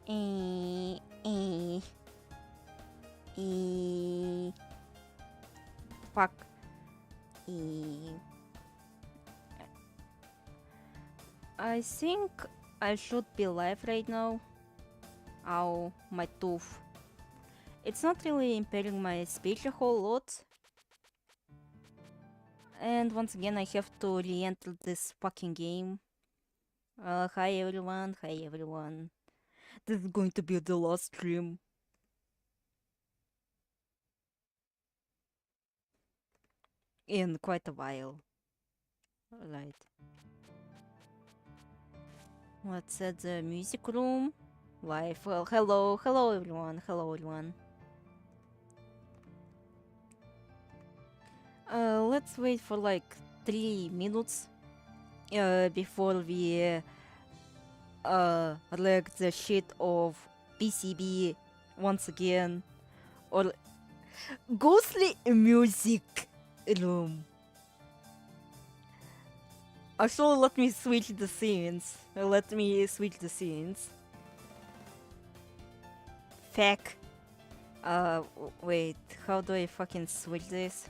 Eh, eh, eh. Fuck. I think I should be live right now. Ow, my tooth. It's not really impairing my speech a whole lot. And once again, I have to re-enter this fucking game. Hi everyone, hi everyone. This is going to be the last stream. In quite a while. Alright. Let's at the music room. Live. Well, hello everyone, hello everyone. Let's wait for like 3 minutes before we like the shit of PCB once again, or ghostly music room. Actually, let me switch the scenes. Feck. Wait, how do I fucking switch this?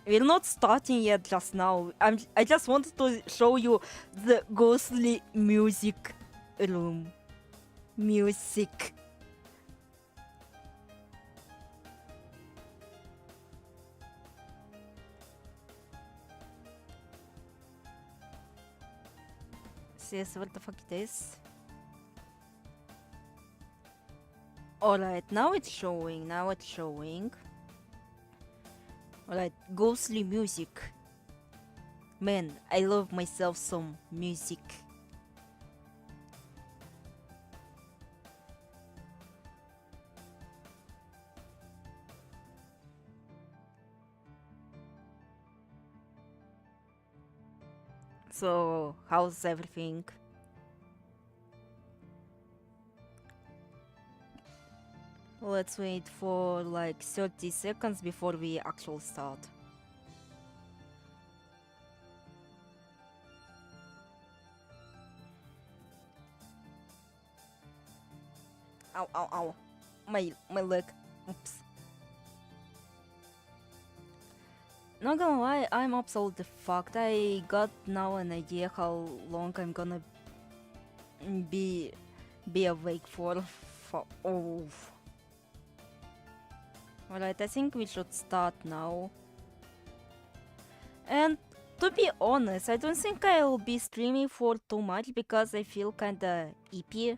We're not starting yet just now. I just wanted to show you the ghostly music room. Music. Yes, what the fuck it is? Alright, now it's showing. Alright, ghostly music. Man, I love myself some music. So, how's everything? Let's wait for like 30 seconds before we actually start. Ow, ow, ow. My leg. Oops. Not gonna lie, I'm absolutely fucked. I got now an idea how long I'm gonna be awake for. Oh. Alright, I think we should start now. And to be honest, I don't think I'll be streaming for too much because I feel kinda ippy.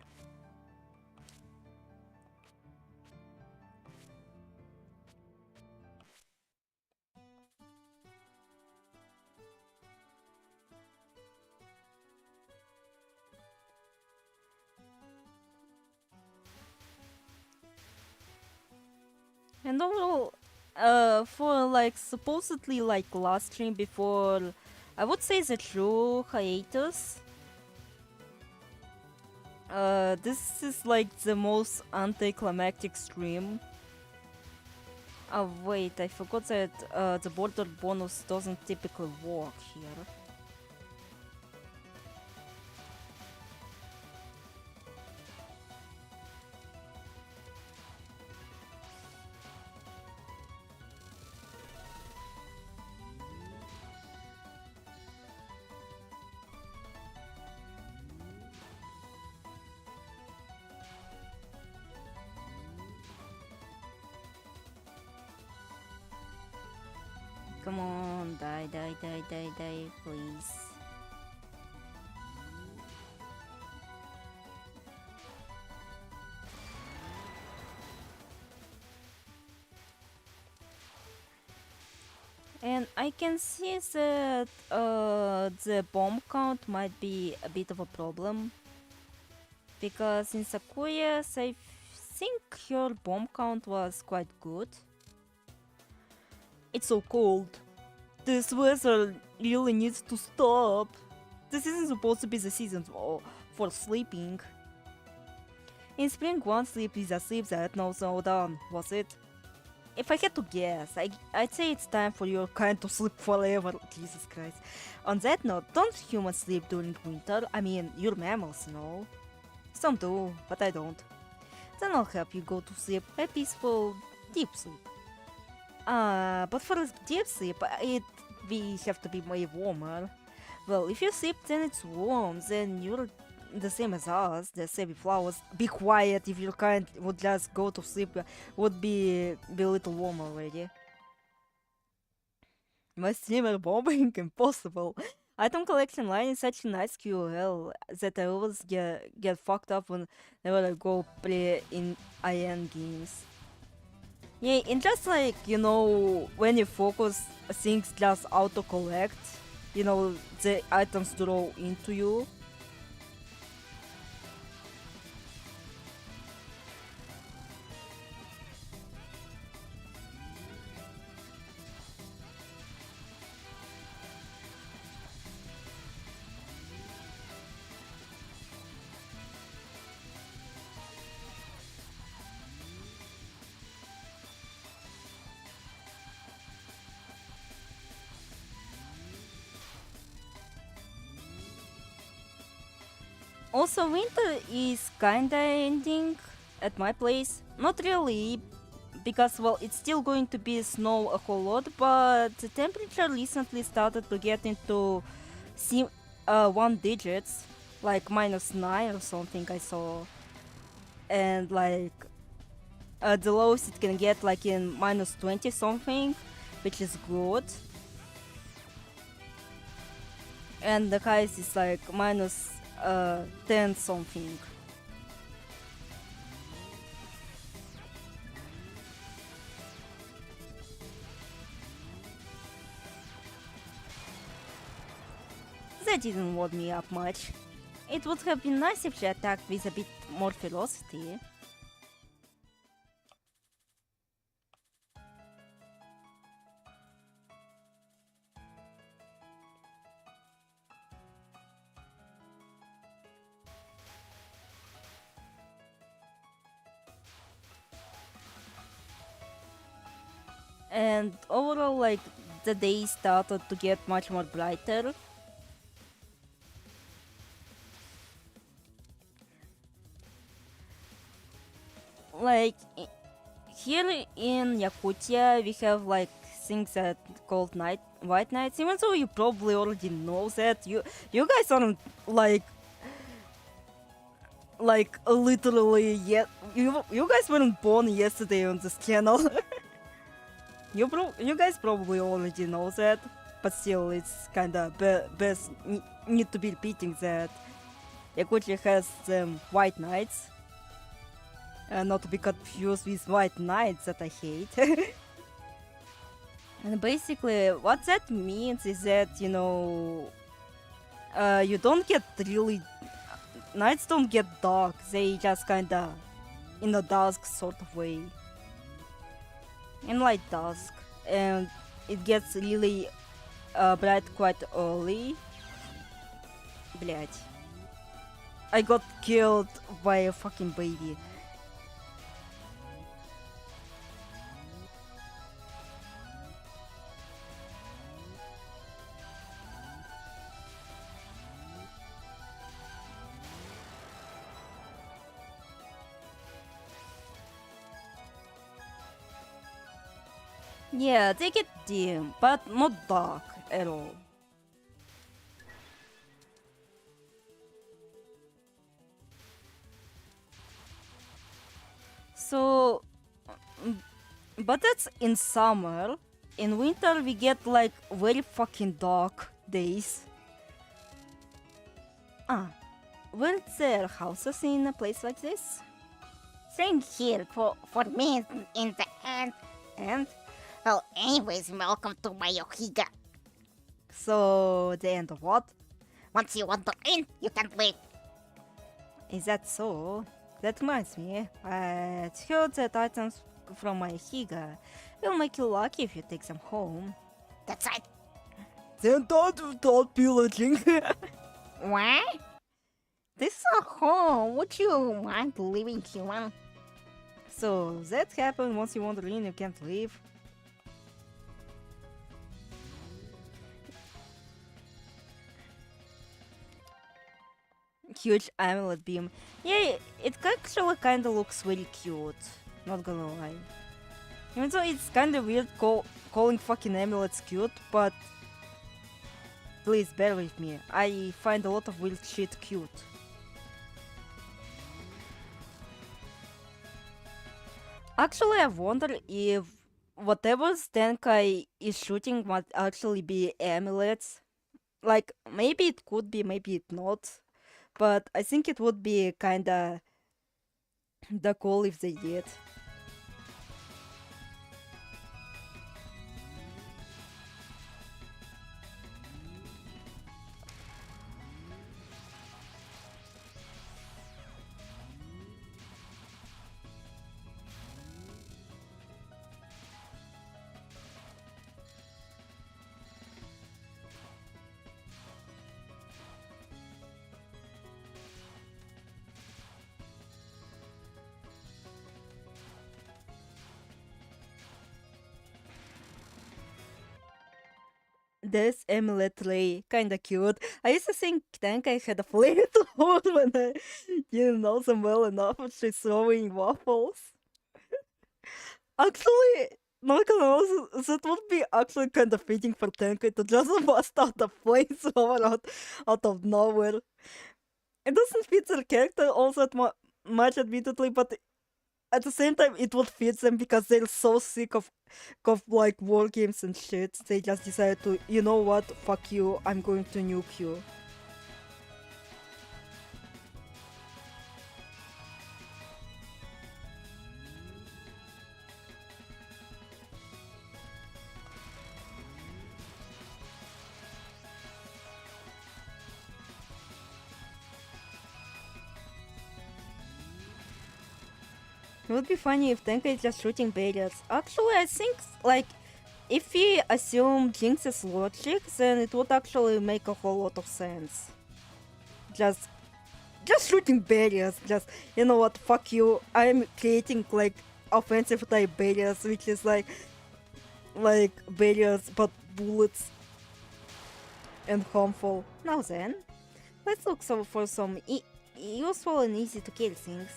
And overall, for like supposedly like last stream before, I would say the true hiatus. This is like the most anticlimactic stream. Oh wait, I forgot that the border bonus doesn't typically work here. Come on, die, please. And I can see that the bomb count might be a bit of a problem. Because in Sakuya's, I think your bomb count was quite good. It's so cold. This weather really needs to stop. This isn't supposed to be the season for sleeping. In spring, one sleep is a sleep that no so down, was it? if I had to guess, I'd say it's time for your kind to sleep forever. Jesus Christ. On that note, don't humans sleep during winter? I mean, you're mammals, no? Some do, but I don't. Then I'll help you go to sleep, a peaceful, deep sleep. But for deep sleep, we have to be way warmer. Well, if you sleep then it's warm, then you're the same as us, the savvy flowers. Be quiet if your kind would just go to sleep, would be a little warm already. My streamer bombing impossible. Item collection line is such a nice QOL that I always get fucked up whenever I go play in IN games. Yeah, and just like, you know, when you focus, things just auto-collect. You know, the items draw into you. Also, winter is kinda ending at my place. Not really, because, well, it's still going to be snow a whole lot, but the temperature recently started to get into one digits, like -9 or something I saw. And like, the lowest it can get like in -20 something, which is good. And the highest is like -10 something. That didn't warm me up much. It would have been nice if she attacked with a bit more ferocity. And overall, like, the day started to get much more brighter. Like, here in Yakutia, we have like things that called white nights. Even though you probably already know that, you guys aren't like literally yet. You guys weren't born yesterday on this channel. You guys probably already know that, but still, it's kinda best need to be repeating that Yakutia has white nights. Not to be confused with white knights that I hate. And basically, what that means is that, you know, you don't get really... Nights don't get dark, they just kinda in a dusk sort of way. In light dusk. And it gets really bright quite early. Блять. I got killed by a fucking baby. Yeah, they get dim, but not dark at all. So, but that's in summer. In winter, we get like very fucking dark days. Were there houses in a place like this? Same here for me in the end. And Well, anyways, welcome to my Ohiga. so, the end of what? Once you wander in, you can't leave. Is that so? That reminds me, I heard that items from my Higa will make you lucky if you take them home. That's right. Then don't pillaging. What? This is a home. Would you mind leaving, human? So that happens once you wander in, you can't leave. Huge amulet beam. Yeah, it actually kinda looks very cute. Not gonna lie. Even though it's kinda weird calling fucking amulets cute, but please bear with me. I find a lot of weird shit cute. Actually, I wonder if whatever Stenkai is shooting might actually be amulets. Like, maybe it could be, maybe it not. But I think it would be kinda the cool if they did. This amulet ray, kinda cute. I used to think Tenkai had a flamethrower when I didn't know them well enough, but she's throwing waffles. Actually, not gonna lie, that would be actually kinda fitting for Tenkai to just bust out a flamethrower out of nowhere. It doesn't fit their character all that much, admittedly, but at the same time, it would fit them because they're so sick of like war games and shit. They just decided to, you know what, fuck you, I'm going to nuke you. It would be funny if Tenka is just shooting barriers. Actually, I think, like, if we assume JynX's logic, then it would actually make a whole lot of sense. Just shooting barriers, just, you know what, fuck you, I'm creating, like, offensive type barriers, which is like barriers, but bullets and harmful. Now then, let's look for some useful and easy to kill things.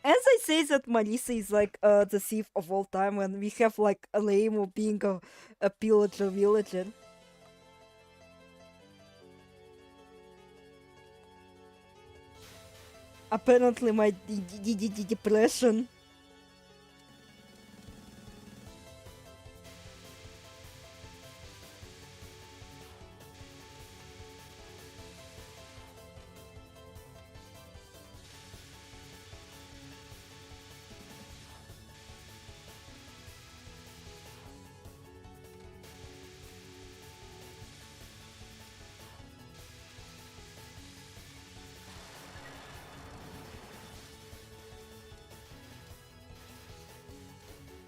As I say that Marisa is like the thief of all time, when we have like a lame of being a pillager villager. Apparently my depression.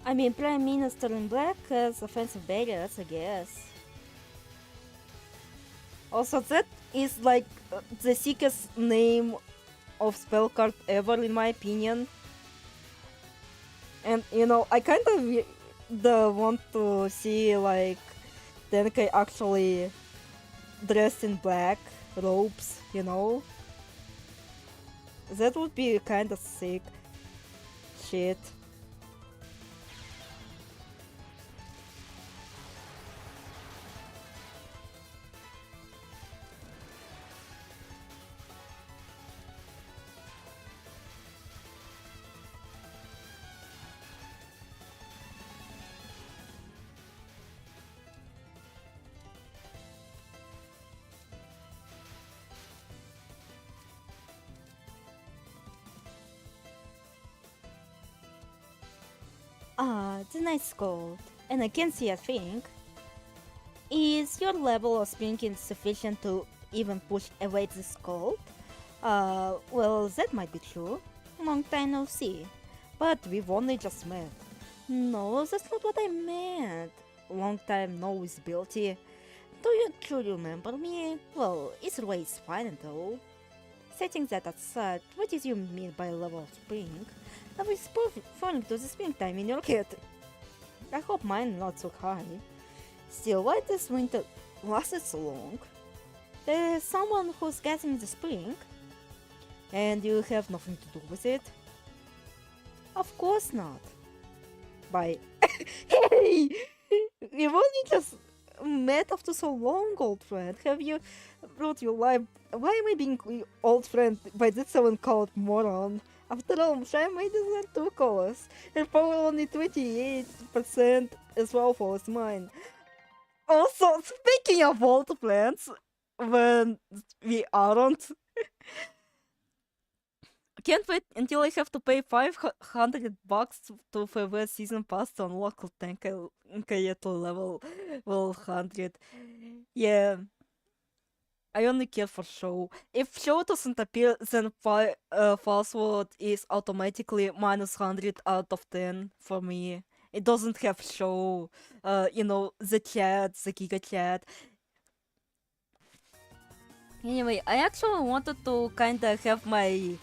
I mean, Prime Minister in Black has offensive barriers, I guess. Also, that is like the sickest name of spell card ever, in my opinion. And you know, I kind of want to see like Tenkai actually dressed in black robes, you know. That would be kind of sick shit. Ah, it's a nice gold, and I can see a thing. Is your level of sprinting sufficient to even push away this gold? Well, that might be true. Long time no see. But we've only just met. No, that's not what I meant. Long time no visibility. Do you truly remember me? Well, either way is fine though. Setting that aside, what did you mean by level of spring? I was referring to the springtime in your kit. I hope mine not so high. Still, why this winter lasted so long? There is someone who's getting the spring, and you have nothing to do with it? Of course not. Bye. Hey! We've only just met after so long, old friend. Have you brought your life? Why am I being old friend by this someone called moron? After all, Shine made this in 2 colors. Her power only 28% as well as mine. Also, speaking of old friends, when we aren't, can't wait until I have to pay $500 to farewell season pass to unlock tank to level 100. Yeah, I only care for show. If show doesn't appear, then password is automatically -100 out of 10 for me. It doesn't have show, the chat, the Giga chat. Anyway, I actually wanted to kinda have my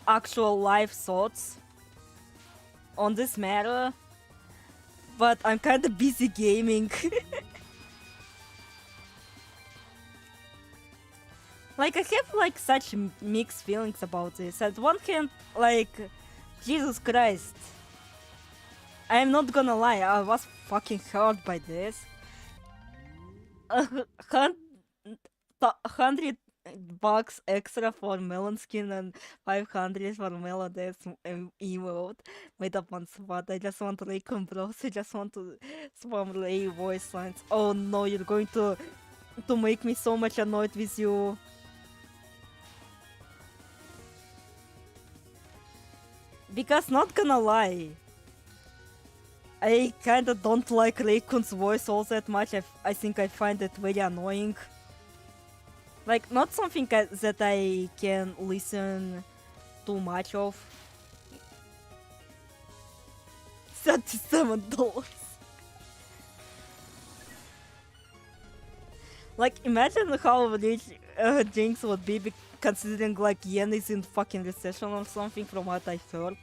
actual live thoughts on this matter, but I'm kinda busy gaming. Like, I have like such mixed feelings about this. At one hand, like, Jesus Christ, I'm not gonna lie, I was fucking hurt by this. $100 extra for melon skin and 500 for melodies emote made up on spot. I just want to Ray bros. I just want to spam Ray voice lines. Oh no, you're going to make me so much annoyed with you. Because not gonna lie, I kinda don't like Raykun's voice all that much. I think I find it very annoying. Like, not something that I can listen too much of. $37. Like, imagine how rich JynX would be considering like yen is in fucking recession or something from what I heard.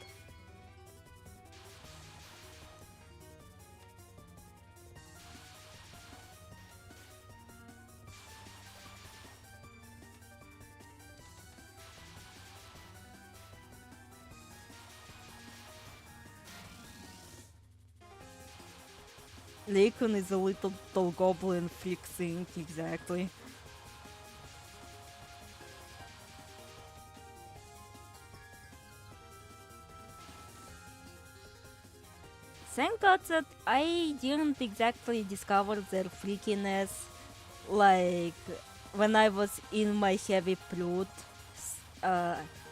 Raykun is a little tall goblin fixing, exactly. Thank God that I didn't exactly discover their freakiness, like, when I was in my heavy brute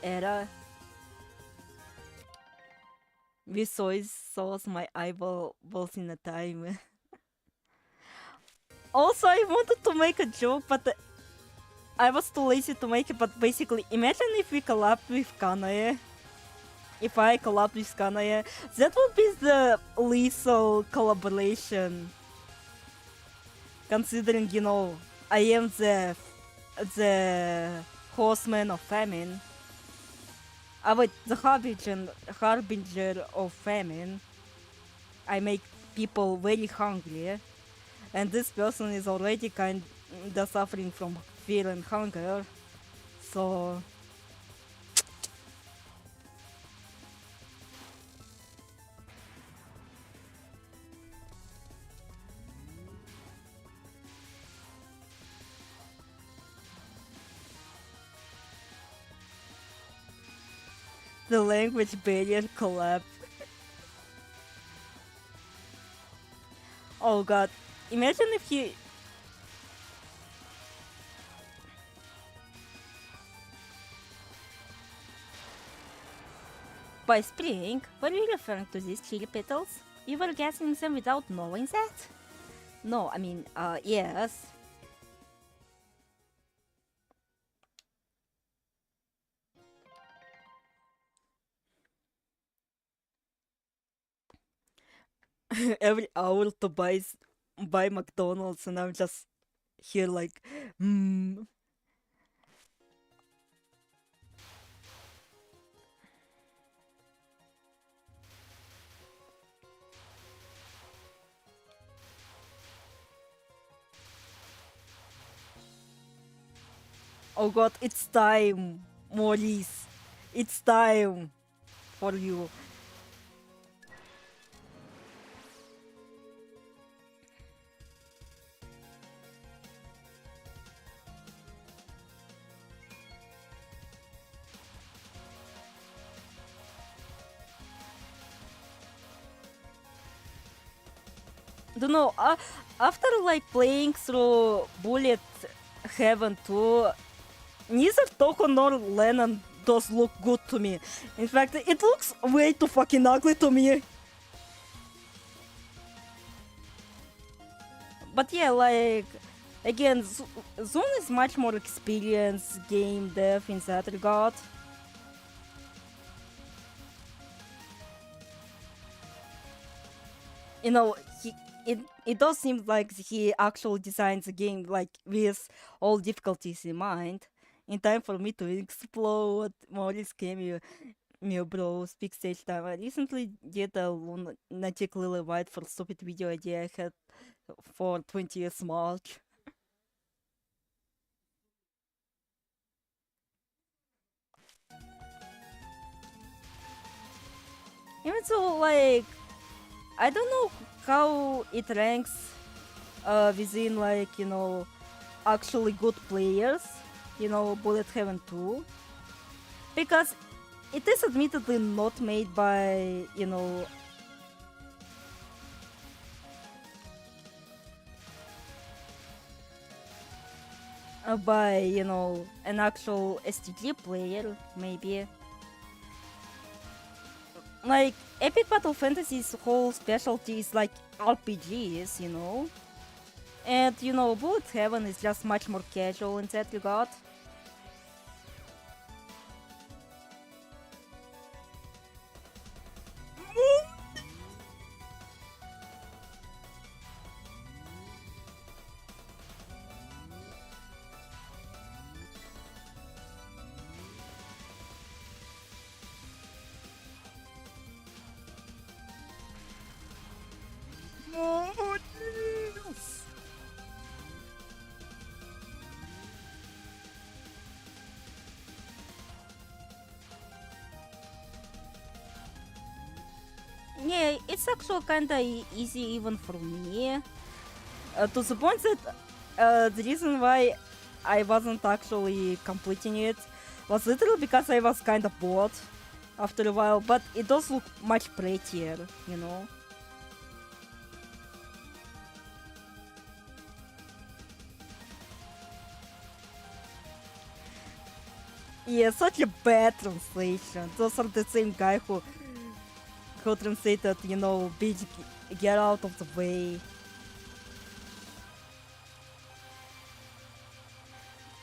era. With soy sauce, my eyeballs in a time. Also, I wanted to make a joke, but I was too lazy to make it. But basically, imagine if we collab with Kanae. If I collab with Kanae, that would be the lethal collaboration. Considering, I am the horseman of famine. Wait, the harbinger of famine. I make people very hungry, and this person is already kinda suffering from fear and hunger, so... The language barrier collapse. Oh god, imagine if he... By spring, were you referring to these chili petals? You were guessing them without knowing that? No, I mean, yes. Every hour to buy McDonald's, and I'm just here like, Oh god, it's time, Maurice. It's time for you. Don't know. After like playing through Bullet Heaven 2, neither Touhou nor Lennon does look good to me. In fact, it looks way too fucking ugly to me. But yeah, like again, Zoom is much more experienced game dev in that regard. You know, it does seem like he actually designed the game like with all difficulties in mind. In time for me to explode Maurice cameo, bro, speak stage time. I recently did a lunatic lily white for stupid video idea I had for 20th March. Even so, like, I don't know how it ranks within, like, you know, actually good players, you know, Bullet Heaven 2. Because it is admittedly not made by, you know, by, you know, an actual STG player, maybe. Like, Epic Battle Fantasy's whole specialty is like RPGs, you know? And, you know, Bullet Heaven is just much more casual in that regard. Yeah, it's actually kinda easy even for me. To the point that the reason why I wasn't actually completing it was literally because I was kinda bored after a while, but it does look much prettier, you know? Yeah, such a bad translation. Those are the same guy who translated, you know, bitch, get out of the way.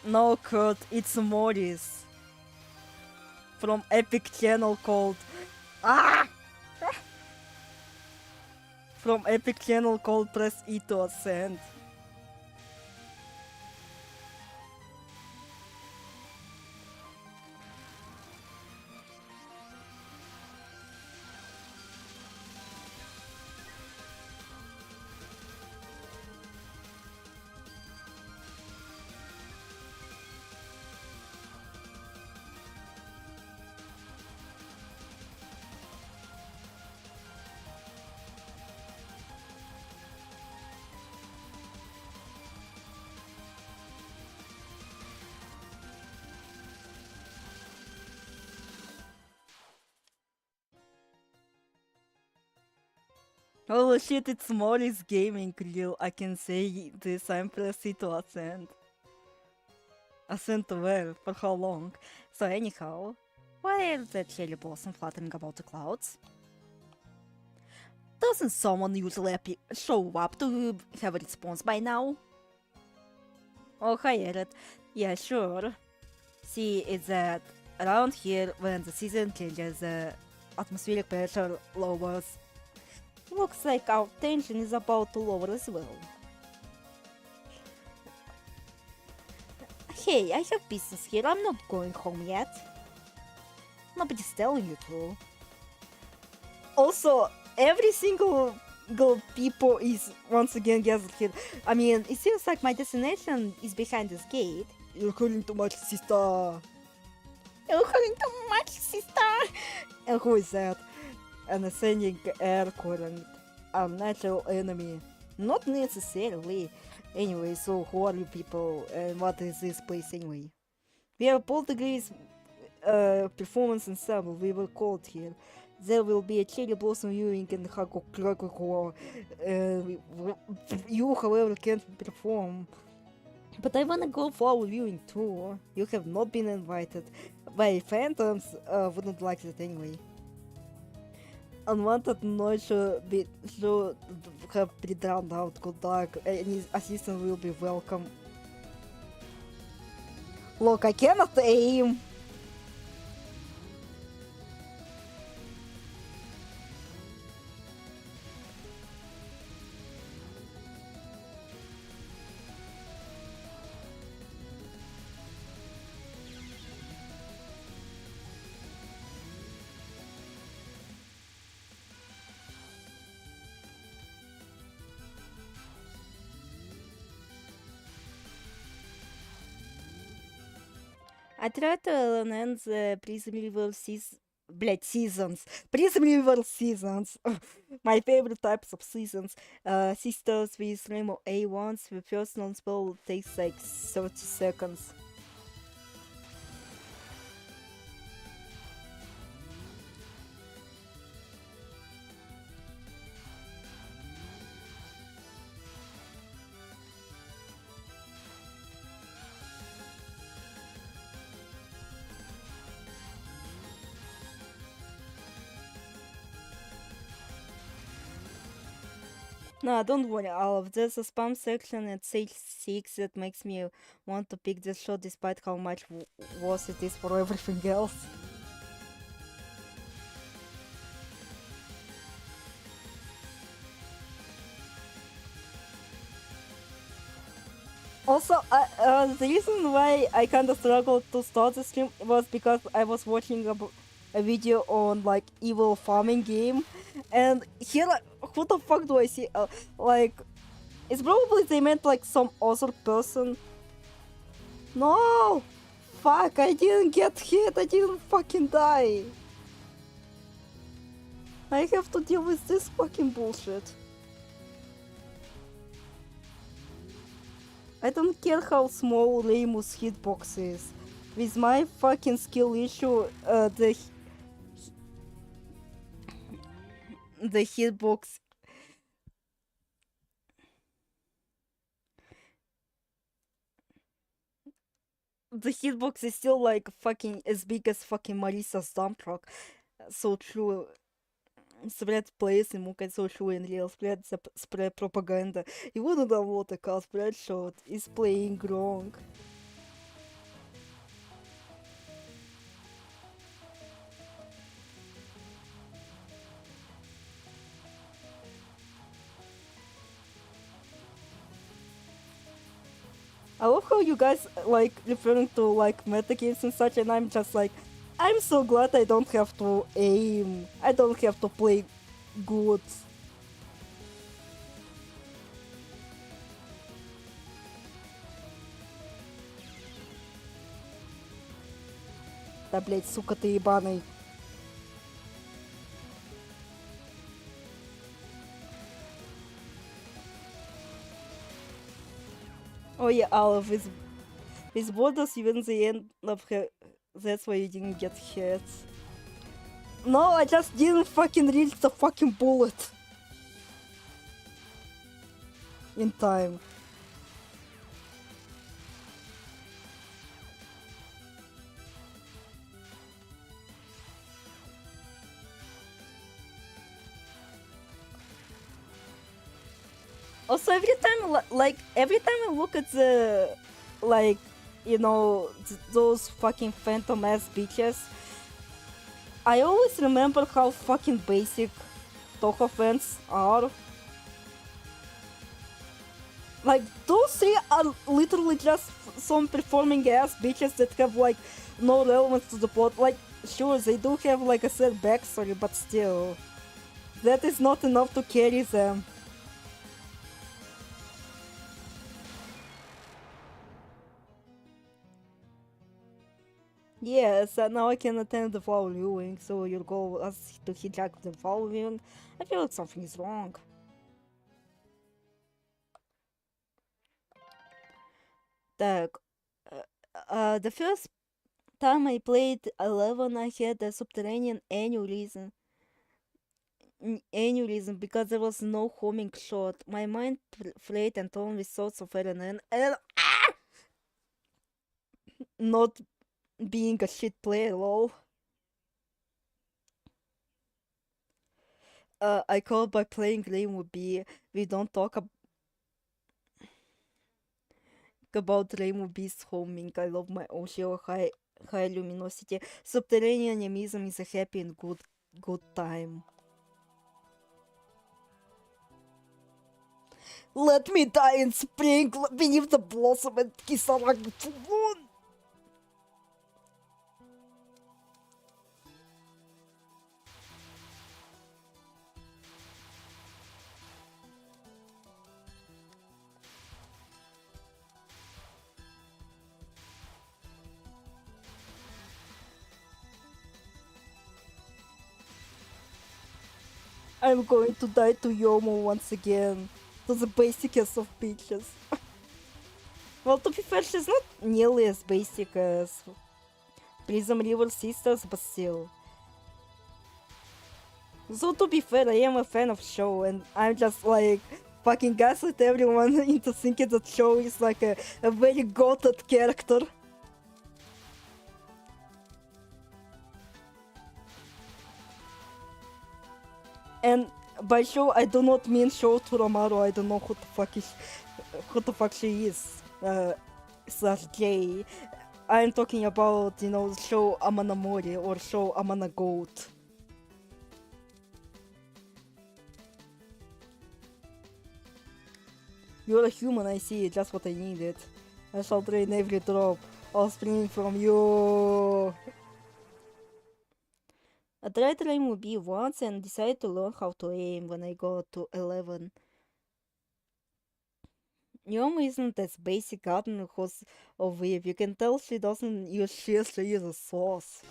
No, Kurt, it's Morris. From Epic channel called... Ah! From Epic channel called Press E to Ascend. Holy shit, it's Morris Gaming Grill. I can say this, I'm pressing to Ascend. Ascend to where? For how long? So anyhow, while that cherry blossom fluttering about the clouds, doesn't someone usually show up to have a response by now? Oh, hi Eric. Yeah, sure. See, it's that around here, when the season changes, the atmospheric pressure lowers. Looks like our tension is about to lower as well. Hey, I have business here. I'm not going home yet. Nobody's telling you to. Also, every single people is once again gathered here. I mean, it seems like my destination is behind this gate. You're calling too much, sister. You're calling too much, sister. And who is that? An ascending air current. A natural enemy. Not necessarily. Anyway, so who are you people and what is this place anyway? We have Poltergeist performance ensemble, we will call it here. There will be a cherry blossom viewing and Haku. You, however, can't perform. But I wanna go flower viewing too. You have not been invited. By phantoms wouldn't like that anyway. Unwanted noise should have been drowned out. Good luck. Any assistant will be welcome. Look, I cannot aim. I tried to learn the Prism River seasons. Prism River seasons. My favorite types of seasons. Sisters with Rainbow A1s. The personal spell takes like 30 seconds. No, don't worry, Olive. There's a spam section at stage 6 that makes me want to pick this shot despite how much worse it is for everything else. Also, the reason why I kinda struggled to start the stream was because I was watching a video on like evil farming game, and here, like, who the fuck do I see? Like, it's probably they meant like some other person. No! Fuck, I didn't get hit, I didn't fucking die. I have to deal with this fucking bullshit. I don't care how small Remus hitbox is. With my fucking skill issue, the hitbox. The hitbox is still like fucking as big as fucking Marisa's dump truck. So true. Spread plays ему so true in real. Spread propaganda. You wouldn't download a card spread shot. Is playing wrong. I love how you guys like referring to like meta games and such, and I'm just like, I'm so glad I don't have to aim. I don't have to play good. Да, блять, сука ты ебаный. Oh yeah, Olive, with borders even the end of her, that's why you didn't get hit. No, I just didn't fucking reach the fucking bullet. In time. Also, every time I look at the, like, you know, those fucking phantom ass bitches, I always remember how fucking basic Touhou fans are. Like, those three are literally just some performing ass bitches that have like no relevance to the plot. Like, sure, they do have like a sad backstory, but still, that is not enough to carry them. Yes, now I can attend the flower viewing, so you'll go as to hijack the flower viewing. I feel like something is wrong. Так, the first time I played 11, I had a subterranean aneurysm because there was no homing shot. My mind played and told with thoughts of RNN and not being a shit player, lol. I called by playing game would be we don't talk about Rainbow Beast homing. I love my ocean high luminosity. Subterranean animism is a happy and good time. Let me die in spring beneath the blossom and kiss a rugged moon. I'm going to die to Yomo once again. To the basicest of bitches. Well, to be fair, she's not nearly as basic as Prism River Sisters, but still. So to be fair, I am a fan of Show, and I'm just like fucking gaslit everyone into thinking that Show is like a very goated character. And by Show, I do not mean Show Turamaru. I don't know who the fuck she is. Slash J. I'm talking about, you know, Show Amanamori or Show Amanagoat. You're a human, I see, just what I needed. I shall drain every drop, all springing from you. I tried to aim with B once and decided to learn how to aim when I got to 11. Yomo isn't as basic gardener host of Weave. You can tell she doesn't use shears, she uses saws.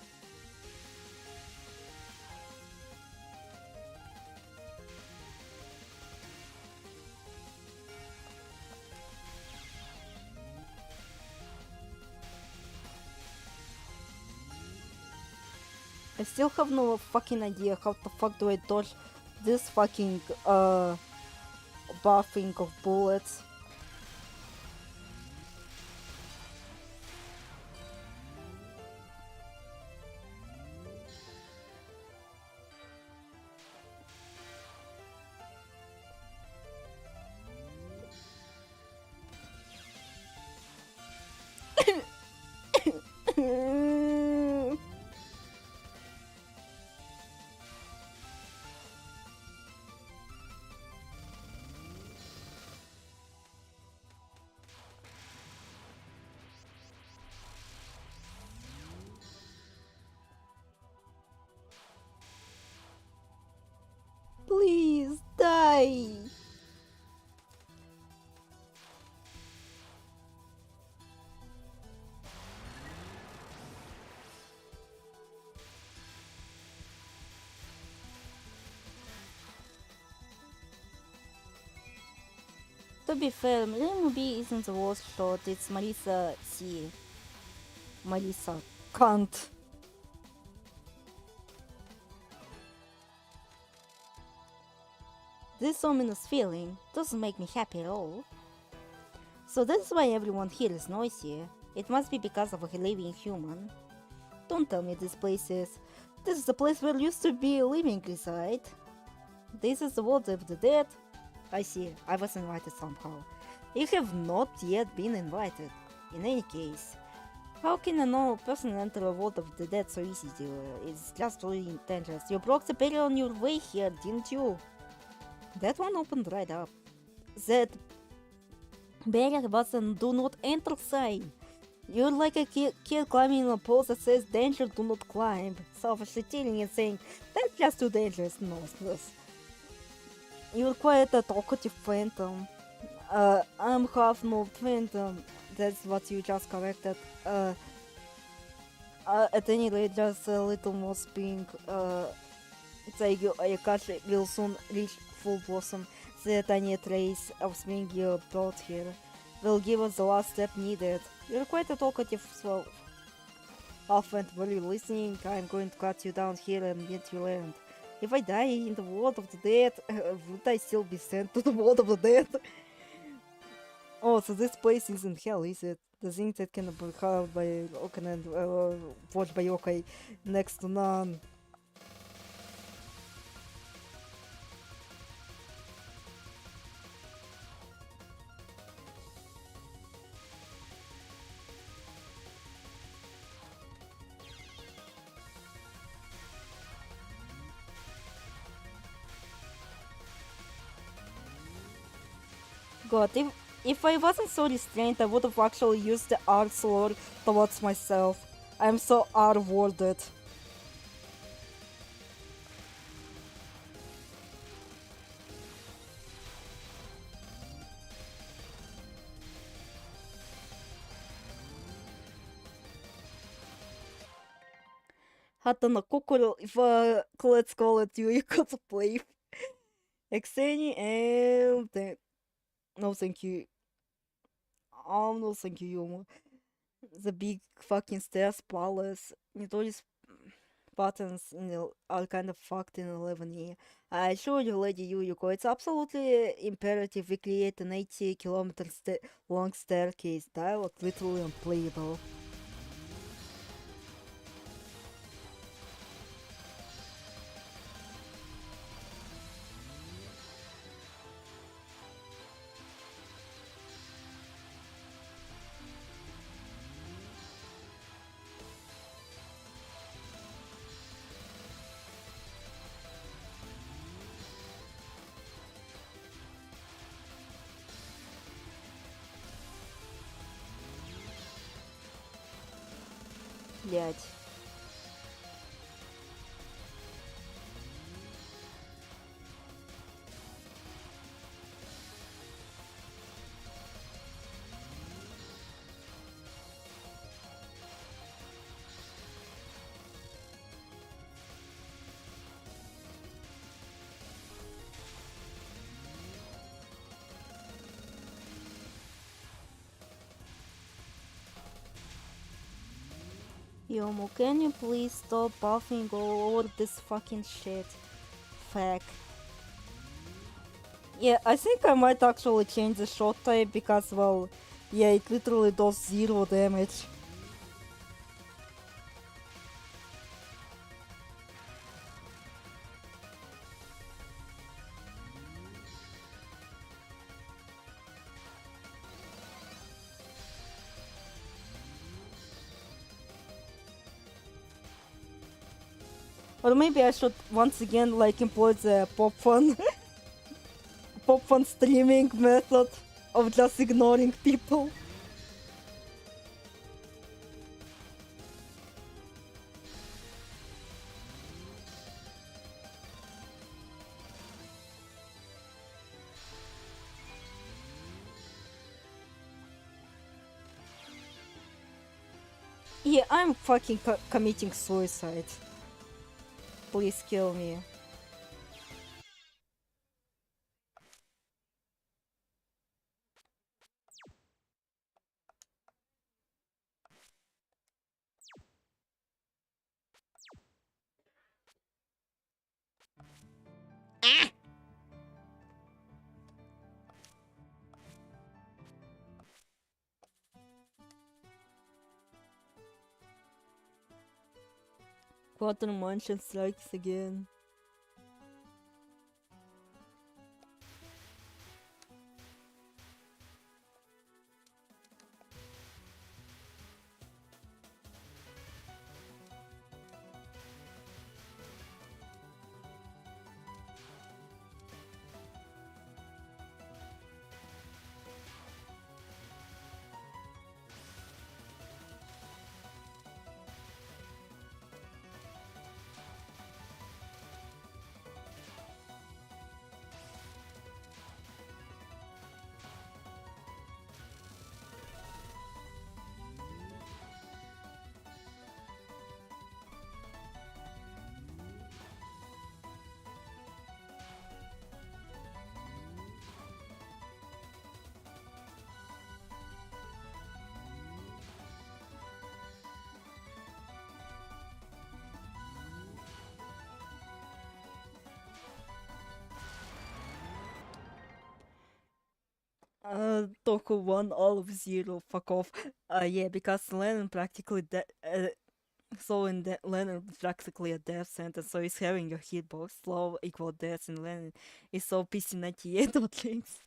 I still have no fucking idea how the fuck do I dodge this fucking buffing of bullets. Please die. To be fair, Rainbow B isn't the worst shot, it's Marisa C. Marisa Kant. This ominous feeling doesn't make me happy at all. So that's why everyone here is noisy. It must be because of a living human. Don't tell me this place is... This is the place where used to be a living reside. This is the world of the dead. I see, I was invited somehow. You have not yet been invited. In any case, how can a normal person enter a world of the dead so easily? It's just really dangerous. You broke the barrier on your way here, didn't you? That one opened right up. That barrier was a do not enter sign. You're like a kid climbing a pole that says danger, do not climb. Selfishly chilling and saying, that's just too dangerous. Nonsense. You're quite a talkative phantom. I'm half moved phantom. That's what you just corrected. At any rate, just a little more spring. Ayakashi will soon reach full blossom. The tiny trace of spring you brought here will give us the last step needed. You're quite a talkative swell. Often, were you listening? I'm going to cut you down here and get you land. If I die in the world of the dead, would I still be sent to the world of the dead? Oh, so this place isn't hell, is it? The thing that can be held by Okan and watched by Yokai, next to none. God, if I wasn't so restrained, I would have actually used the R-sword towards myself. I'm so R-worded. Hatana Kokoro, if let's call it you got to play. Exeni and no thank you. No thank you, Yomo. The big fucking stairs palace. Nitori's buttons are kind of fucked in 11E. I assure you, Lady Yuyuko, it's absolutely imperative we create an 80-kilometer long staircase. Dialogue literally unplayable. Блять. Yomo, can you please stop buffing all over this fucking shit? Fuck. Yeah, I think I might actually change the shot type because, well, yeah, it literally does 0 damage. Or maybe I should once again like employ the pop fun pop fun streaming method of just ignoring people. Yeah, I'm fucking committing suicide. Please kill me. Quantum Mansion strikes again. Touhou 1, all of 0, fuck off. Yeah, because Lennon practically so in Lennon practically a death sentence, so he's having a hitbox slow equal death in Lennon is so PC98 on things.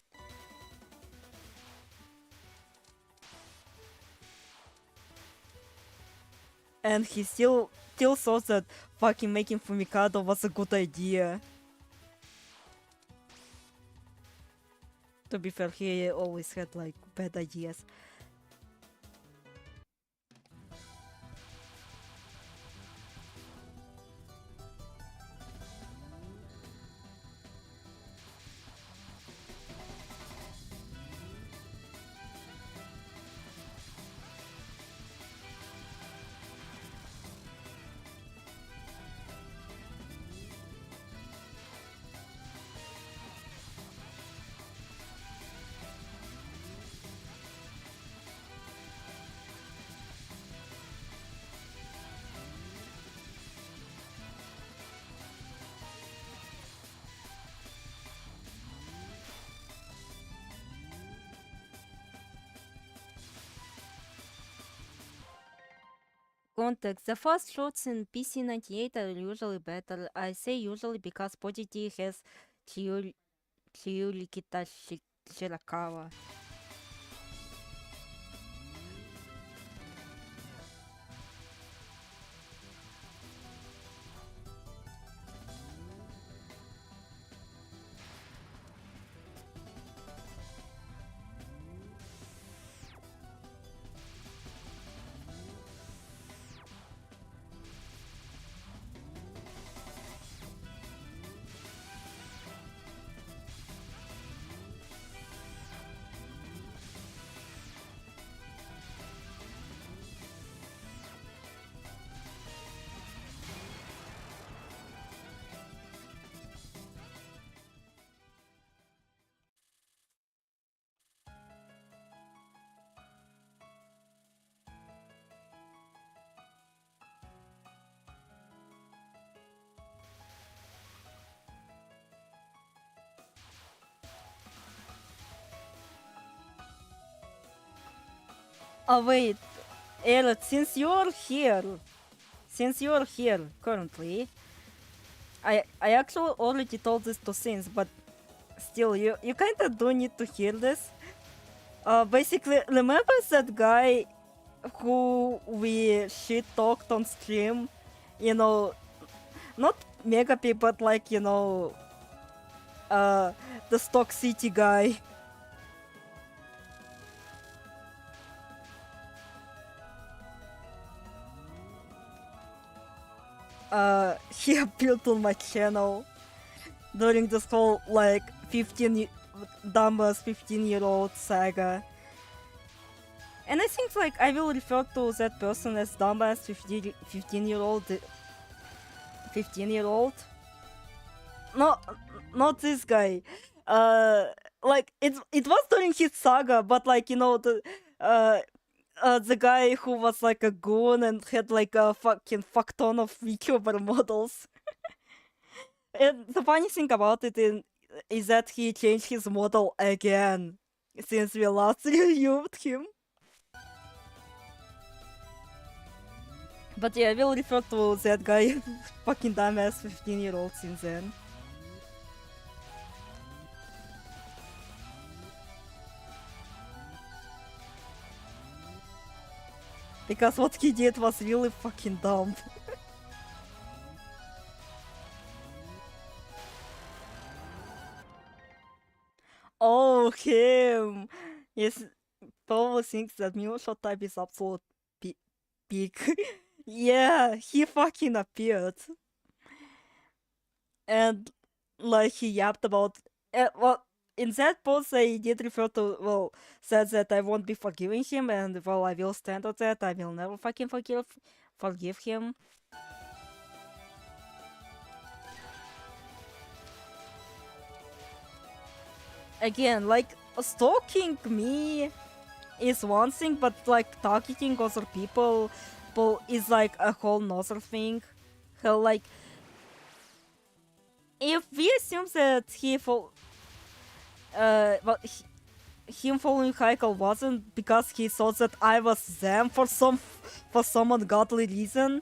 And he still thought that fucking making Fumikado was a good idea. To be fair, he always had like bad ideas. Context. The first shots in PC98 are usually better. I say usually because Pojiti has Kyurikita Shirakawa. Oh wait, Elliot, since you're here currently, I actually already told this to Sins, but still, you kinda do need to hear this. Basically, remember that guy who we shit talked on stream? You know, not Megapi, but like, you know, the Stock City guy. He appeared on my channel during this whole like 15-year-old saga. And I think like I will refer to that person as dumbass 15-year-old. No, not this guy. Like it was during his saga, but like, you know, the guy who was like a goon and had like a fucking fuck ton of Vtuber models. And the funny thing about it is that he changed his model again since we last reviewed him. But yeah, I will refer to that guy, fucking dumbass 15-year-old since then. Because what he did was really fucking dumb. Oh, him! Yes, Paul thinks that Miosho type is absolute peak. Yeah, he fucking appeared. And, like, he yapped about... well, in that post, I did refer to, well, said that I won't be forgiving him, and, well, I will stand on that. I will never fucking forgive him. Again, like, stalking me is one thing, but like targeting other people is like a whole nother thing. Like, if we assume that well, him following Haikal wasn't because he thought that I was them for some ungodly reason.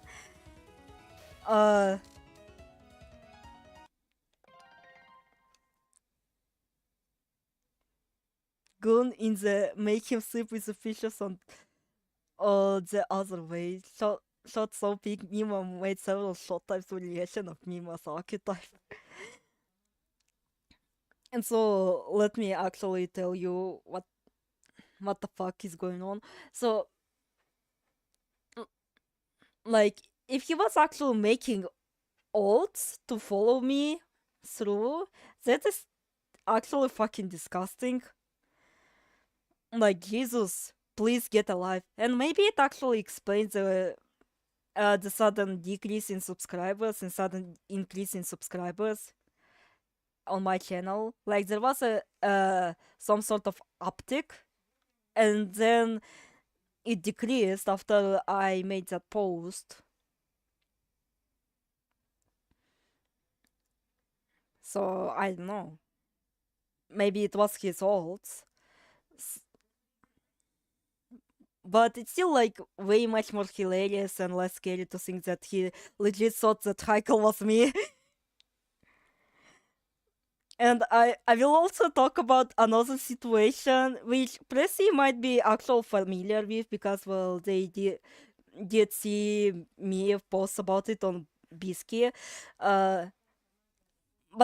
Gun in the make him sleep with the fishes on the other way. Shot so big, Mima made several shot types variation of Mima's archetype. And so let me actually tell you what the fuck is going on. So like if he was actually making odds to follow me through, that is actually fucking disgusting. Like, Jesus, please get alive. And maybe it actually explains the sudden decrease in subscribers and sudden increase in subscribers on my channel. Like, there was a some sort of uptick, and then it decreased after I made that post. So I don't know. Maybe it was his fault. But it's still like way much more hilarious and less scary to think that he legit thought that Heikel was me. And I will also talk about another situation which Pressy might be actually familiar with because, well, they did see me post about it on Bisky. But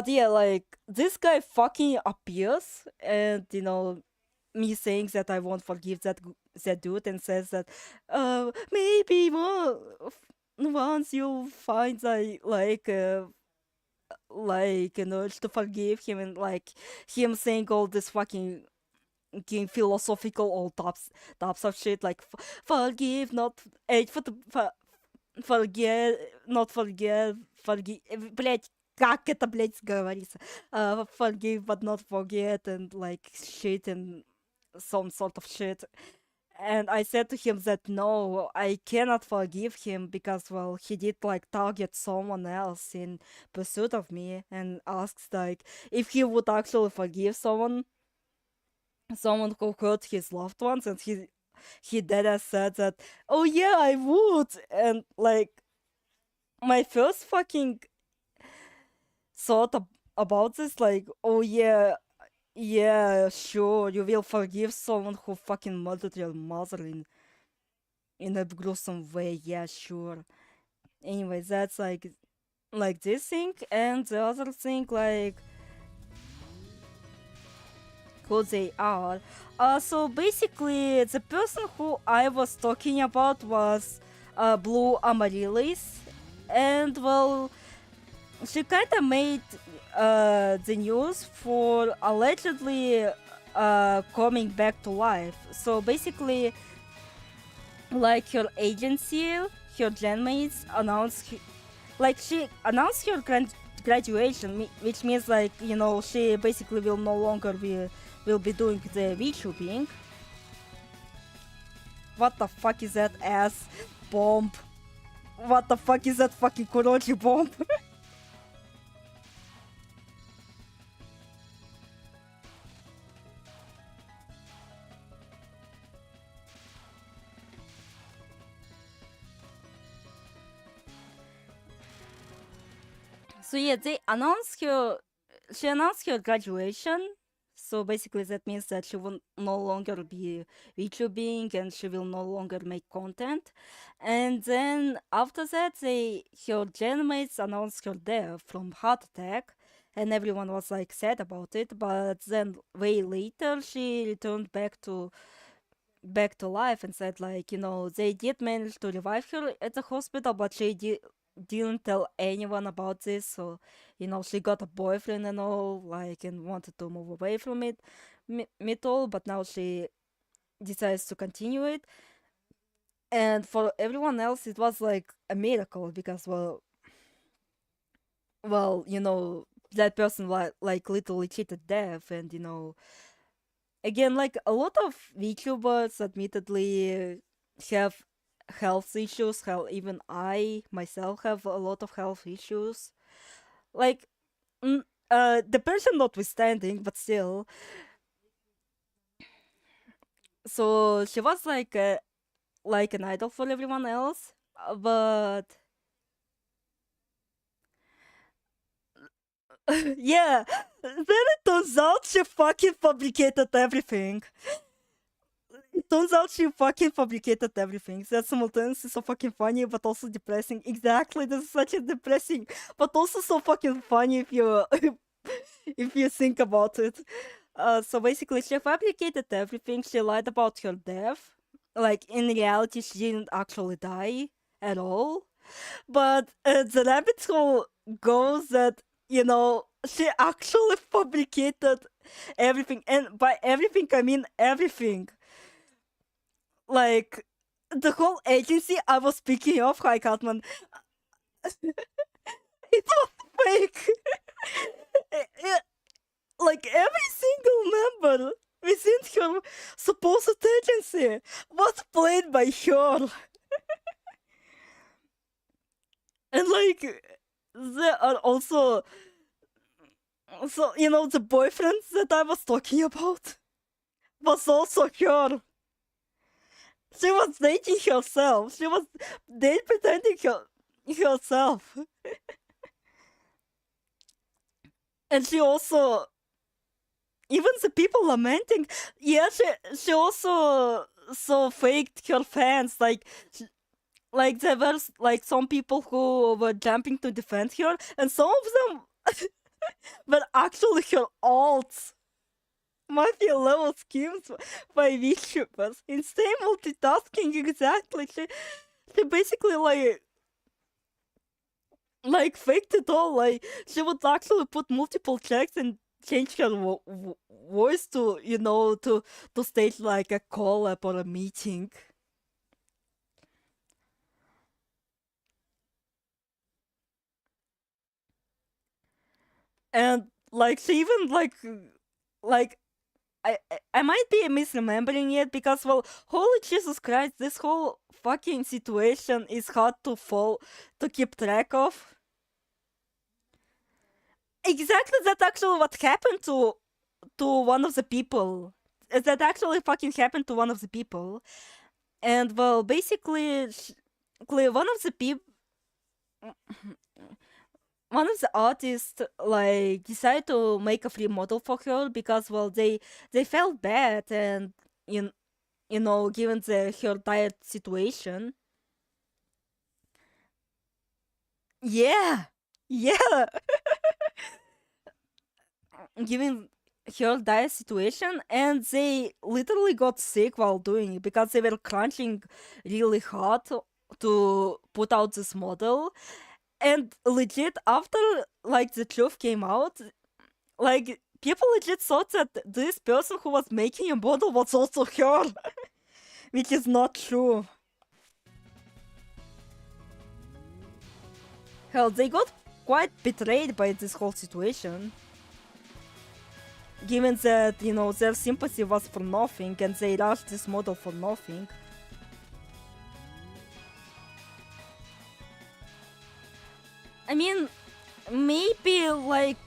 yeah, like, this guy fucking appears and, you know, me saying that I won't forgive that dude and says that maybe once you find like an urge to forgive him, and like him saying all this fucking philosophical old types of shit like forgive not forget not forget forgive, блять, как это, блять, говорится, forgive but not forget, and like shit and some sort of shit. And I said to him that no, I cannot forgive him because, well, he did like target someone else in pursuit of me, and asks like if he would actually forgive someone who hurt his loved ones, and he did said that, oh yeah, I would. And like my first fucking thought about this, like, oh yeah, sure, you will forgive someone who fucking murdered your mother in a gruesome way. Yeah, sure. Anyway, that's like this thing, and the other thing, like who they are. So basically, the person who I was talking about was Blue Amaryllis, and well, she kind of made the news for allegedly coming back to life. So basically, like her agency, her genmates announced, like she announced her graduation, which means like, you know, she basically will no longer will be doing the VTubing. What the fuck is that ass bomb? What the fuck is that fucking Kuroji bomb? So yeah, she announced her graduation. So basically that means that she will no longer be VTubing and she will no longer make content. And then after that, her genmates announced her death from heart attack, and everyone was like sad about it. But then way later, she returned back to life and said, like, you know, they did manage to revive her at the hospital, but she didn't tell anyone about this. So, you know, she got a boyfriend and all, like, and wanted to move away from it, all, but now she decides to continue it. And for everyone else, it was like a miracle because, well, you know, that person like literally cheated death, and you know, again, like a lot of VTubers admittedly have health issues. Hell, even I myself have a lot of health issues. Like, the person notwithstanding, but still, So she was like an idol for everyone else, but yeah, then it turns out she fucking fabricated everything. It turns out she fucking fabricated everything. That's simultaneously so fucking funny, but also depressing. Exactly, this is such a depressing, but also so fucking funny if you if you think about it. So basically, she fabricated everything. She lied about her death. Like in reality, she didn't actually die at all. But the rabbit hole goes that she actually fabricated everything, and by everything I mean everything. Like the whole agency I was speaking of, High Cartman, it was fake. Like every single member within her supposed agency was played by her. And like there are also the boyfriends that I was talking about was also her. She was dating herself. She was pretending herself. And she also, even the people lamenting, yeah, she also so faked her fans. Like there were like some people who were jumping to defend her, and some of them were actually her alts. Mafia level schemes by Vtubers. Insane multitasking, exactly. She basically like faked it all. Like she would actually put multiple checks and change her voice to to stage like a collab or a meeting. And like she even like I might be misremembering it because, well, holy Jesus Christ, this whole fucking situation is hard to keep track of. Exactly, that's actually what happened to one of the people. That actually fucking happened to one of the people. And well, basically, one of the people, one of the artists like decided to make a free model for her because, well, they felt bad, and given her diet situation. Yeah, yeah. Given her diet situation, and they literally got sick while doing it because they were crunching really hard to put out this model. And legit, after like the truth came out, like people legit thought that this person who was making a model was also her, which is not true. Hell, they got quite betrayed by this whole situation. Given that, their sympathy was for nothing and they rushed this model for nothing. I mean, maybe like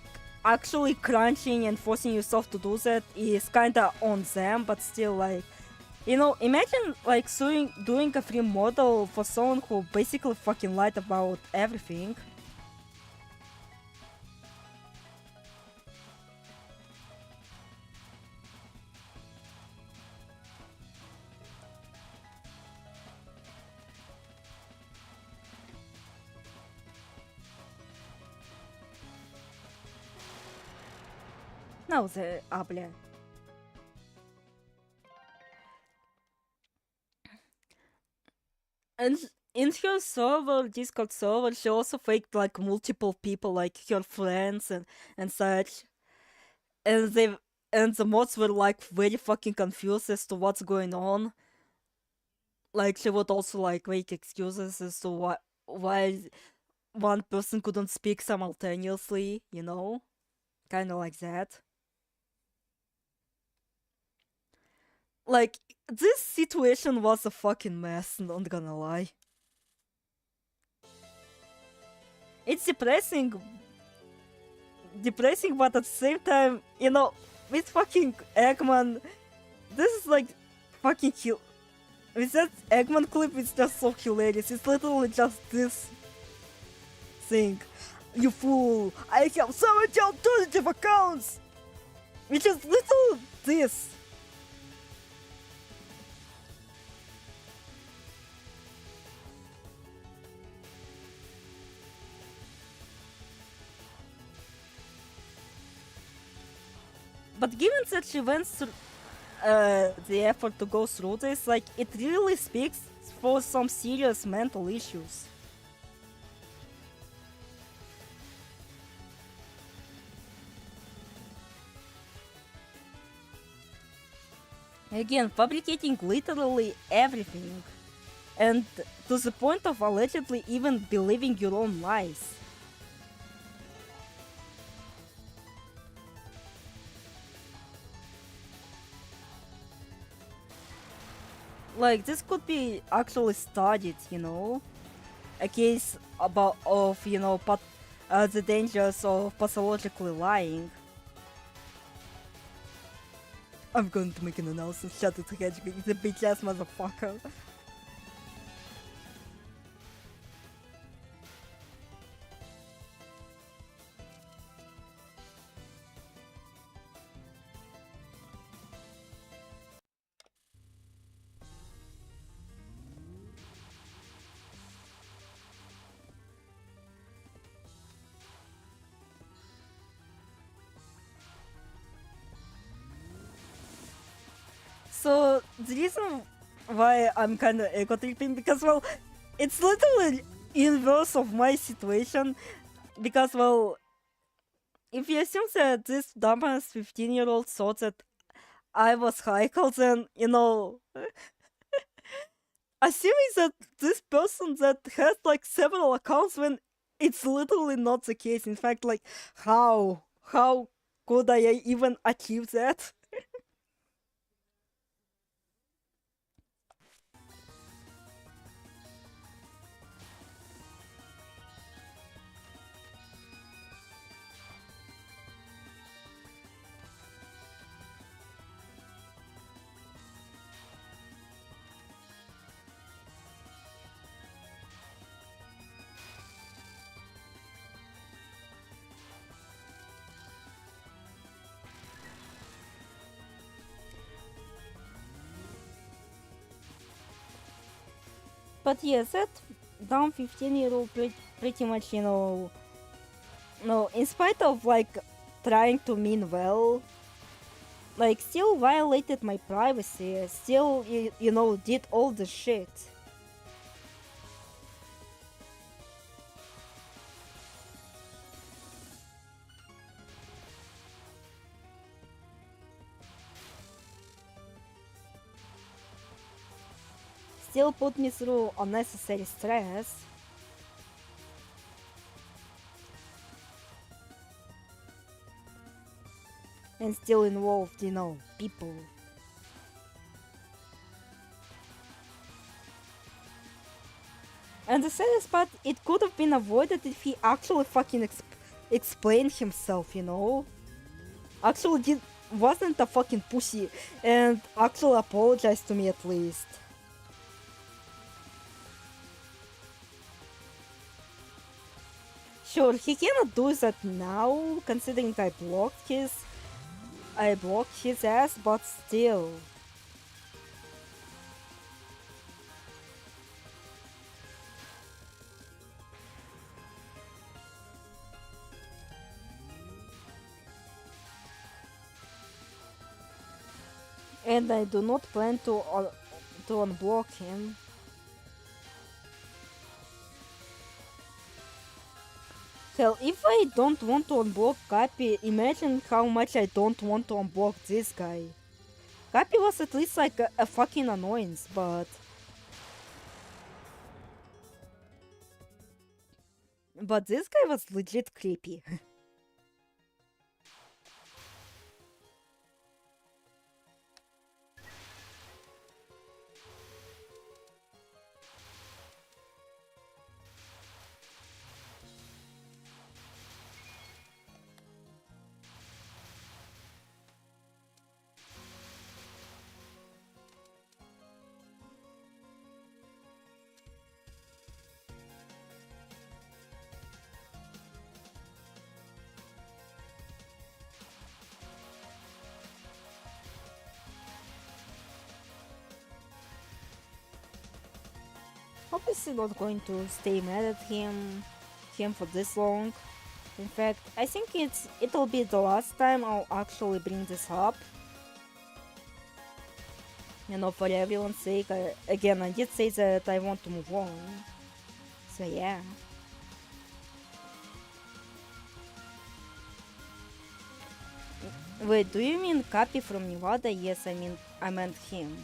actually crunching and forcing yourself to do that is kinda on them, but still, like, imagine like doing a free model for someone who basically fucking lied about everything. Now the бля. And in her server, Discord server, she also faked like multiple people, like her friends and such. And the mods were like very fucking confused as to what's going on. Like she would also like make excuses as to why one person couldn't speak simultaneously, kind of like that. Like this situation was a fucking mess, not gonna lie. It's depressing, but at the same time, with fucking Eggman, this is like fucking with that Eggman clip, it's just so hilarious. It's literally just this thing. You fool! I have 70 alternative accounts! Which is literally this. But given that she went through the effort to go through this, like, it really speaks for some serious mental issues. Again, fabricating literally everything. And to the point of allegedly even believing your own lies. Like, this could be actually studied, you know? A case about the dangers of pathologically lying. I'm going to make an announcement. Shut it, Hedgehog. He's a bitch ass motherfucker. So the reason why I'm kind of ego tripping, because, well, it's literally inverse of my situation. Because, well, if you assume that this dumbass 15-year-old thought that I was Heikel, then, assuming that this person that has like several accounts when it's literally not the case. In fact, like, how could I even achieve that? But yes, that dumb 15-year-old pretty much, no, in spite of like trying to mean well, like, still violated my privacy, still, did all the shit. Still put me through unnecessary stress. And still involved, people. And the saddest part, it could have been avoided if he actually fucking explained himself, Actually wasn't a fucking pussy and actually apologized to me at least. Sure, he cannot do that now, considering I blocked his ass, but still. And I do not plan to unblock him. Hell, if I don't want to unblock Cappy, imagine how much I don't want to unblock this guy. Cappy was at least like a fucking annoyance, but this guy was legit creepy. obviously not going to stay mad at him for this long. In fact, I think it'll be the last time I'll actually bring this up. You know, for everyone's sake. Again, I did say that I want to move on. So yeah. Wait, do you mean Cappy from Nevada? Yes, I meant him.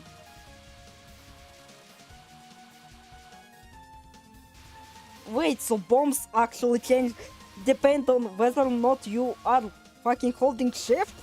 Wait, so bombs actually change depend on whether or not you are fucking holding shift?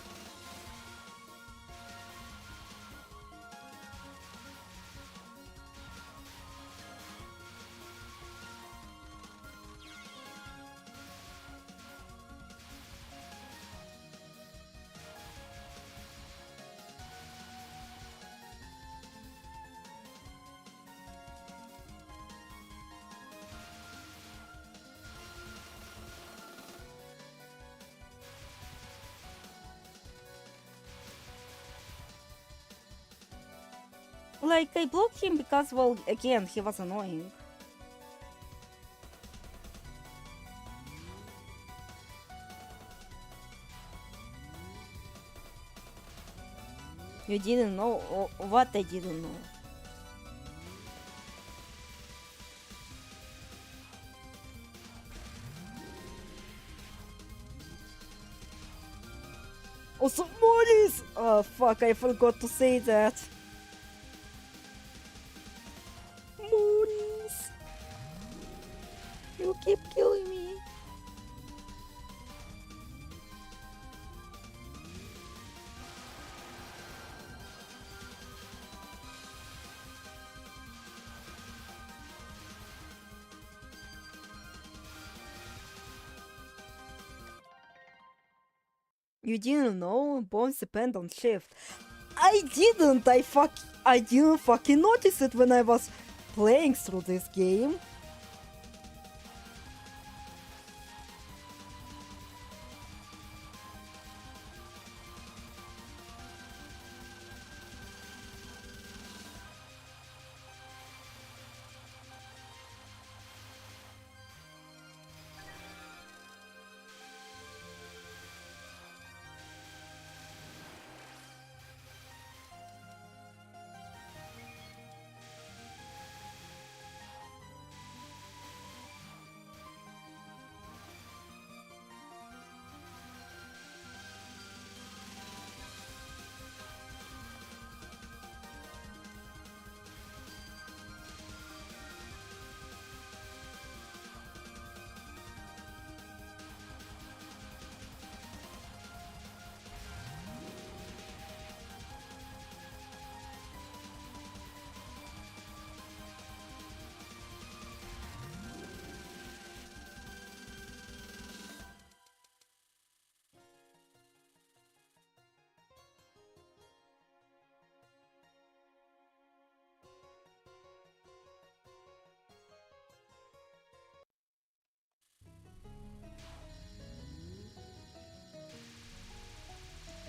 Like, I blocked him because, well, again, he was annoying. You didn't know? What I didn't know? Also, Morris! Oh, fuck, I forgot to say that. Morris! You keep killing me. You didn't know? Bombs depend on shift. I didn't! I didn't fucking notice it when I was playing through this game.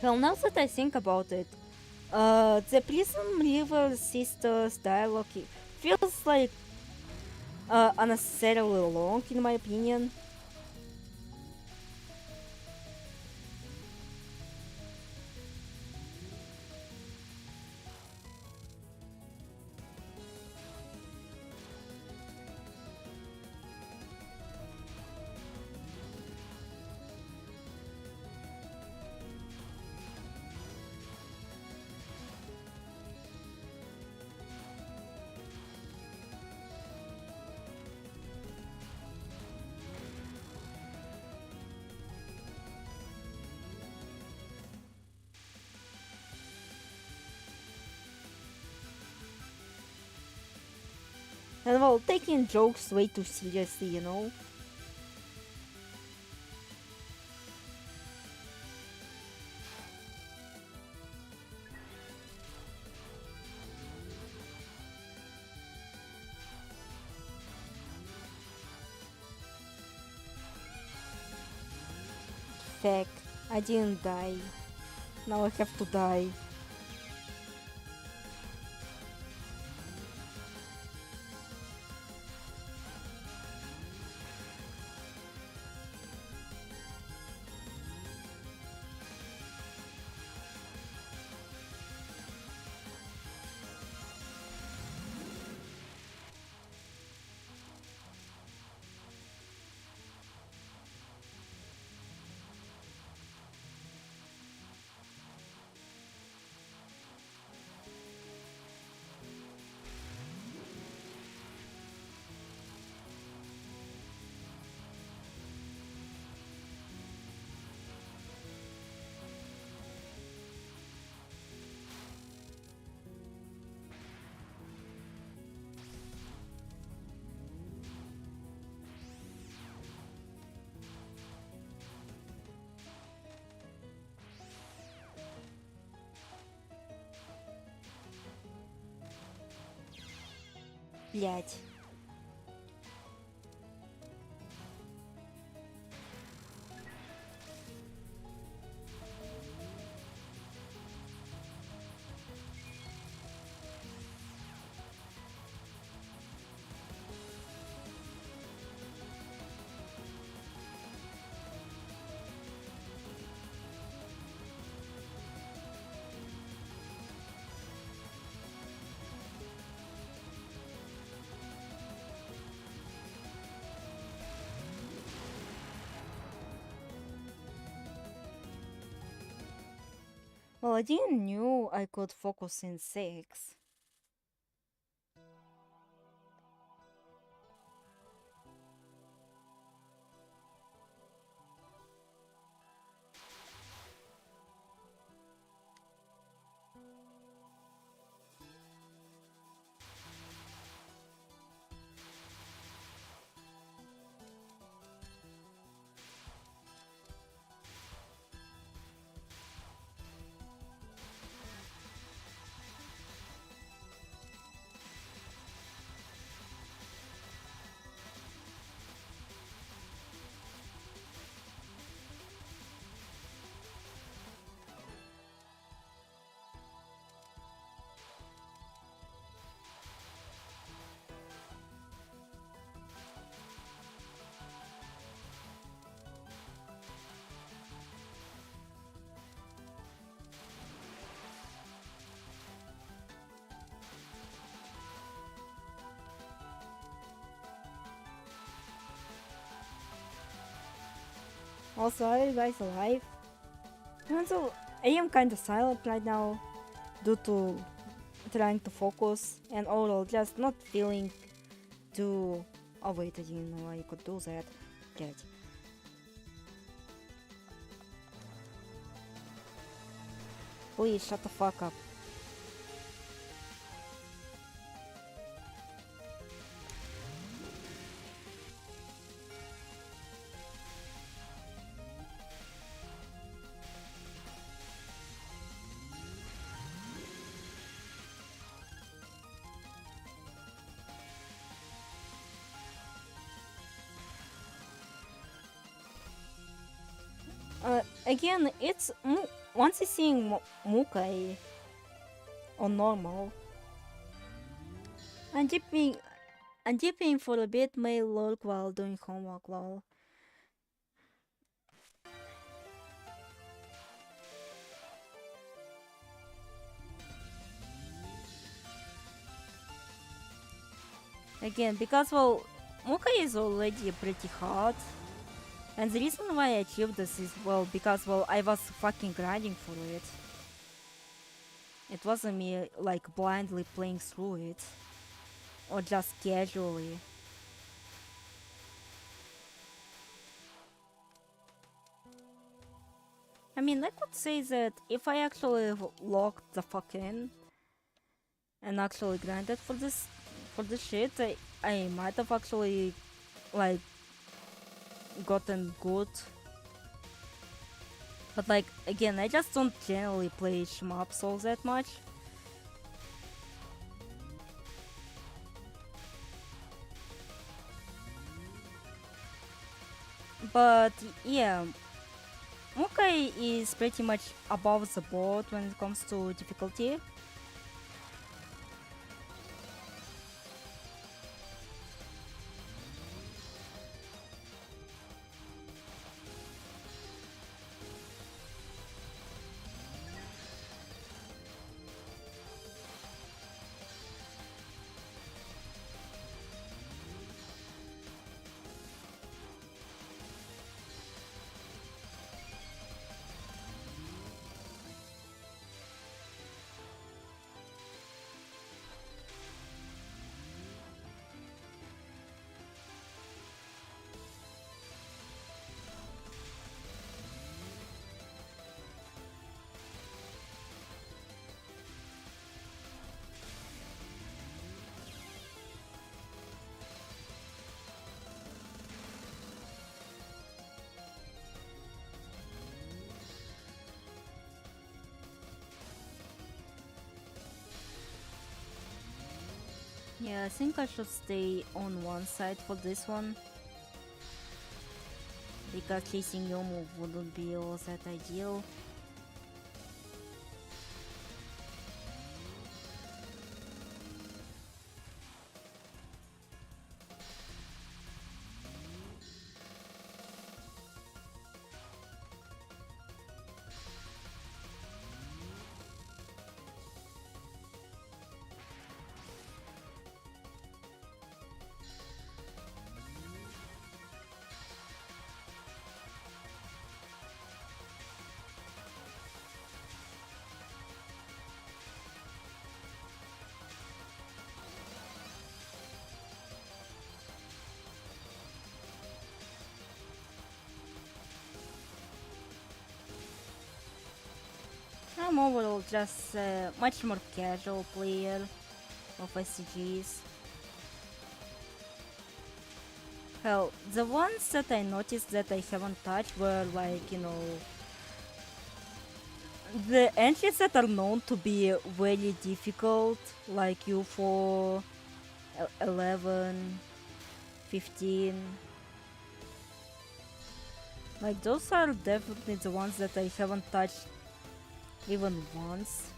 Well, now that I think about it, the Prism River Sisters dialogue feels like unnecessarily long, in my opinion. And well, taking jokes way too seriously, you know? Fuck, I didn't die. Now I have to die. Блять. Well, I didn't knew I could focus in 6. Also, are you guys alive? Also, I am kinda silent right now due to trying to focus and overall just not feeling to... Oh wait, I didn't know I could do that. Get. Please shut the fuck up. Again, it's once you're seeing Mukai on normal, and dipping for a bit may lurk while doing homework. Lol. Again, because well, Mukai is already pretty hard. And the reason why I achieved this is, well, because, well, I was fucking grinding for it. It wasn't me, like, blindly playing through it. Or just casually. I mean, I could say that if I actually locked the fuck in and actually grinded for this shit, I might have actually, like, gotten good. But like, again, I just don't generally play shmups all that much. But yeah, Mukai is pretty much above the board when it comes to difficulty. Yeah, I think I should stay on one side for this one. Because chasing your move wouldn't be all that ideal. I'm overall just a much more casual player of SCGs. Hell, the ones that I noticed that I haven't touched were like, you know, the entries that are known to be very difficult, like U4, 11, 15. Like those are definitely the ones that I haven't touched even once.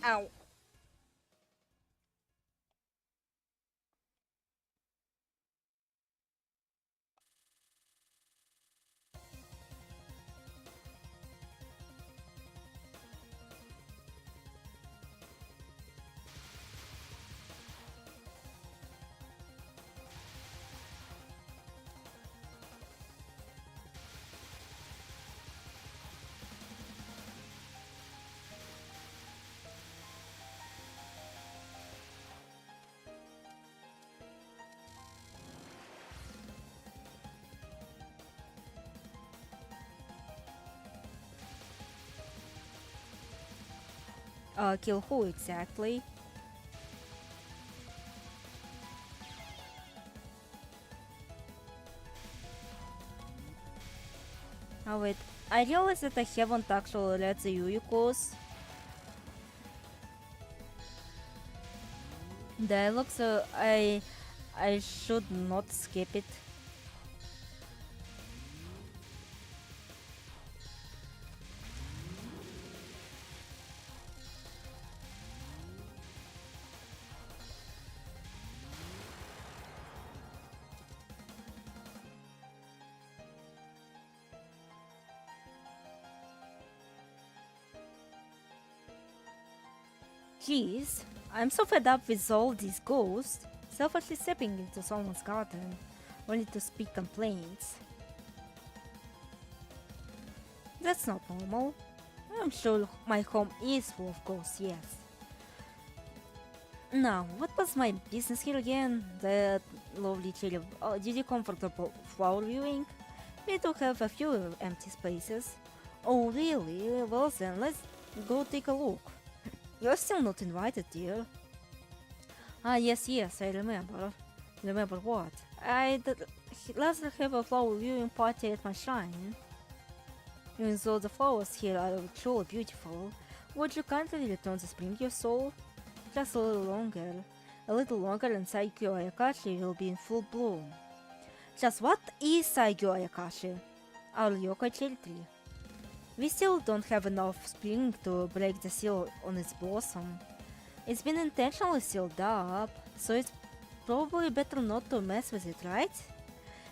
Ow. Kill who exactly? Oh wait, I realized that I haven't actually read the Yuyuko's dialogue, so I should not skip it. Jeez, I'm so fed up with all these ghosts, selfishly stepping into someone's garden, only to speak complaints. That's not normal. I'm sure my home is full of ghosts, yes. Now, what was my business here again? That lovely chair. Did you comfortable flower viewing? We do have a few empty spaces. Oh really? Well then, let's go take a look. You're still not invited, dear. Ah, yes, I remember. Remember what? Let's have a flower viewing party at my shrine. Even though the flowers here are truly beautiful, would you kindly return to spring your soul? Just a little longer. A little longer and Saikyo Ayakashi will be in full bloom. Just what is Saikyo Ayakashi? Our yokai cherry tree. We still don't have enough spring to break the seal on its blossom. It's been intentionally sealed up, so it's probably better not to mess with it, right?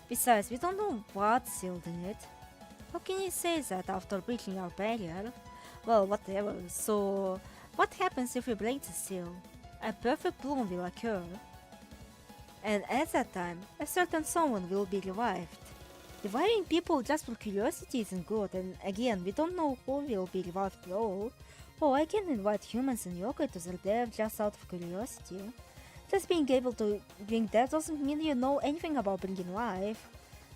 Besides, we don't know what's sealed in it. How can you say that after breaching our barrier? Well, whatever. So, what happens if we break the seal? A perfect bloom will occur. And at that time, a certain someone will be revived. Reviving people just for curiosity isn't good, and again, we don't know who will be revived at all, Oh, I can invite humans and yokai to their dev just out of curiosity. Just being able to bring death doesn't mean you know anything about bringing life.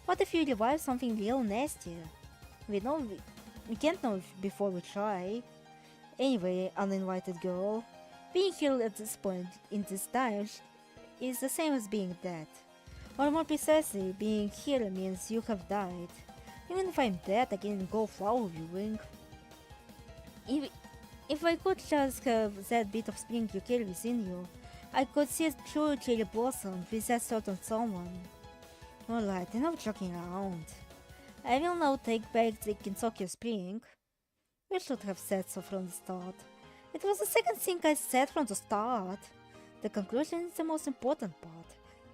What if you revive something real nasty? We can't know before we try. Anyway, uninvited girl, being here at this point in this time is the same as being dead. Or more precisely, being here means you have died. Even if I'm dead, I can go flower viewing. If I could just have that bit of spring you carry within you, I could see a true cherry blossom with that certain someone. Alright, enough joking around. I will now take back the Kentucky Spring. We should have said so from the start. It was the second thing I said from the start. The conclusion is the most important part.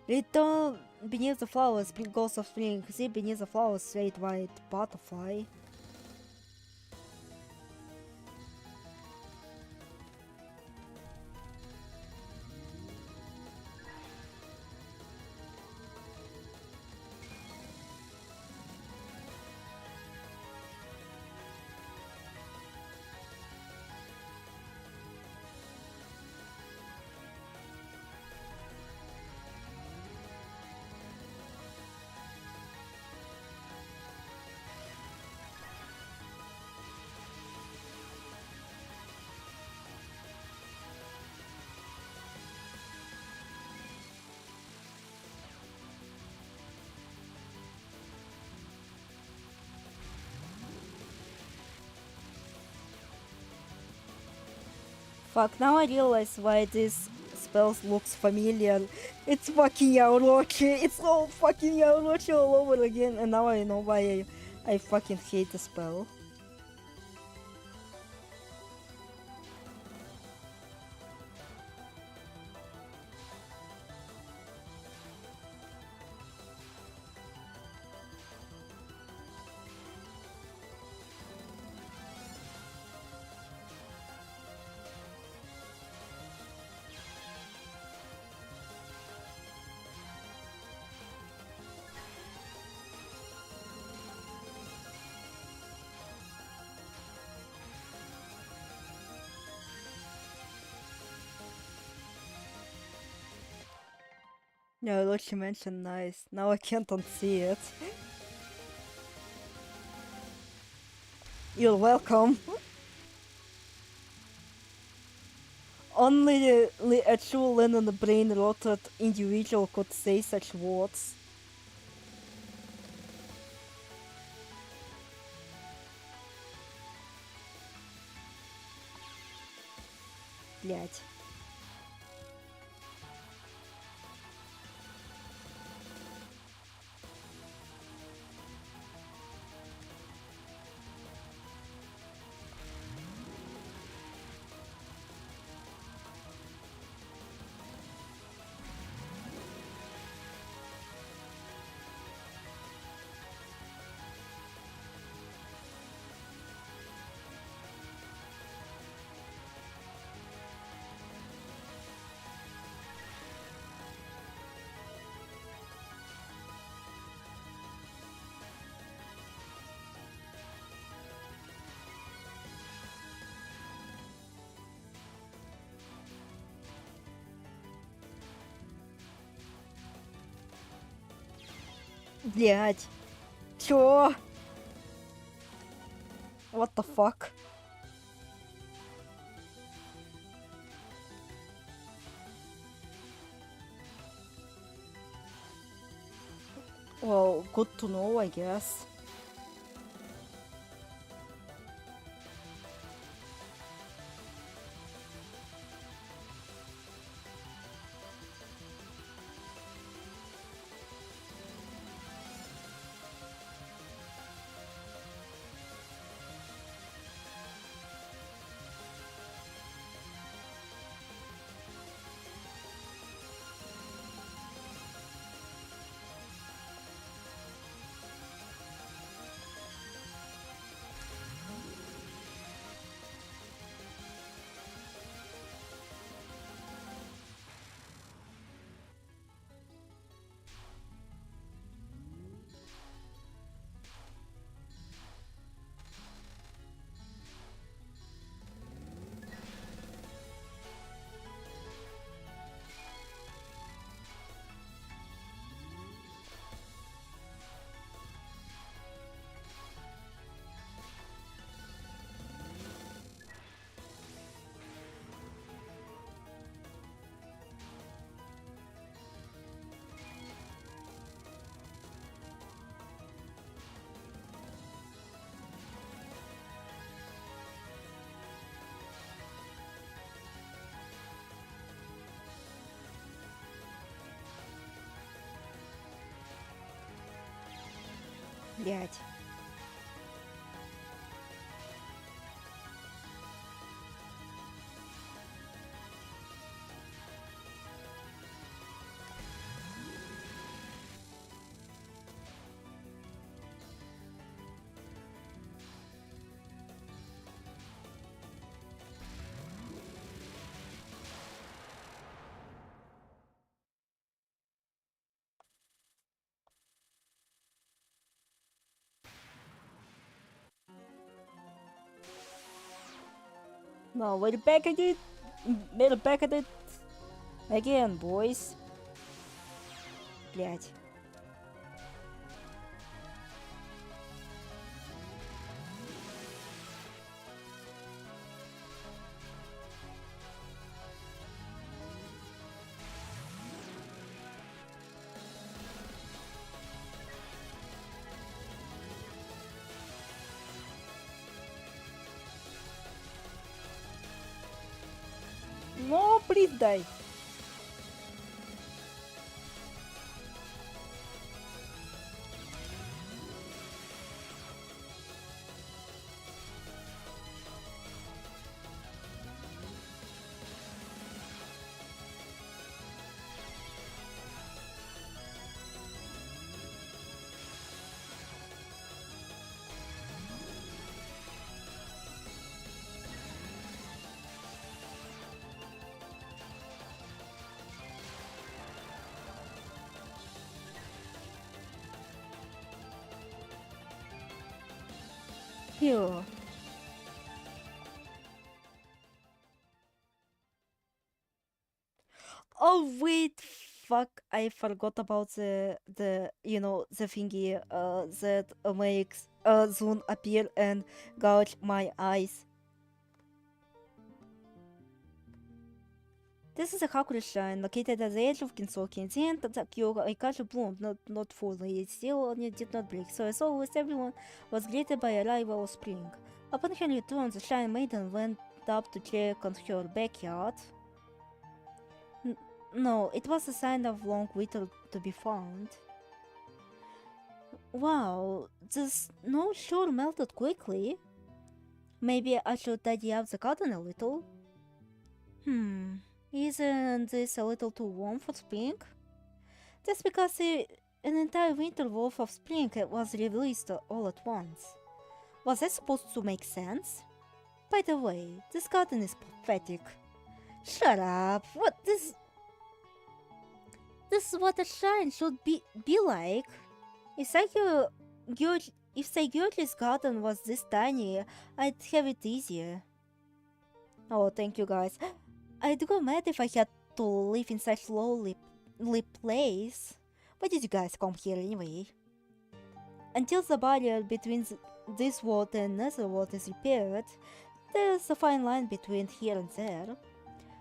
Return beneath the flowers, ghost of spring, see beneath the flowers, straight white butterfly. Fuck, now I realize why this spell looks familiar. It's fucking Yaorochi. It's all fucking Yaorochi all over again, and now I know why I fucking hate the spell. Yaorochi mentioned nice. Now I can't unsee it. You're welcome. Only a true Lennon brain-rotted individual could say such words. Блять. Блять. Чё? What the fuck? Well, good to know, I guess. Блять. No, we're back at it. We're back at it again, boys. Блять. No, please die. Phew. Oh wait, fuck! I forgot about the the thingy that makes Zoom appear and gouge my eyes. This is a Hakuri shrine located at the edge of Kinsoki. The end of the Kyoga bloomed, not fully. It still did not break, so as always, everyone was greeted by a rival of spring. Upon her return, the shrine maiden went up to check on her backyard. No, it was a sign of long winter to be found. Wow, the snow sure melted quickly. Maybe I should tidy up the garden a little. Isn't this a little too warm for spring? That's because an entire winter worth of spring was released all at once. Was that supposed to make sense? By the way, this garden is pathetic. Shut up! What this? This is what a shrine should be like. If Saigyoji's garden was this tiny, I'd have it easier. Oh, thank you guys. I'd go mad if I had to live in such lowly place. Why did you guys come here anyway? Until the barrier between this world and another world is repaired, there's a fine line between here and there.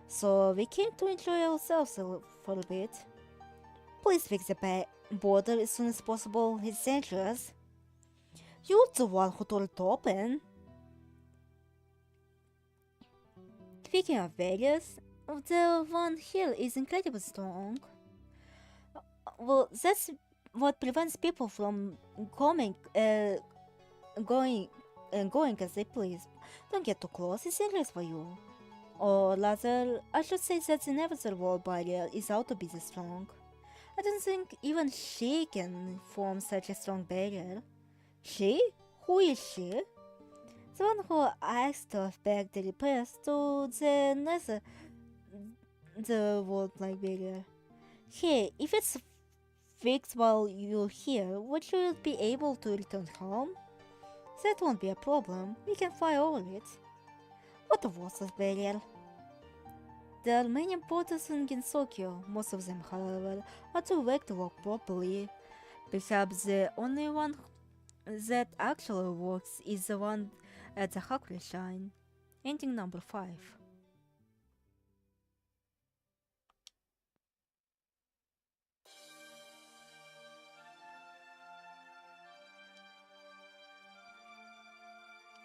So we came to enjoy ourselves for a bit. Please fix the border as soon as possible, it's dangerous. You're the one who tore it open. Speaking of barriers, the one here is incredibly strong. Well, that's what prevents people from going as they please. Don't get too close, it's dangerous for you. Or rather, I should say that the Never wall barrier is out to be this strong. I don't think even she can form such a strong barrier. She? Who is she? The one who asked to back the repairs to the Nether, the world-like barrier. Hey, if it's fixed while you're here, would you be able to return home? That won't be a problem. We can fly over it. What was this barrier? There are many portals in Gensokyo. Most of them, however, are too weak to work properly. Perhaps the only one that actually works is the one at the Hakuri Shrine. Ending number 5.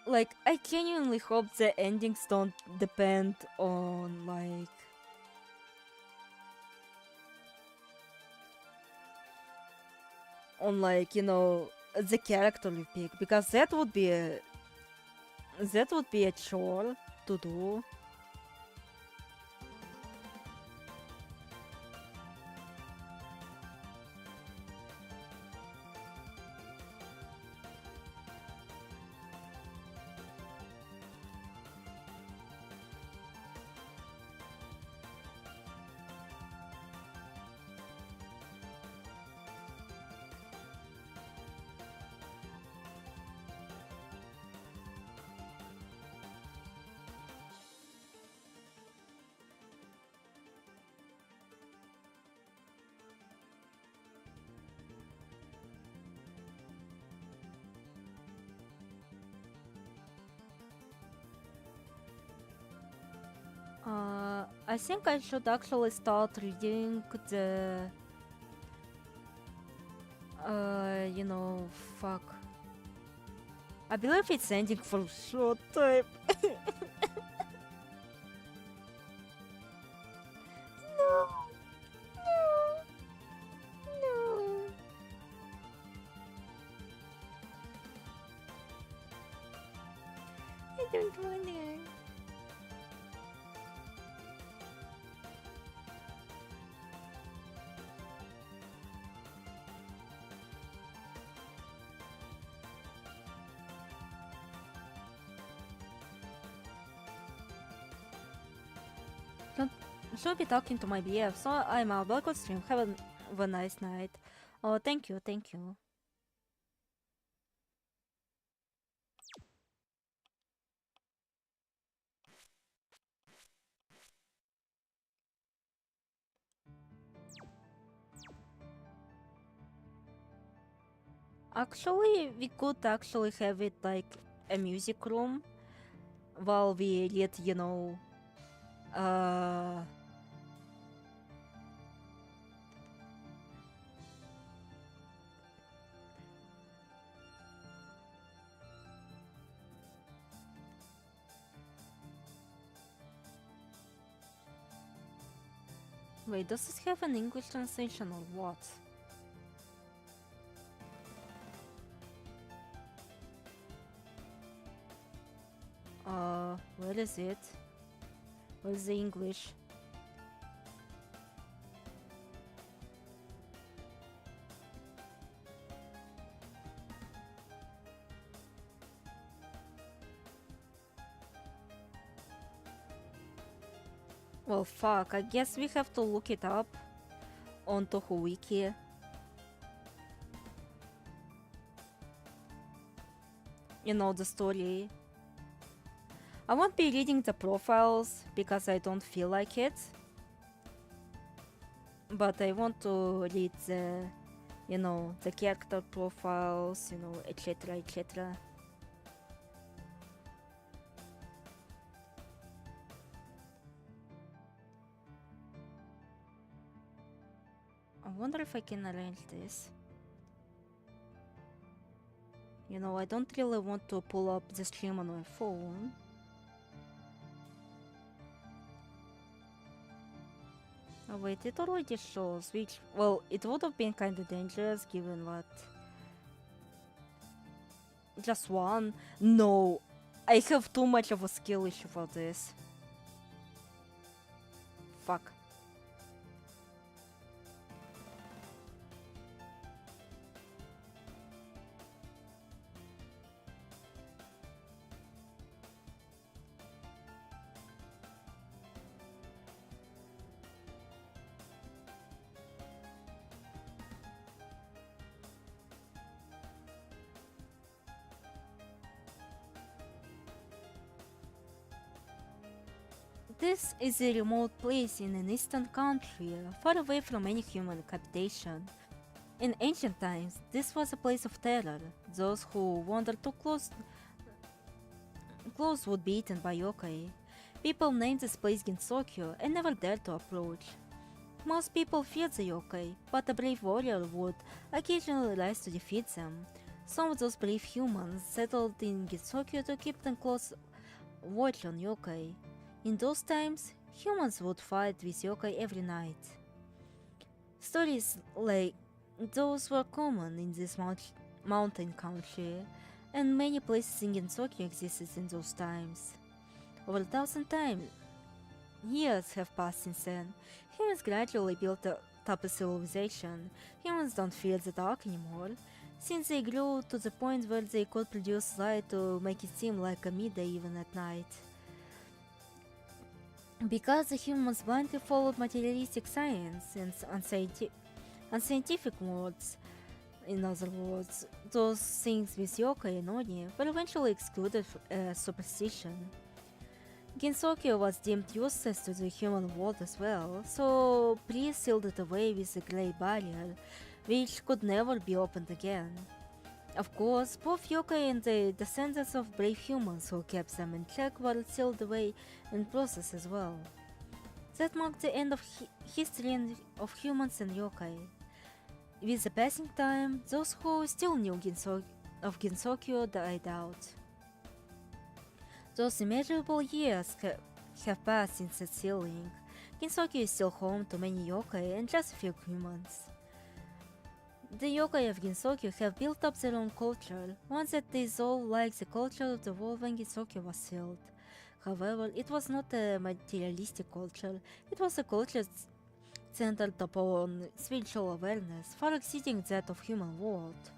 Like, I genuinely hope the endings don't depend on, like, the character you pick, because that would be a chore to do. I think I should actually start reading the you know, fuck. I believe it's ending for short time. No, no, no. I don't want to. Should be talking to my BF, so I'm out. Welcome stream. Have a nice night. Oh, thank you, thank you. Actually, we could actually have it like a music room while we read, you know, wait, does it have an English translation or what? Where is it? Where's the English? Well, fuck, I guess we have to look it up on Touhou Wiki. You know the story. I won't be reading the profiles because I don't feel like it. But I want to read the, you know, the character profiles, you know, etc, etc. I wonder if I can arrange this. You know, I don't really want to pull up the stream on my phone. Oh wait, it already shows which... Well, it would have been kinda dangerous given what... Just one? No! I have too much of a skill issue for this. Fuck. This is a remote place in an eastern country, far away from any human habitation. In ancient times, this was a place of terror. Those who wandered too close would be eaten by yokai. People named this place Gensokyo and never dared to approach. Most people feared the yokai, but a brave warrior would occasionally rise to defeat them. Some of those brave humans settled in Gensokyo to keep them close watch on yokai. In those times, humans would fight with yokai every night. Stories like those were common in this mountain country, and many places in Gensokyo existed in those times. Over 1,000 years have passed since then. Humans gradually built up a civilization. Humans don't fear the dark anymore, since they grew to the point where they could produce light to make it seem like a midday even at night. Because the humans blindly followed materialistic science and unscientific words, in other words, those things with yokai and oni were eventually excluded as superstition. Gensokyo was deemed useless to the human world as well, so priests sealed it away with a grey barrier, which could never be opened again. Of course, both yokai and the descendants of brave humans who kept them in check were sealed away in process as well. That marked the end of history of humans and yokai. With the passing time, those who still knew of Gensokyo died out. Those immeasurable years have passed since its sealing. Gensokyo is still home to many yokai and just a few humans. The yokai of Gensokyo have built up their own culture, one that is all like the culture of the world when Gensokyo was sealed. However, it was not a materialistic culture, it was a culture centered upon spiritual awareness, far exceeding that of human world.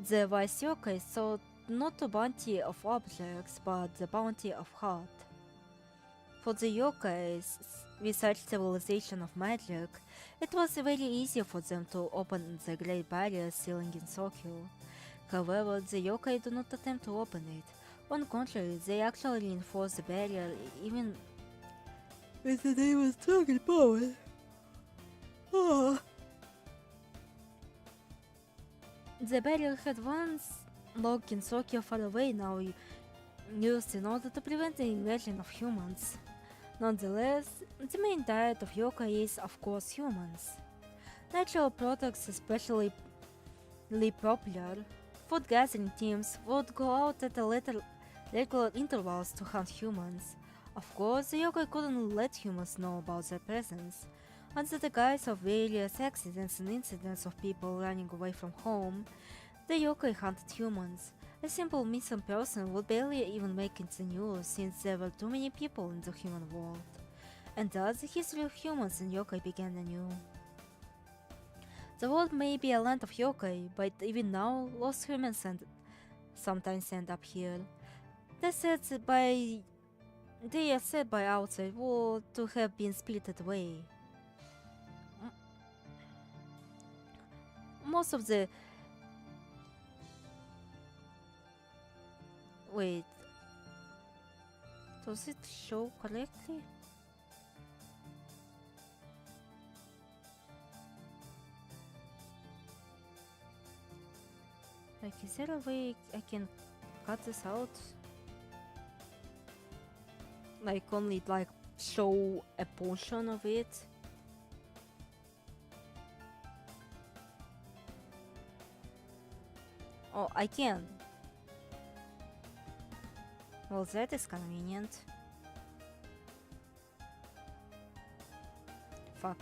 The wise yokai sought not the bounty of objects, but the bounty of heart. For the yokais, with such civilization of magic, it was very easy for them to open the great barrier sealing Gensokyo. However, the yokai do not attempt to open it. On the contrary, they actually reinforce the barrier even with the name of strong power. The barrier had once locked Gensokyo far away, now used in order to prevent the invasion of humans. Nonetheless, the main diet of yokai is, of course, humans. Natural products especially popular. Food gathering teams would go out at regular intervals to hunt humans. Of course, the yokai couldn't let humans know about their presence. Under the guise of various accidents and incidents of people running away from home, the yokai hunted humans. A simple missing person would barely even make it the news since there were too many people in the human world. And thus the history of humans and yokai began anew. The world may be a land of yokai, but even now lost humans sometimes end up here. They are said by outside world to have been spirited away. Most of the... Wait... Does it show correctly? Like, is there a way I can cut this out? Like, only, like, show a portion of it? Oh, I can. Well, that is convenient. Fuck.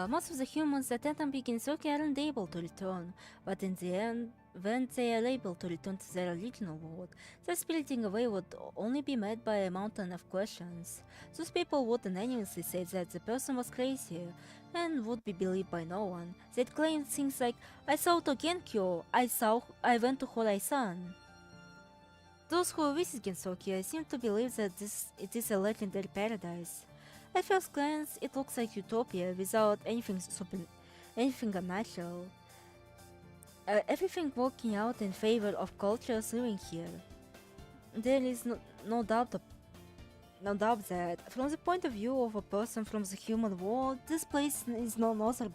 Most of the humans that enter Gensokyo aren't able to return, but in the end, when they are able to return to their original world, their spiriting away would only be met by a mountain of questions. Those people would anonymously say that the person was crazy, and would be believed by no one. They'd claim things like, I saw Togenkyo, I went to Horai-san. Those who visit Gensokyo seem to believe that it is a legendary paradise. At first glance, it looks like utopia without anything unnatural. Everything working out in favor of cultures living here. There is no doubt that, from the point of view of a person from the human world, this place is none other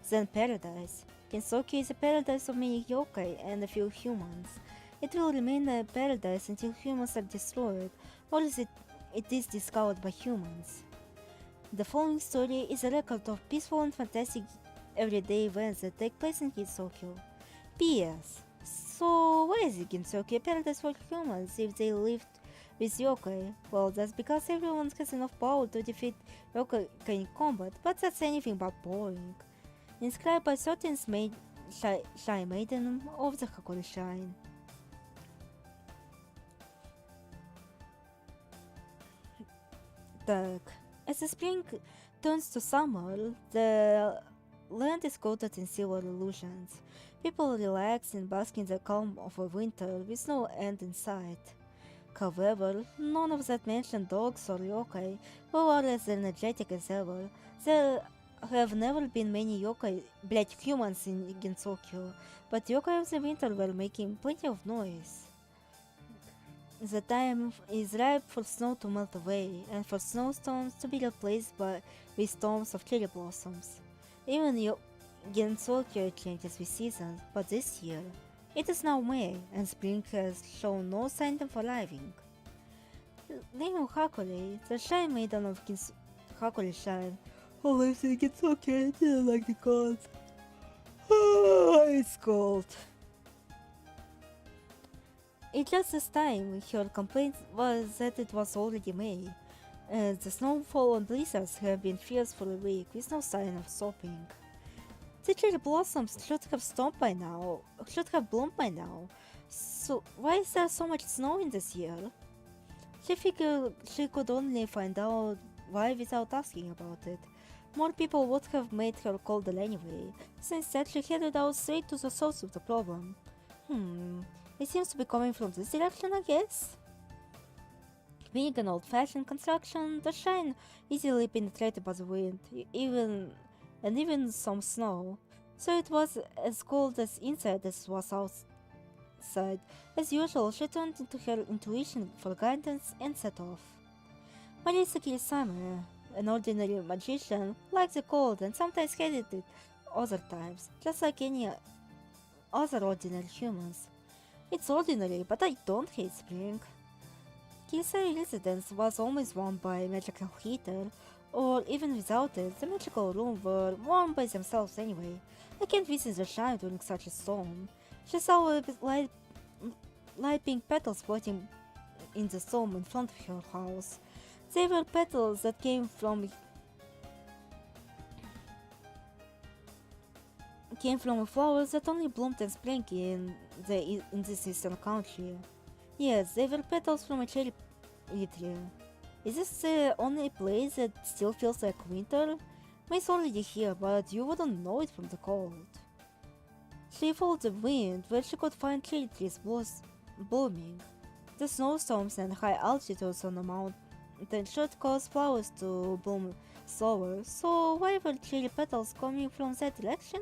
than paradise. Gensoku is a paradise of many yokai and a few humans. It will remain a paradise until humans are destroyed, or it is discovered by humans. The following story is a record of peaceful and fantastic everyday events that take place in Gensoku. P.S. So why is Gensoku a paradise for humans if they lived with yokai? Well, that's because everyone has enough power to defeat yokai in combat, but that's anything but boring. Inscribed by certain shy maiden of the Hakori Shrine. Tag. As the spring turns to summer, the land is coated in silver illusions. People relax and bask in the calm of a winter with no end in sight. However, none of that mentioned dogs or yokai who are as energetic as ever. There have never been many yokai black humans in Gensoku, but yokai of the winter were making plenty of noise. The time is ripe for snow to melt away, and for snowstorms to be replaced with storms of cherry blossoms. Even Gensoku changes with seasons, but this year, it is now May, and spring has shown no sign of arriving. Lino Hakori, the shy maiden of Hakori Shrine, who lives in Gensoku, didn't like the cold. It's cold. It just this time, her complaint was that it was already May, and the snowfall and blizzards have been fierce for a week with no sign of stopping. The cherry blossoms should have bloomed by now, so why is there so much snow in this year? She figured she could only find out why without asking about it. More people would have made her colder anyway, since that she headed out straight to the source of the problem. It seems to be coming from this direction, I guess. Being an old-fashioned construction, the shrine easily penetrated by the wind, even some snow, so it was as cold as inside as it was outside. As usual, she turned into her intuition for guidance and set off. Marisa Kirisame, an ordinary magician, likes the cold and sometimes hated it other times, just like any other ordinary humans. It's ordinary, but I don't hate spring. Kisei residence was always warmed by a magical heater, or even without it, the magical room were warm by themselves anyway. I can't visit the shrine during such a storm. She saw light pink petals floating in the storm in front of her house. They were petals that came from flowers that only bloomed in spring in this eastern country. Yes, they were petals from a cherry tree. Is this the only place that still feels like winter? May's already here, but you wouldn't know it from the cold. She followed the wind where she could find cherry trees blooming. The snowstorms and high altitudes on the mountain should cause flowers to bloom slower, so why were cherry petals coming from that direction?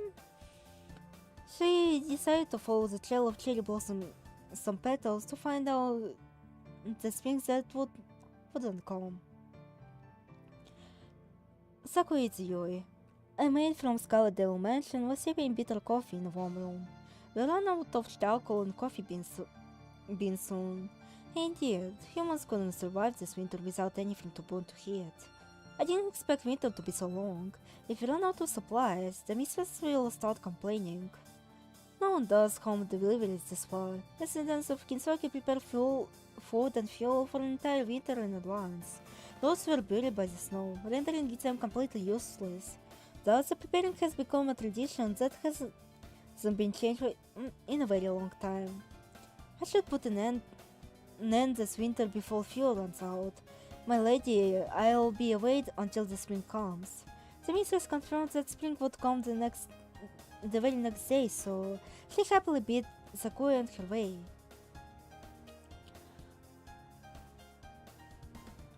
She decided to follow the trail of cherry blossom some petals to find out the springs that wouldn't come. Sakuitsuyoi, a maid from Scarlet Devil Mansion, was sipping bitter coffee in a warm room. We ran out of charcoal and coffee beans soon. Indeed, humans couldn't survive this winter without anything to burn to heat. I didn't expect winter to be so long. If we run out of supplies, the mistress will start complaining. No one does home deliveries this far. Residents of Kinsoki prepare food and fuel for an entire winter in advance. Those were buried by the snow, rendering them completely useless. Thus, the preparing has become a tradition that hasn't been changed in a very long time. I should put an end this winter before fuel runs out. My lady, I'll be away until the spring comes. The mistress confirmed that spring would come the very next day, so she happily bid Sakuya on her way.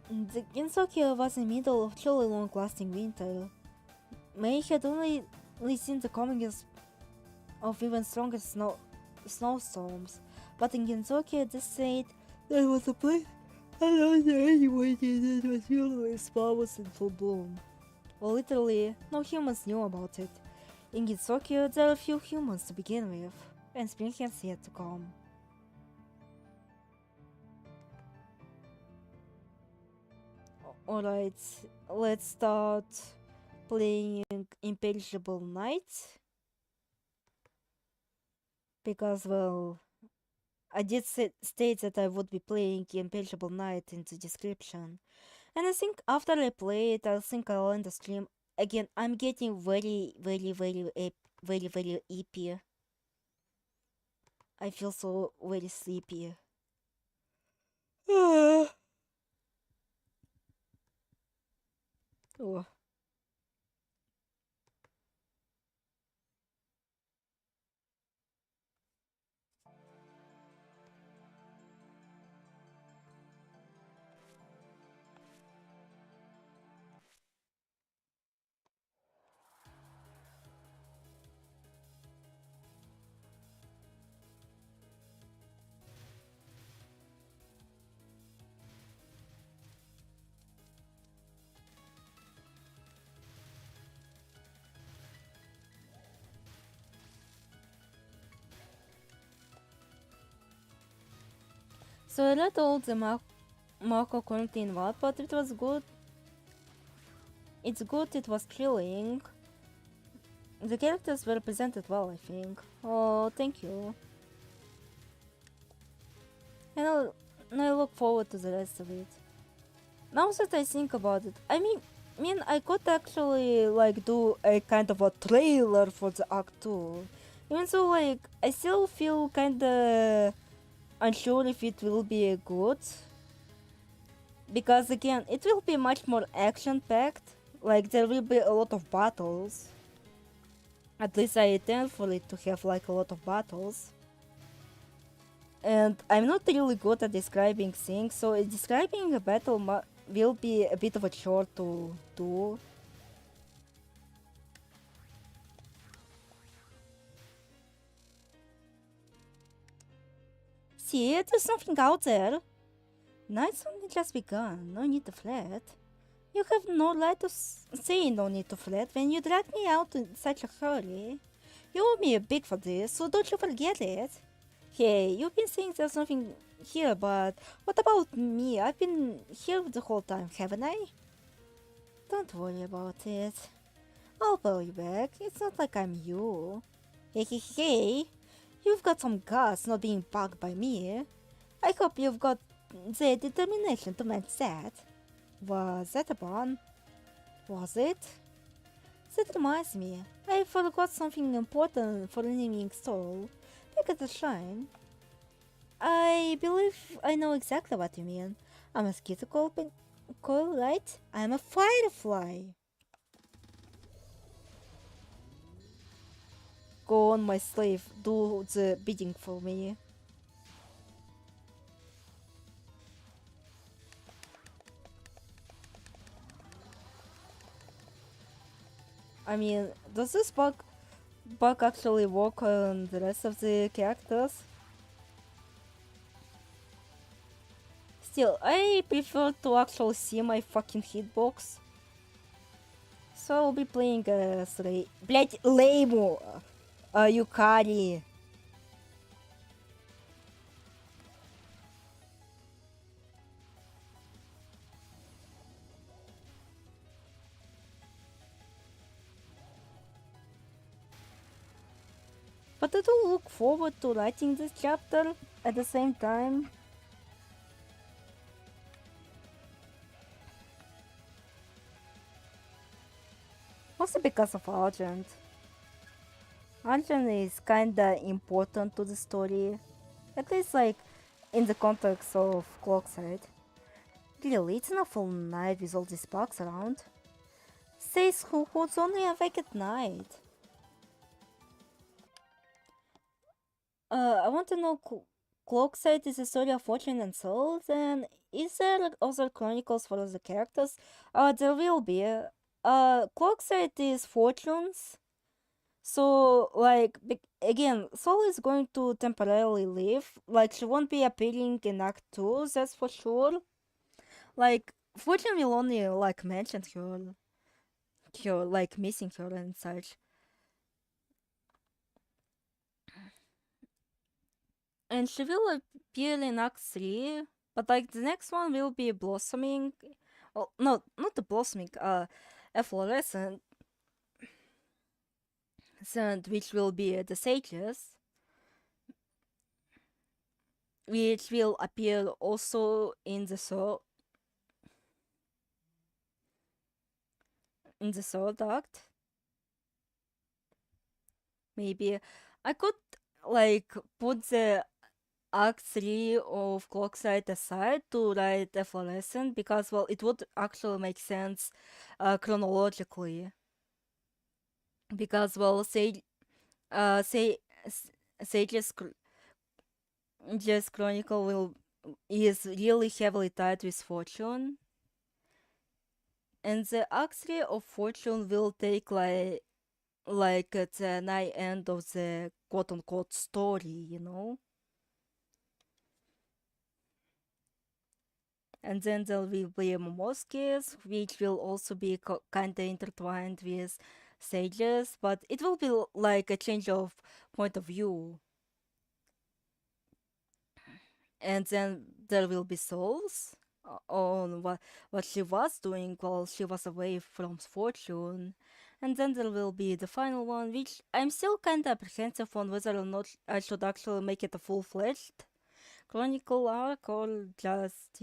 The Gensoku was in the middle of truly long-lasting winter. May had only seen the coming of even stronger snowstorms, but in Gensoku this said there was a place along the anyway that was filled with flowers in full bloom. Well, literally, no humans knew about it. In Gitsuki, there are few humans to begin with, and spring has yet to come. Alright, let's start playing Imperishable Night. Because, well, I did state that I would be playing Imperishable Night in the description. And I think after I play it, I think I'll end the stream. Again, I'm getting very eepy. I feel so very sleepy. Oh. So I read all the Marco currently in what, but it was good. It's good, it was thrilling. The characters were presented well, I think. Oh, thank you. And I look forward to the rest of it. Now that I think about it, I mean I could actually like do a kind of a trailer for the Act 2. Even though like I still feel kinda unsure if it will be good. Because again, it will be much more action-packed. Like there will be a lot of battles. At least I intend for it to have like a lot of battles. And I'm not really good at describing things, so describing a battle will be a bit of a chore to do. See, there's something out there. Night's only just begun, no need to fret. You have no right to say no need to fret when you drag me out in such a hurry. You owe me a big for this, so don't you forget it. Hey, you've been saying there's something here, but what about me? I've been here the whole time, haven't I? Don't worry about it. I'll pull you back. It's not like I'm you. Hey, you've got some guts not being bugged by me. I hope you've got the determination to match that. Was that a bun? Was it? That reminds me, I forgot something important for naming soul. Look at the shrine. I believe I know exactly what you mean. A mosquito coil, right? I'm a firefly. Go on, my slave, do the bidding for me. I mean, does this bug actually work on the rest of the characters? Still, I prefer to actually see my fucking hitbox. So I'll be playing as Блять, Лейму! Yukari. But I do look forward to writing this chapter at the same time. Also because of Argent. Argent is kinda important to the story. At least like in the context of Clockside. Really, it's not full night with all these bugs around. Says who's only awake at night. I want to know, Clockside is a story of fortune and souls, and is there other chronicles for other characters? There will be. Clockside is fortunes. So, like, again, Soul is going to temporarily leave. Like, she won't be appearing in Act 2, that's for sure. Like, Fortune will only, like, mention her, like, missing her and such. And she will appear in Act 3, but like the next one will be blossoming. Oh, no, not the blossoming, efflorescent, which will be the sages, which will appear also in the third act. Maybe I could like put the Act 3 of Clockside aside to write efflorescent because, well, it would actually make sense chronologically. Because, well, say Sage's Chronicle is really heavily tied with Fortune, and the Act 3 of Fortune will take like at the night end of the quote-unquote story, you know? And then there will be Momoskis, which will also be kinda intertwined with Sages, but it will be like a change of point of view. And then there will be Souls on what she was doing while she was away from Fortune. And then there will be the final one, which I'm still kinda apprehensive on whether or not I should actually make it a full-fledged Chronicle arc or just,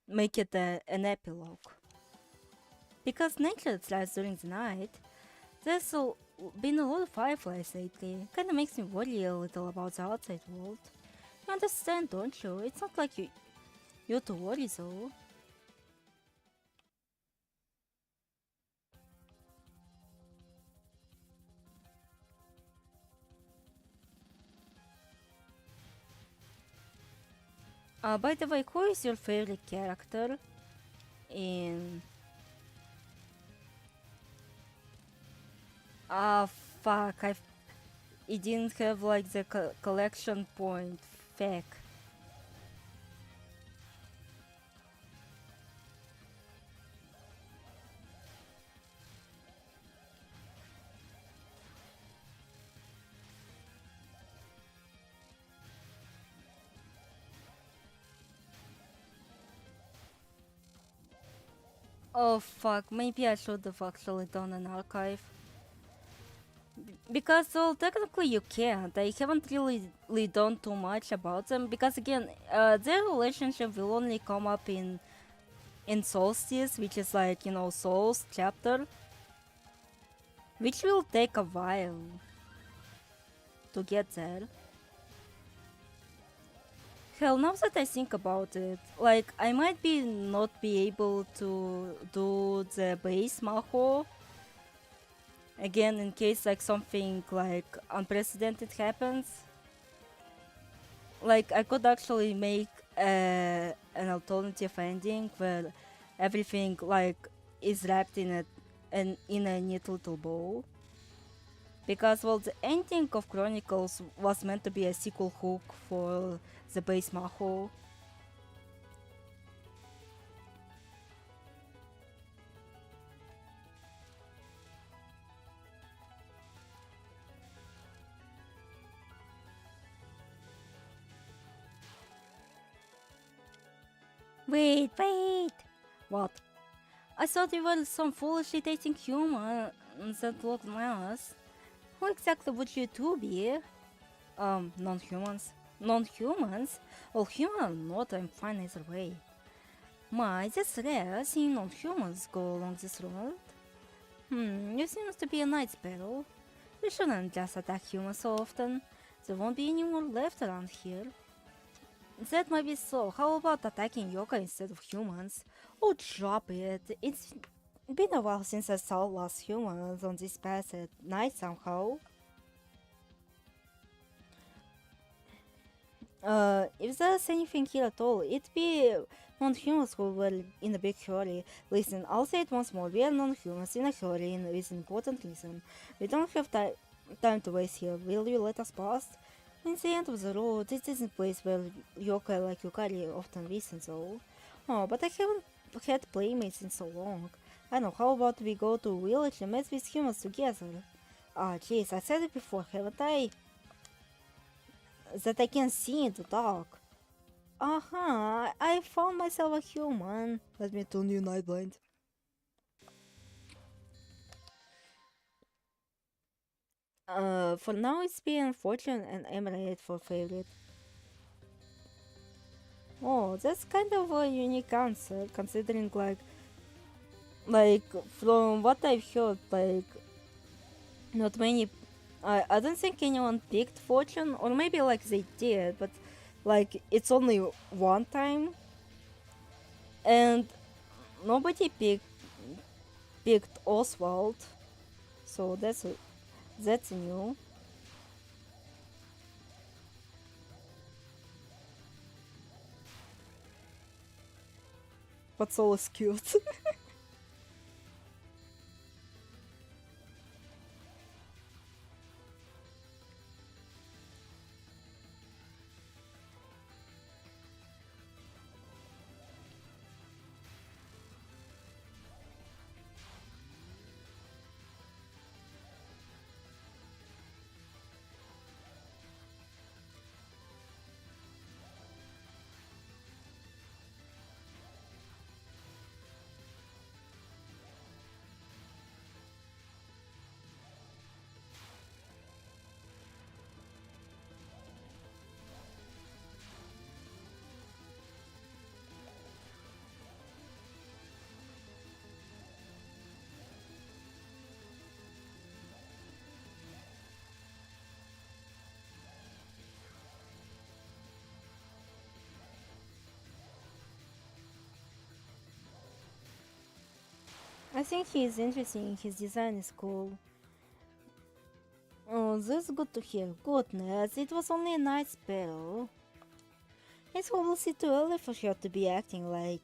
make it an epilogue. Because nature thrives during the night, there's been a lot of fireflies lately. Kinda makes me worry a little about the outside world. You understand, don't you? It's not like you're to worry though. By the way, who is your favorite character in... Fuck, it didn't have like the collection point. Fuck. Oh fuck, maybe I should have actually done an archive. Because, well, technically you can't. I haven't really done too much about them because, again, their relationship will only come up in Solstice, which is like, Soul's chapter, which will take a while to get there. Hell, now that I think about it, like, I might not be able to do the base Maho again in case like something like unprecedented happens. Like, I could actually make an alternative ending where everything like is wrapped in a neat little bow. Because, well, the ending of Chronicles was meant to be a sequel hook for the base Maho. Wait! What? I thought you were some foolishly dating human that looked nice. Who exactly would you two be? Non-humans. Non-humans? Well, human or not, I'm fine either way. My, that's rare, seeing non-humans go along this road. You seem to be a nice sparrow. We shouldn't just attack humans so often. There won't be any more left around here. That might be so. How about attacking yokai instead of humans? Oh, drop it. It's been a while since I saw last humans on this path at night somehow. If there's anything here at all, it'd be non-humans who were in a big hurry. Listen, I'll say it once more. We are non-humans in a hurry and with an important reason. We don't have time to waste here. Will you let us pass? In the end of the road, this isn't a place where yokai like Yukari often listen though. Oh, but I haven't had playmates in so long. I know, how about we go to a village and mess with humans together? Ah, jeez, I said it before, haven't I? that I can see in the dark. I found myself a human. Let me turn you night blind. For now it's been Fortune and Emerald for favorite. Oh, that's kind of a unique answer, considering like from what I've heard, like not many. I don't think anyone picked Fortune, or maybe like they did, but like it's only one time, and nobody picked Oswald, so that's new. But Soul is cute. I think he's interesting. His design is cool. Oh, that's good to hear. Goodness, it was only a night spell. It's obviously too early for her to be acting like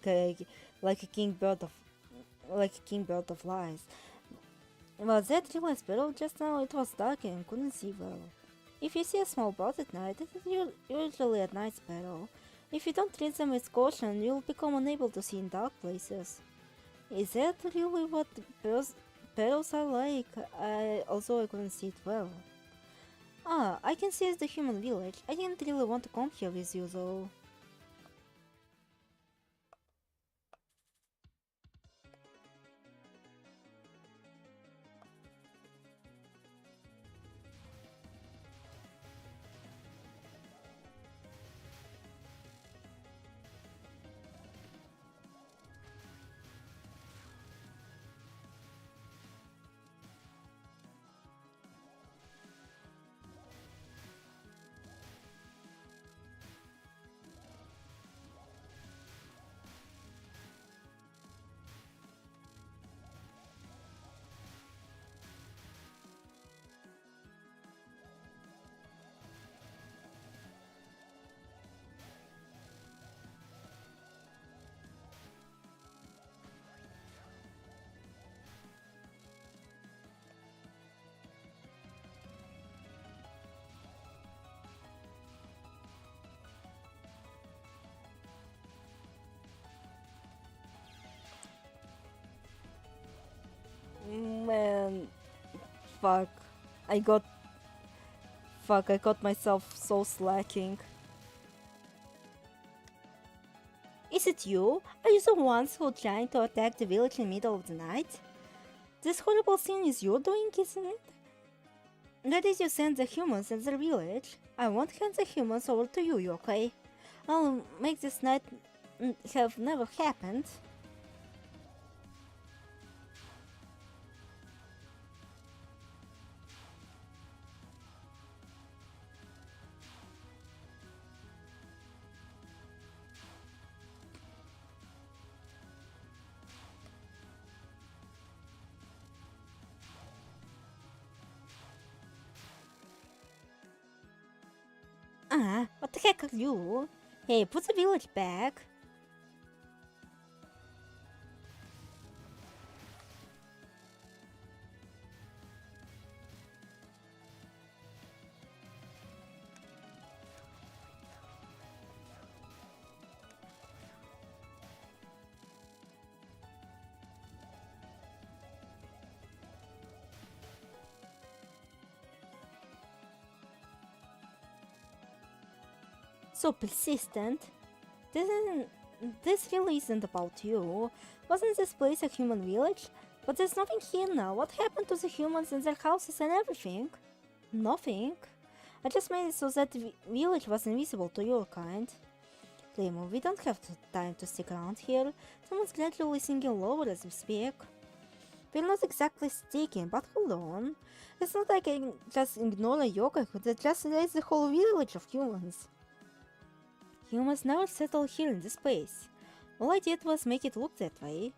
a like a king bird of lies. Was that really a sparrow just now? It was dark and couldn't see well. If you see a small bird at night, it is usually a night sparrow. If you don't treat them with caution, you'll become unable to see in dark places. Is that really what sparrows are like? Although I couldn't see it well. Ah, I can see it's the human village. I didn't really want to come here with you though. Man, fuck. I got I got myself so slacking. Is it you? Are you the ones who are trying to attack the village in the middle of the night? This horrible thing is your doing, isn't it? That is, you send the humans at the village. I won't hand the humans over to you, okay? I'll make this night have never happened. What the heck are you? Hey, put the village back. So persistent. This really isn't about you. Wasn't this place a human village? But there's nothing here now. What happened to the humans and their houses and everything? Nothing. I just made it so that the village was invisible to your kind. Lemo, we don't have time to stick around here. Someone's gradually sinking lower as we speak. We're not exactly sticking, but hold on. It's not like I can just ignore a yoga that just raised the whole village of humans. Humans never settled here in this place. All I did was make it look that way.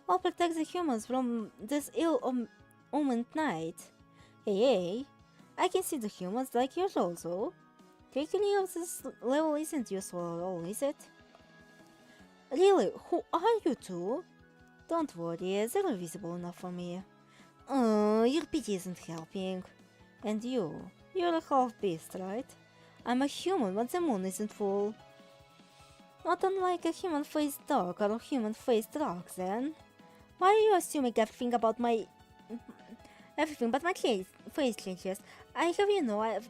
I'll protect the humans from this ill-omened night. Hey, I can see the humans like yours also. Taking of this level isn't useful at all, is it? Really, who are you two? Don't worry, they're visible enough for me. Your pity isn't helping. And you're a half-beast, right? I'm a human, but the moon isn't full. Not unlike a human-faced dog or a human-faced rock, then. Why are you assuming everything but my face changes? I have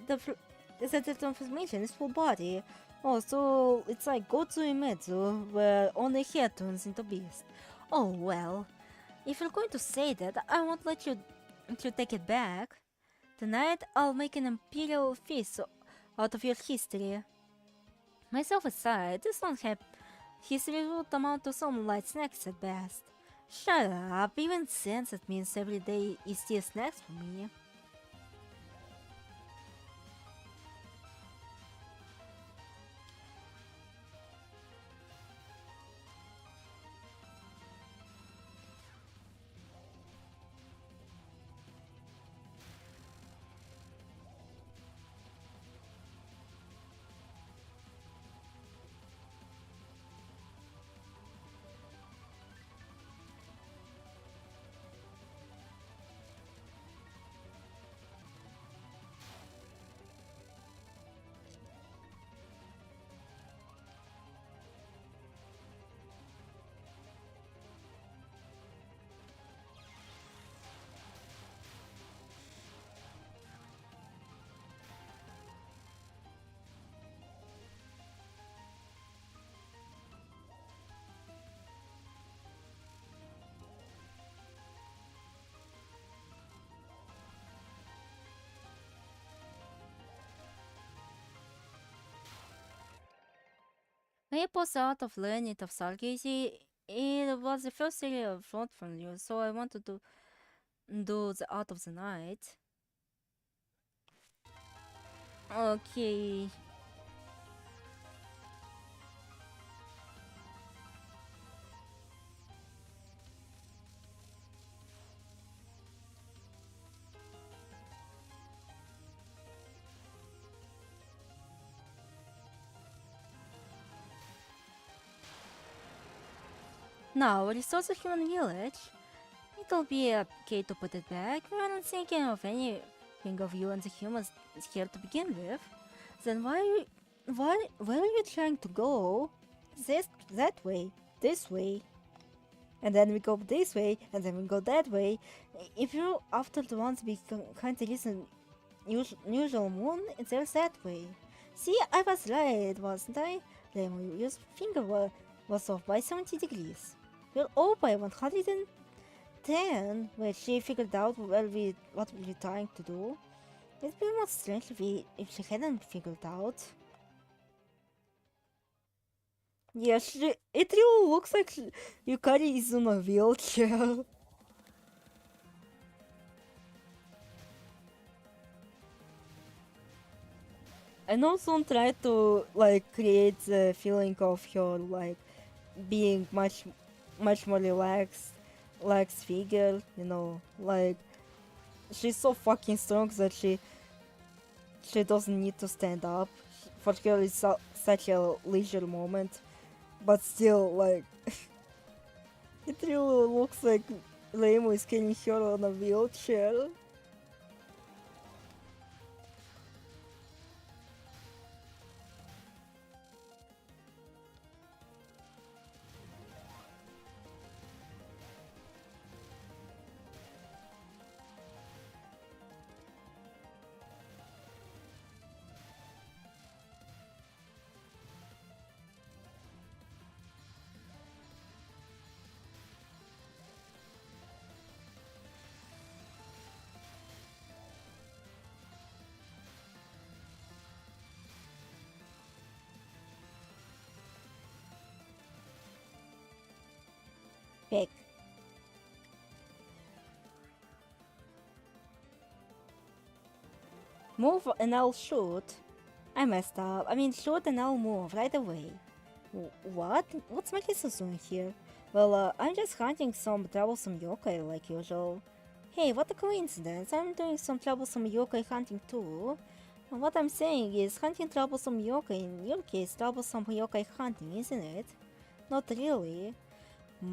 the transformation is full body. Oh, so it's like Gotsu Imetsu, where only hair turns into beast. Oh well, if you're going to say that, I won't let you take it back. Tonight, I'll make an imperial feast out of your history. Myself aside, this long history would amount to some light snacks at best. Shut up, even since it means every day is still snacks for me. When I posted out of Learning of Sargeji, it was the first series of front from you, so I wanted to do the Art of the Night. Okay. Now, restore the human village. It'll be okay to put it back. We weren't thinking of anything of you and the humans here to begin with. Then where are you trying to go? That way, this way. And then we go this way, and then we go that way. If you're after the ones behind the recent usual moon, there's that way. See, I was right, wasn't I? Lemon, your finger was off by 70 degrees. We're all by 110, where she figured out what we were trying to do. It'd be more strange if she hadn't figured out. Yeah, it really looks like Yukari is in a wheelchair. And also try to like create the feeling of her like being much more relaxed figure, you know, like she's so fucking strong that she doesn't need to stand up. For her it's such a leisure moment, but still like it really looks like Reimu is carrying her on a wheelchair. Pick. Move and I'll shoot. I messed up. I mean, shoot and I'll move right away. What? What's my Kisus doing here? Well, I'm just hunting some troublesome yokai like usual. Hey, what a coincidence. I'm doing some troublesome yokai hunting too. And what I'm saying is hunting troublesome yokai, in your case, troublesome yokai hunting, isn't it? Not really.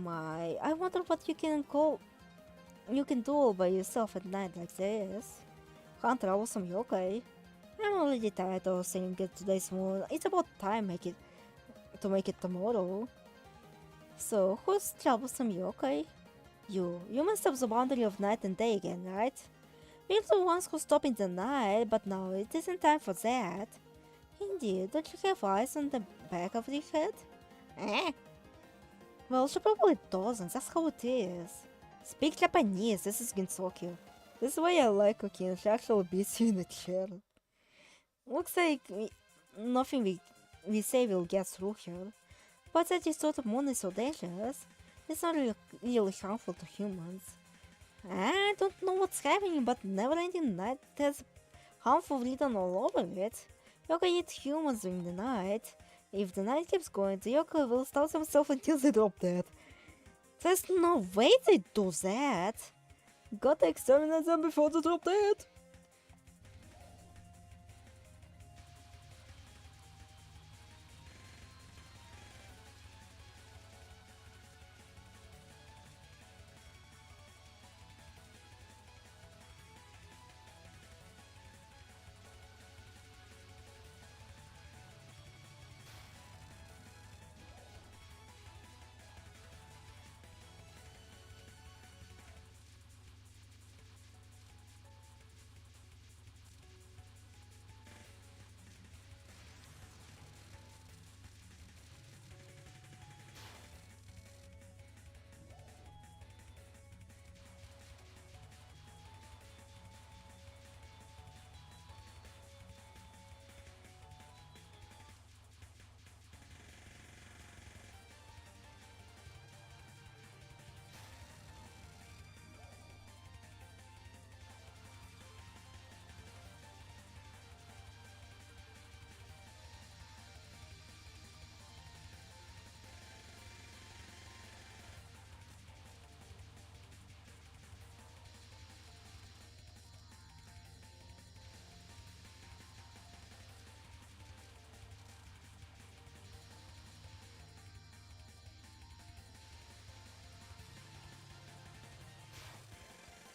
I wonder what you can do all by yourself at night like this. Hunt troublesome yokai. I'm already tired of saying it today's moon. It's about time to make it tomorrow. So, who's troublesome yokai? You messed up the boundary of night and day again, right? We're the ones who stop in the night, but now it isn't time for that. Indeed, don't you have eyes on the back of your head? Eh? Well, she probably doesn't, that's how it is. Speak Japanese, this is Ginsoki. This is why I like cooking, she actually beats you in the chair. Looks like nothing we say will get through here. But that this sort of moon is so dangerous. It's not really harmful to humans. I don't know what's happening, but never-ending night has harmful written all over it. Yokai eat humans during the night. If the night keeps going, the yokai will starve themselves until they drop dead. There's no way they do that. Gotta exterminate them before they drop dead.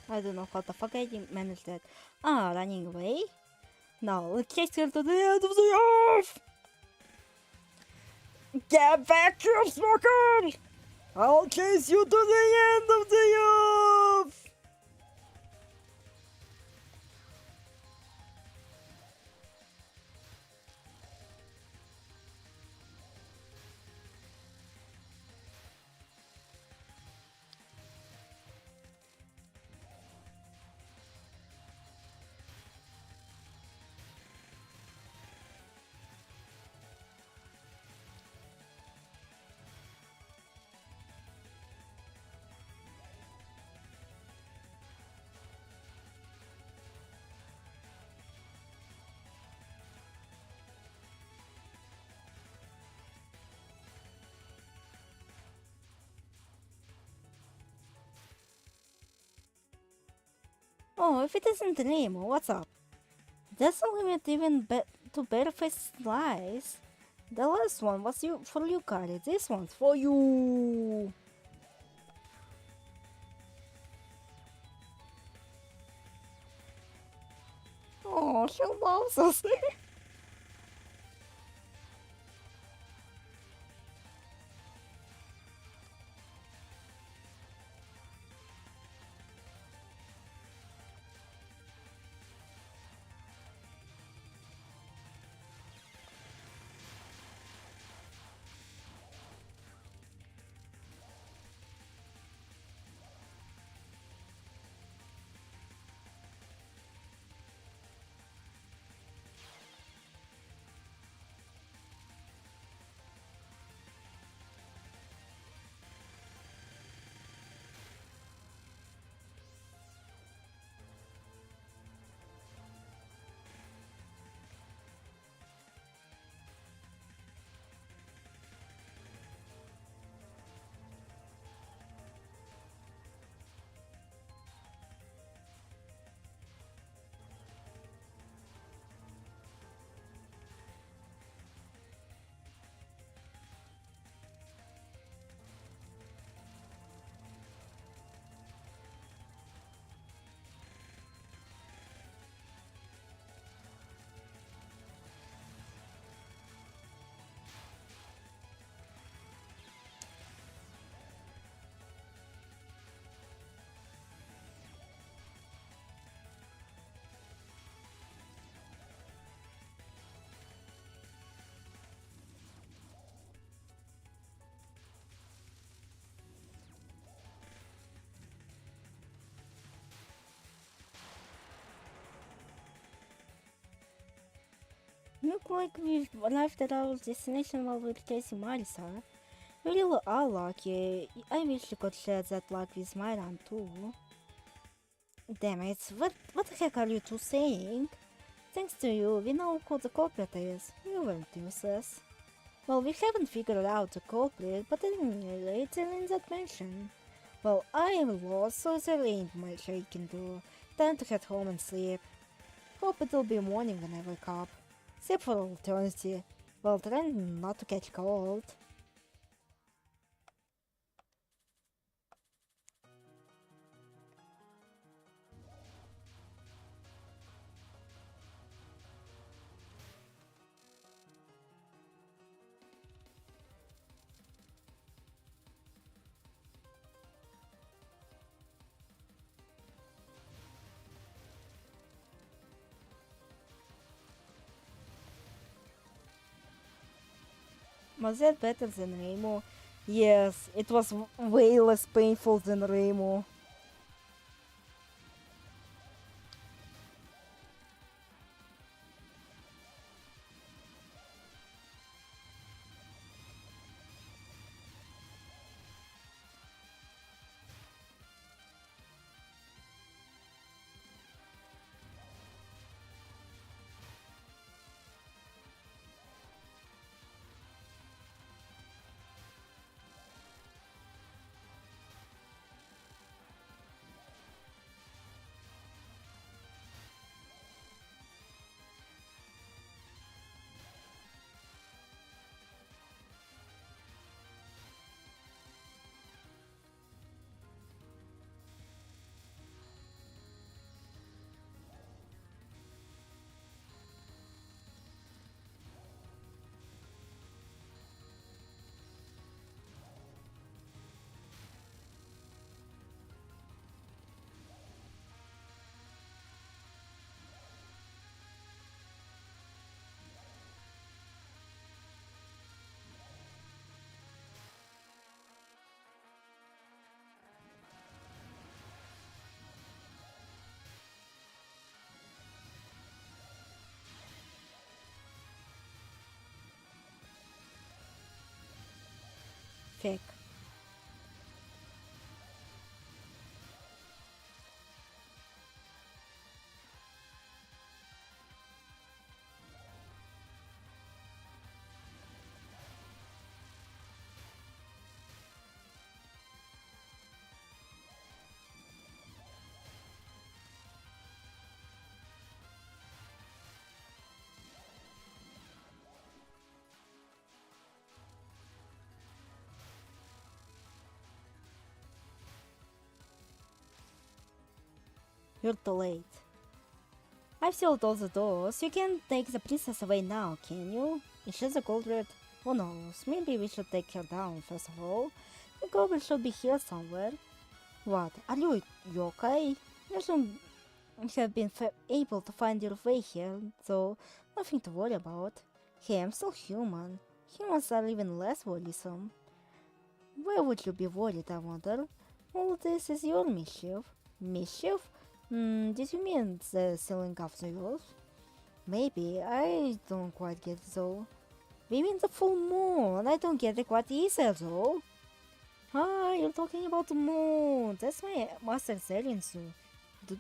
I don't know how the fuck I managed that. Running away? No, let's chase her to the end of the earth! Get back here, smoker! I'll chase you to the end of the earth! Oh, if it isn't Nemo, what's up? That's a limit even to barefaced lies. The last one was for you, Kari. This one's for you. Oh, she loves us. Look like we've arrived at our destination while we're chasing Marisa. You really are lucky. I wish you could share that luck with Myran too. Damn it, what the heck are you two saying? Thanks to you, we know who the culprit is. You weren't useless. Well, we haven't figured out the culprit, but anyway, it's in that mention. Well, I lost, so there ain't much I can do. Time to head home and sleep. Hope it'll be morning when I wake up. Except for alternative. Well, trying not to catch cold. Was that better than Remo? Yes, it was way less painful than Remo. Fake. You're too late. I've sealed all the doors. You can't take the princess away now, can you? Is she the culprit? Who knows? Maybe we should take her down first of all. The goblin should be here somewhere. What? Are you okay? You should have been able to find your way here, so nothing to worry about. Hey, I'm still human. Humans are even less worrisome. Why would you be worried, I wonder? All this is your mischief. Mischief? Did you mean the sealing of the earth? Maybe, I don't quite get it though. We mean the full moon, I don't get it quite either though. Ah, you're talking about the moon. That's my master's alien suit. The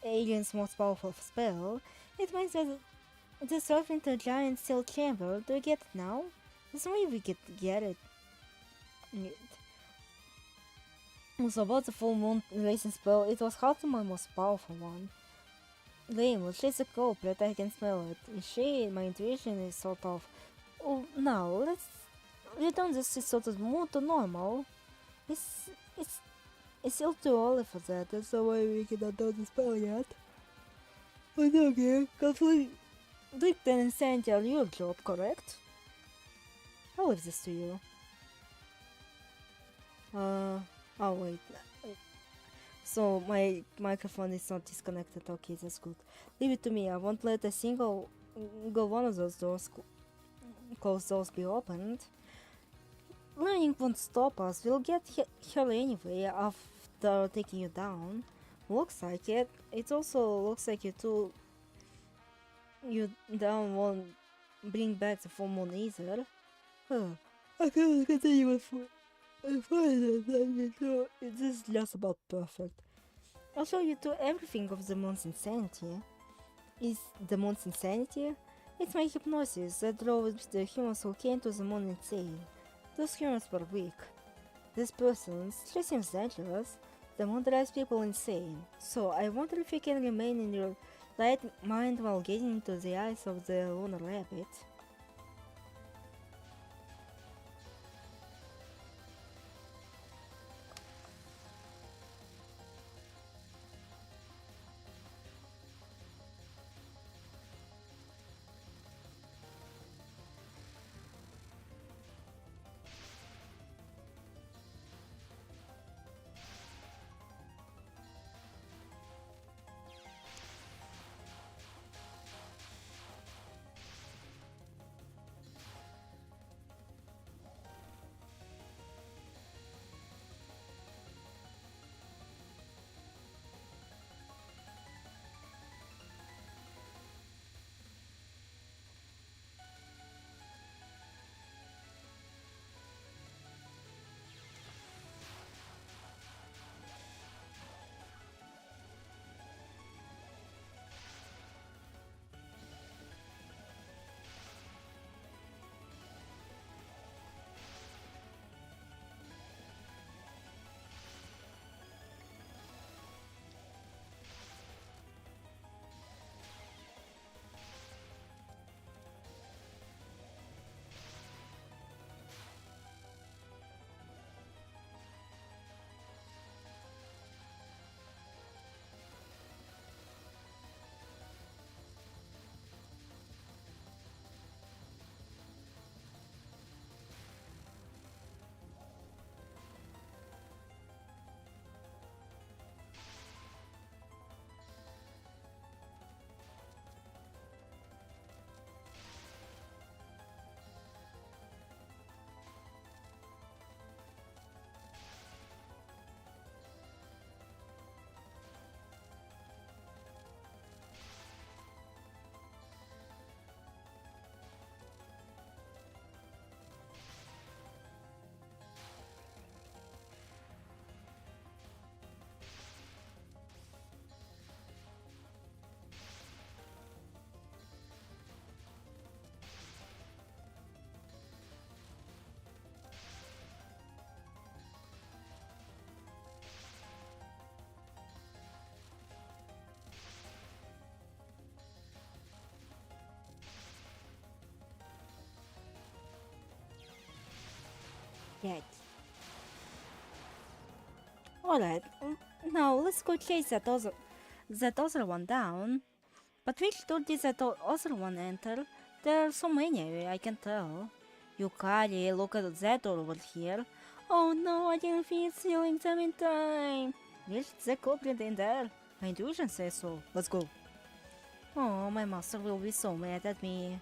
alien's most powerful spell. It means that dissolve into a giant steel chamber. Do you get it now? There's no way we could get it. So about the full moon racing spell, it was hardly my most powerful one. Gaems, she's a culprit, I can smell it. She, my intuition is sort of... Oh, no, let's return this sort of mood to normal. It's still too early for that, that's the way we cannot do the spell yet. But okay, complete and insanity are your job, correct? I'll leave this to you. Oh wait. So my microphone is not disconnected. Okay, that's good. Leave it to me. I won't let a single one of those doors, closed doors, be opened. Learning won't stop us. We'll get here anyway after taking you down. Looks like it. It also looks like you down won't bring back the full moon either. I can't continue with so this is just about perfect. I'll show you to everything of the moon's insanity. Is the moon's insanity? It's my hypnosis that drove the humans who came to the moon insane. Those humans were weak. This person still seems dangerous. The moon drives people insane. So I wonder if you can remain in your right mind while gazing into the eyes of the lunar rabbit. Right. Alright, now let's go chase that other one down. But which door did that other one enter? There are so many, I can tell. Yukari, look at that door over here. Oh no, I didn't finish sealing them in time. There's the culprit in there. My intuition says so. Let's go. Oh, my master will be so mad at me.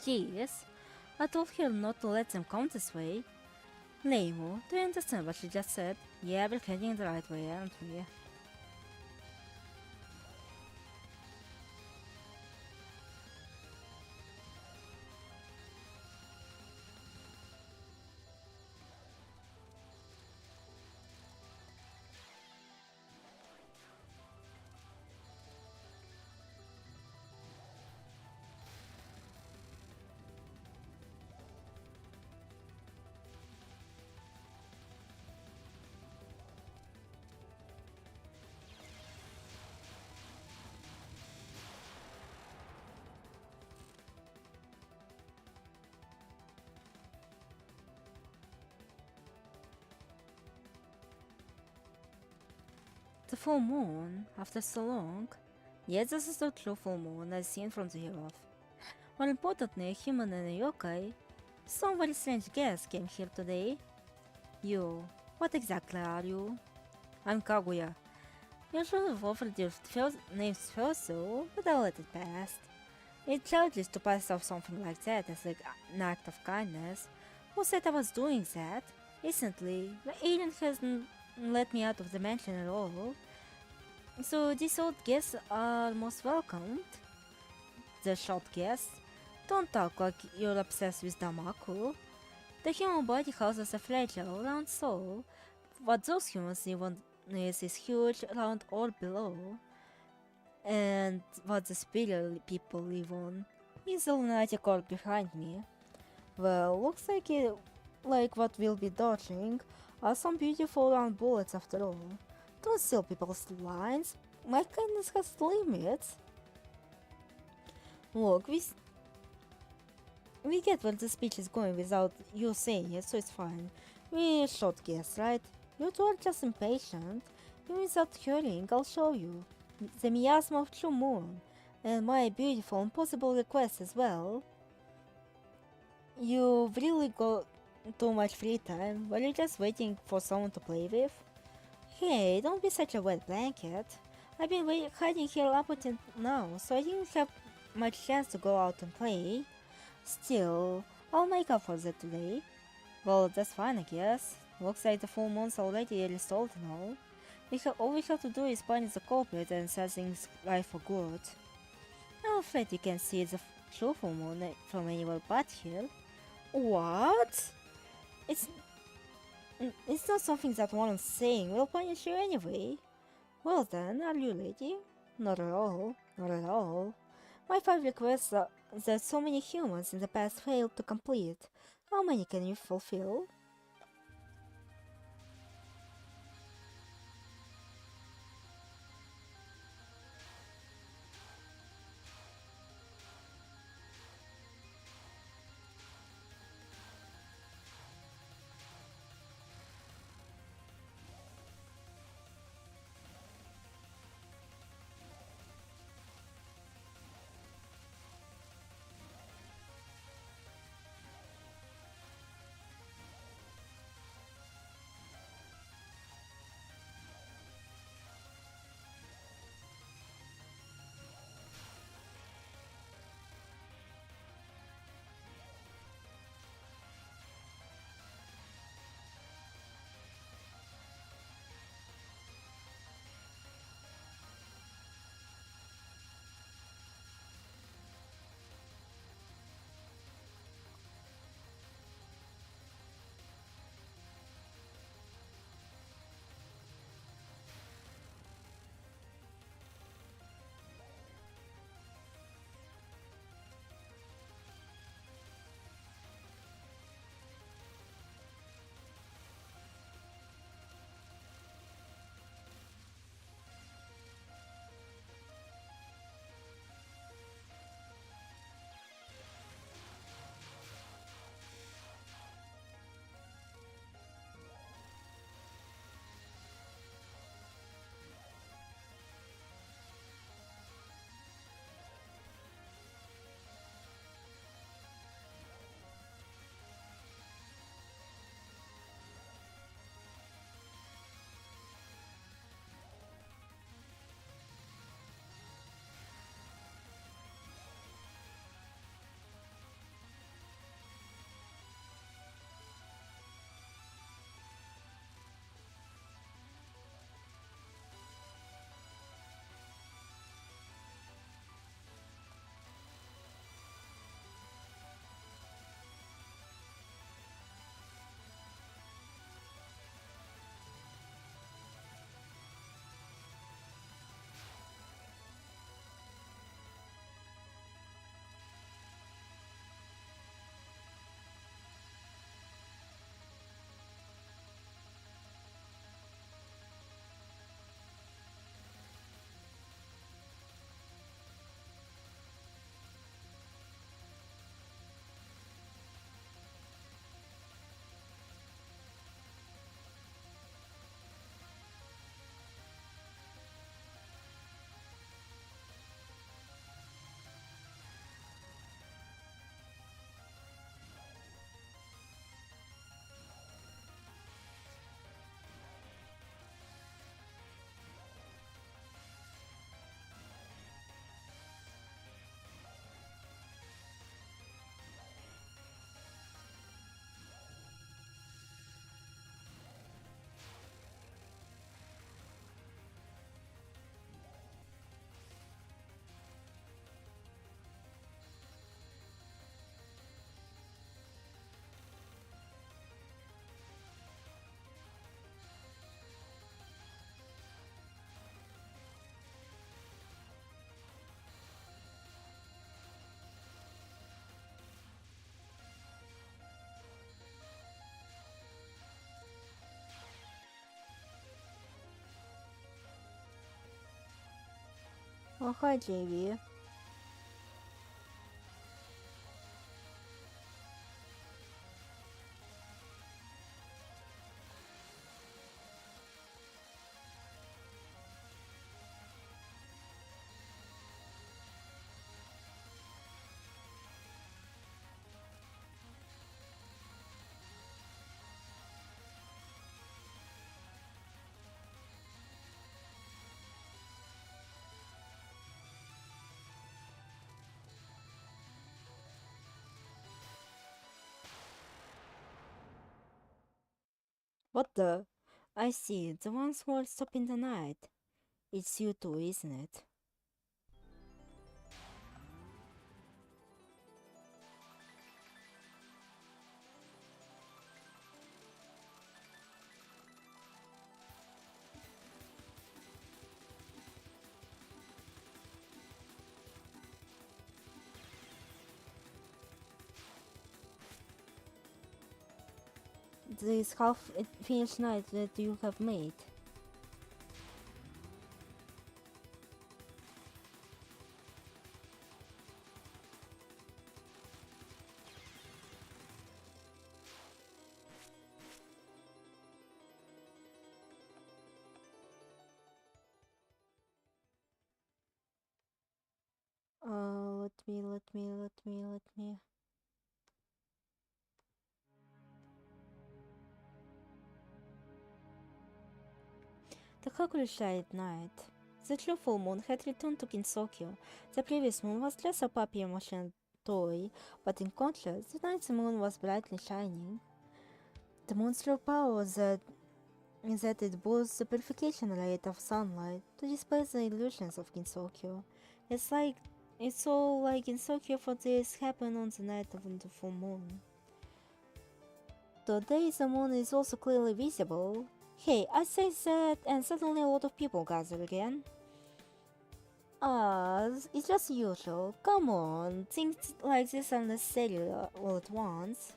Yes, I told her not to let them come this way. Nemo, do you understand what she just said? Yeah, we're heading the right way, aren't we? full moon after so long. Yes, this is the true full moon as seen from the here off. More importantly, human and a yokai. Some very strange guests came here today. You, what exactly are you? I'm Kaguya. You should have offered your names first, so, but I'll let it pass. It's childish to pass off something like that as an act of kindness. Who said I was doing that? Recently, the alien hasn't let me out of the mansion at all. So these old guests are most welcomed. The short guests. Don't talk like you're obsessed with Damaku. The human body houses a fragile, round soul. What those humans live on is huge, round orb below. And what the superior people live on is a lunatic orb behind me. Well, looks like what we'll be dodging are some beautiful round bullets after all. Don't steal people's lines. My kindness has limits. Look, we get where the speech is going without you saying it, so it's fine. We short guess, right? You two are just impatient. Even without hearing, I'll show you. The miasma of true moon. And my beautiful and possible request as well. You've really got too much free time. Were you just waiting for someone to play with? Hey, don't be such a wet blanket. I've been hiding here up until now, so I didn't have much chance to go out and play. Still, I'll make up for that today. Well, that's fine, I guess. Looks like the full moon's already restored and all. All we have to do is punish the culprit and set things right for good. I'm afraid you can see the true full moon from anywhere but here. What? It's not something that warrants saying. We'll punish you anyway. Well then, are you ready? Not at all. Not at all. My 5 requests that so many humans in the past failed to complete. How many can you fulfill? Oh, hi, JV. What the? I see, the ones who are stopping the night. It's you two, isn't it? This half-finished night that you have made. Let me. The Kakurushai at night. The true full moon had returned to Kinsokyo. The previous moon was just a puppy emotion toy, but in contrast, the night's moon was brightly shining. The moon's true power was that it boosts the purification rate of sunlight to displace the illusions of Kinsokyo. It's all like Kinsokyo for this happened on the night of the full moon. Today the moon is also clearly visible. Hey, I say that and suddenly a lot of people gather again. It's just usual. Come on, things like this are necessary all at once.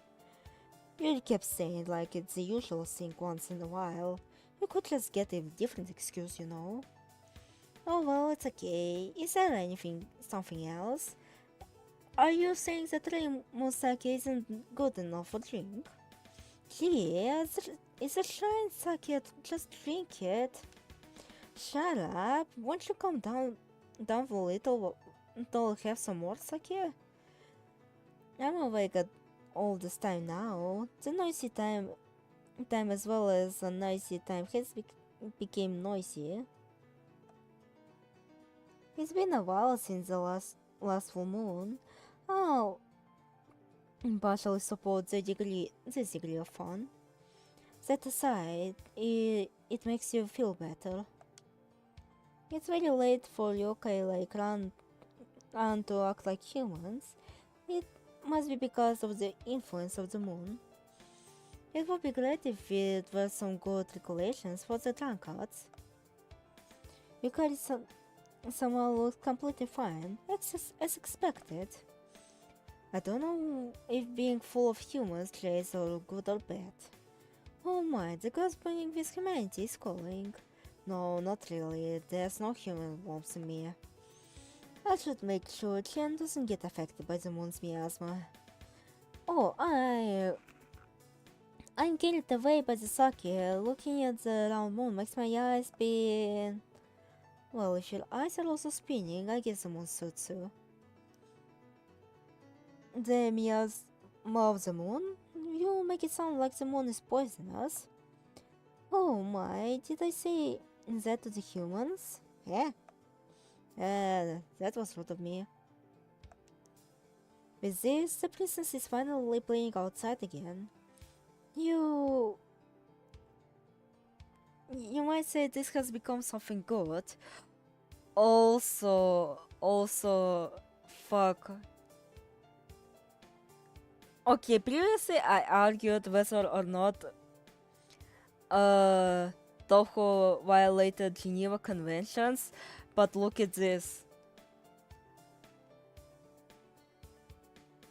You kept saying like it's the usual thing once in a while. You could just get a different excuse, you know. Oh well, it's okay. Is there something else? Are you saying that Rainbow Sake isn't good enough for drink? Yeah, it's a shrine sake, just drink it. Shut up, won't you come down a little until have some more sake? I'm awake all this time now. The noisy time as well as a noisy time has became noisy. It's been a while since the last full moon. Oh, partially support this degree of fun. That aside, it makes you feel better. It's very late for yokai like Ran to act like humans. It must be because of the influence of the moon. It would be great if it were some good regulations for the drunkards. Yukari somehow looks completely fine, as expected. I don't know if being full of humans traits are good or bad. Oh my, the ghost bringing with humanity is calling. No, not really, there's no human warmth in me. I should make sure Chen doesn't get affected by the moon's miasma. Oh, I'm carried away by the sake. Looking at the round moon makes my eyes spin. Well, if your eyes are also spinning, I guess the moon suits you. The miasma of the moon? You make it sound like the moon is poisonous. Oh my, did I say that to the humans? Yeah. That was rude of me. With this, the princess is finally playing outside again. You might say this has become something good. Also, fuck. Okay, previously I argued whether or not Touhou violated Geneva Conventions, but look at this.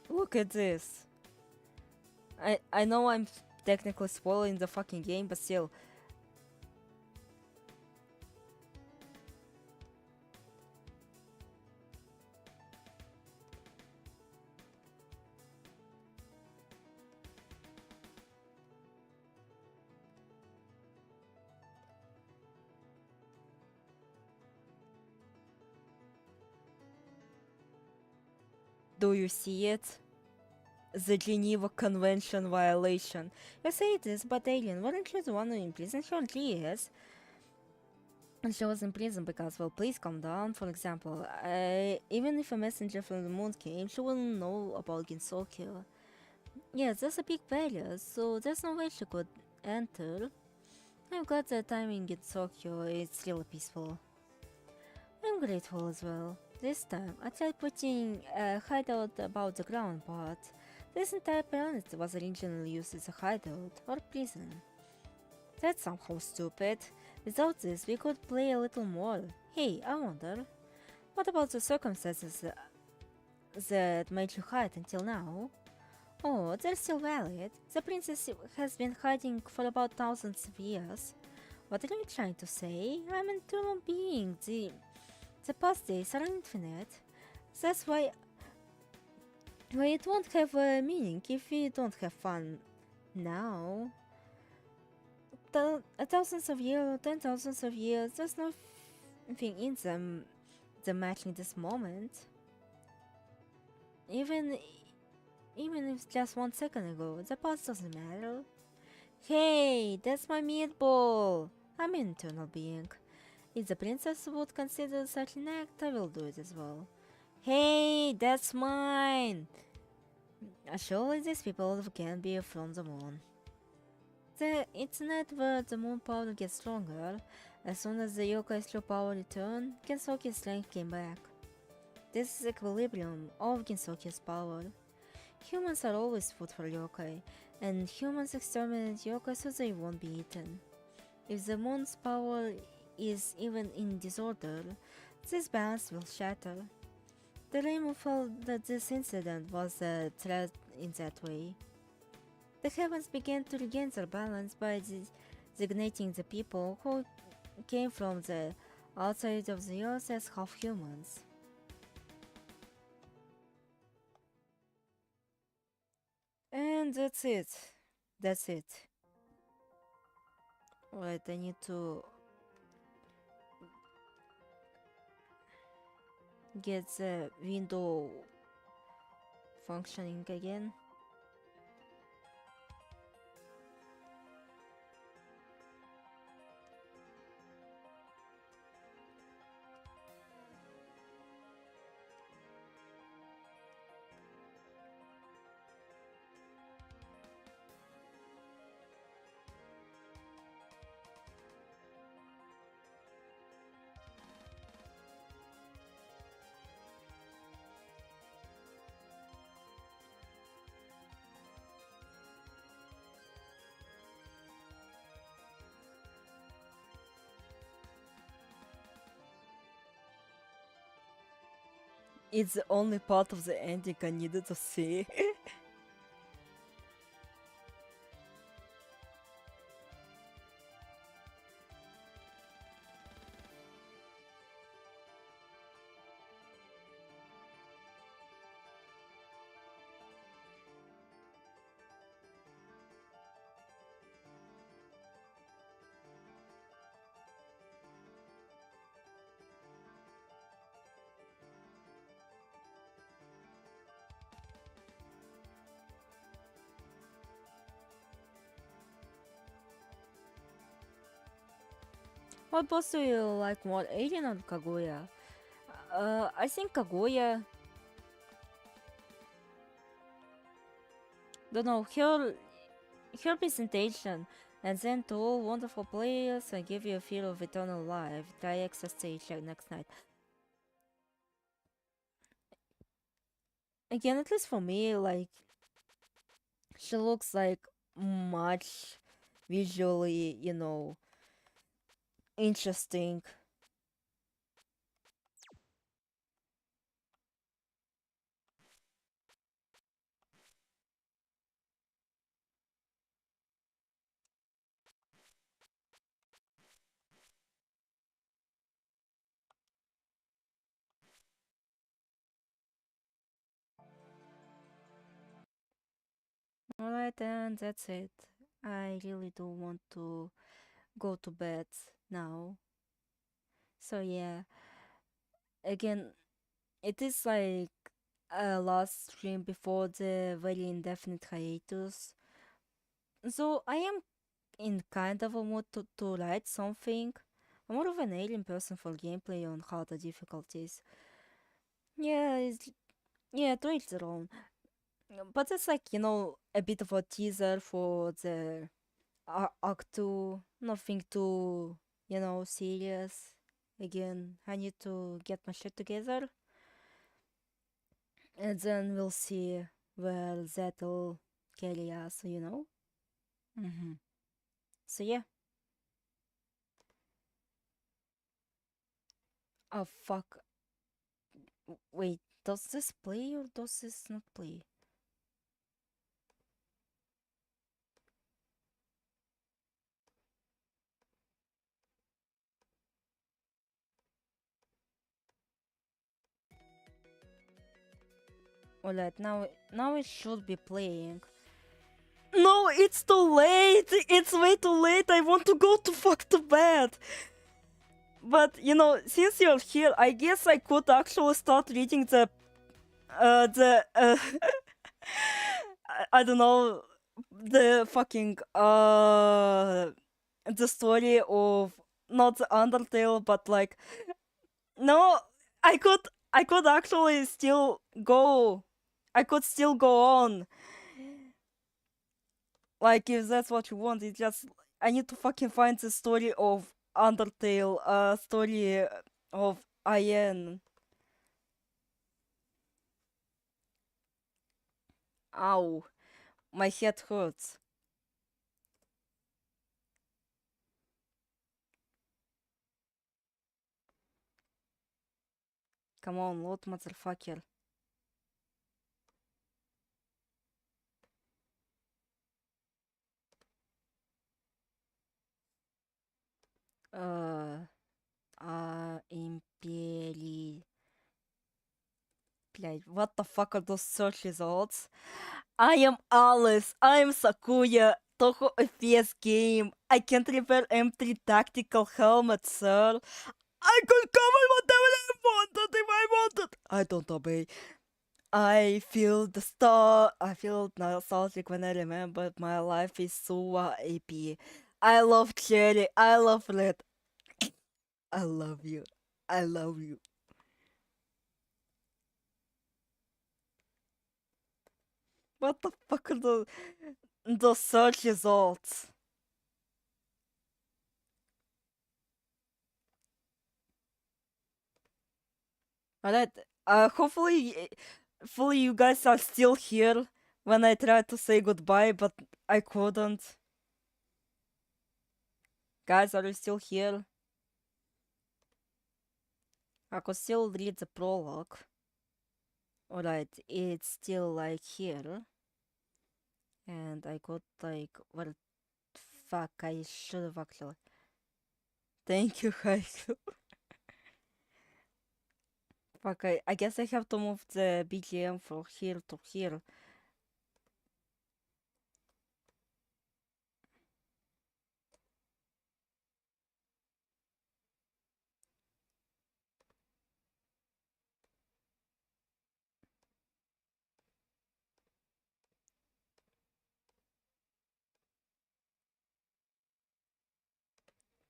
Look at this. I know I'm technically spoiling the fucking game, but still. Do you see it? The Geneva Convention violation. You say it is, but Alien, weren't you the one who imprisoned her? Yes. And she was in prison because, well, please calm down. For example, even if a messenger from the moon came, she wouldn't know about Ginsoku. Yes, that's a big barrier, so there's no way she could enter. I'm glad that I'm in Ginsoku, it's really peaceful. I'm grateful as well. This time, I tried putting a hideout above the ground, but this entire planet was originally used as a hideout or prison. That's somehow stupid. Without this, we could play a little more. Hey, I wonder, what about the circumstances that made you hide until now? Oh, they're still valid. The princess has been hiding for about thousands of years. What are you trying to say? I'm an eternal being. The past days are infinite. That's why it won't have a meaning if we don't have fun now. Thousands of years, 10,000s of years, there's nothing in them matching this moment. Even if just 1 second ago, the past doesn't matter. Hey, that's my meatball! I'm an eternal being. If the princess would consider such an act, I will do it as well. Hey, that's mine! Surely these people can be from the moon. It's not where the moon power gets stronger. As soon as the yokai's true power returned, Gensoki's strength came back. This is equilibrium of Gensoki's power. Humans are always food for yokai, and humans exterminate yokai so they won't be eaten. If the moon's power is even in disorder, this balance will shatter. The Rainbow felt that this incident was a threat in that way. The heavens began to regain their balance by designating the people who came from the outside of the earth as half-humans. And that's it. That's it. Wait, I need to get the window functioning again. It's the only part of the ending I needed to see. What boss do you like more, Alien or Kaguya? I think Kaguya. Don't know, her presentation, and then two wonderful players and give you a feel of eternal life. Try extra stage next night. Again, at least for me, like, she looks like much visually, interesting. Alright, then that's it. I really do want to go to bed now. So yeah, again, it is like last stream before the very indefinite hiatus. So I am in kind of a mood to write something. I'm more of an alien person for gameplay on harder difficulties. Yeah, to each their own. But it's like, a bit of a teaser for the Act 2. Nothing too, serious. Again, I need to get my shit together. And then we'll see where that'll carry us, Mm-hmm. So yeah. Oh fuck. Wait, does this play or does this not play? Alright, now it should be playing. No, it's too late! It's way too late! I want to go to fuck to bed! But, since you're here, I guess I could actually start reading I don't know, the fucking, the story of, not the Undertale, but like, no, I could actually still go, I could still go on. Like, if that's what you want, it's just, I need to fucking find the story of Undertale, story of Ian. Ow, my head hurts. Come on, load, motherfucker. Imperi... Блядь, what the fuck are those search results? I am Alice, I am Sakuya, Touhou FPS game. I can't repair M3 tactical helmet, sir. I could cover whatever I wanted if I wanted. I don't obey. I feel nostalgic when I remember my life is so AP. I love Cherry, I love Red. I love you. I love you. What the fuck are the search results? Alright, hopefully you guys are still here when I tried to say goodbye, but I couldn't. Guys, are you still here? I could still read the prologue. Alright, it's still like here. And I got like, well, fuck, I should have actually. Thank you, Haiku. Fuck, I guess I have to move the BGM from here to here.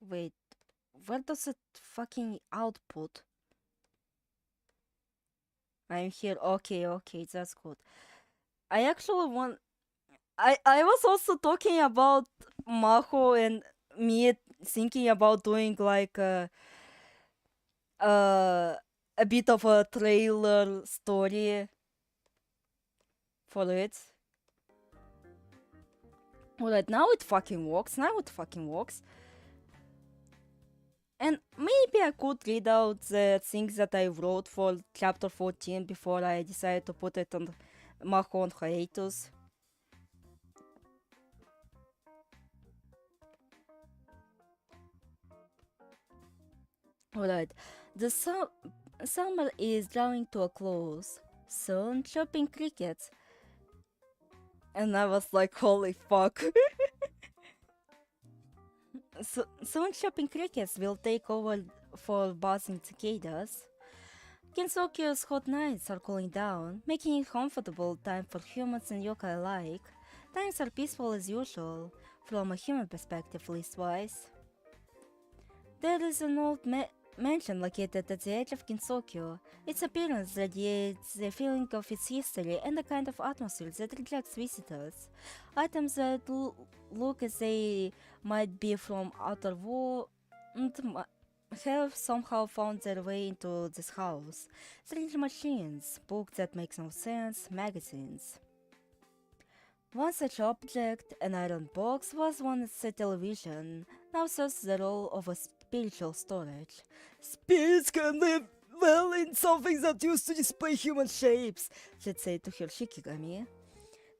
Wait, where does it fucking output? I'm here. Okay, that's good. I actually want. I was also talking about Maho and me thinking about doing like a bit of a trailer story for it. Alright, now it fucking works. And maybe I could read out the things that I wrote for chapter 14 before I decided to put it on Maho on hiatus. Alright, the summer is drawing to a close. Soon, chirping crickets. And I was like, holy fuck. Soon, chirping crickets will take over for buzzing cicadas. Kinsokyo's hot nights are cooling down, making it comfortable time for humans and yokai alike. Times are peaceful as usual, from a human perspective leastwise. There is an old mansion located at the edge of Kinsokyo. Its appearance radiates the feeling of its history and a kind of atmosphere that rejects visitors. Items that look as they might be from outer world have somehow found their way into this house. Strange machines, books that make no sense, magazines. One such object, an iron box, was once a television, now serves the role of a spiritual storage. Spirits can live well in something that used to display human shapes, she'd say to her Shikigami.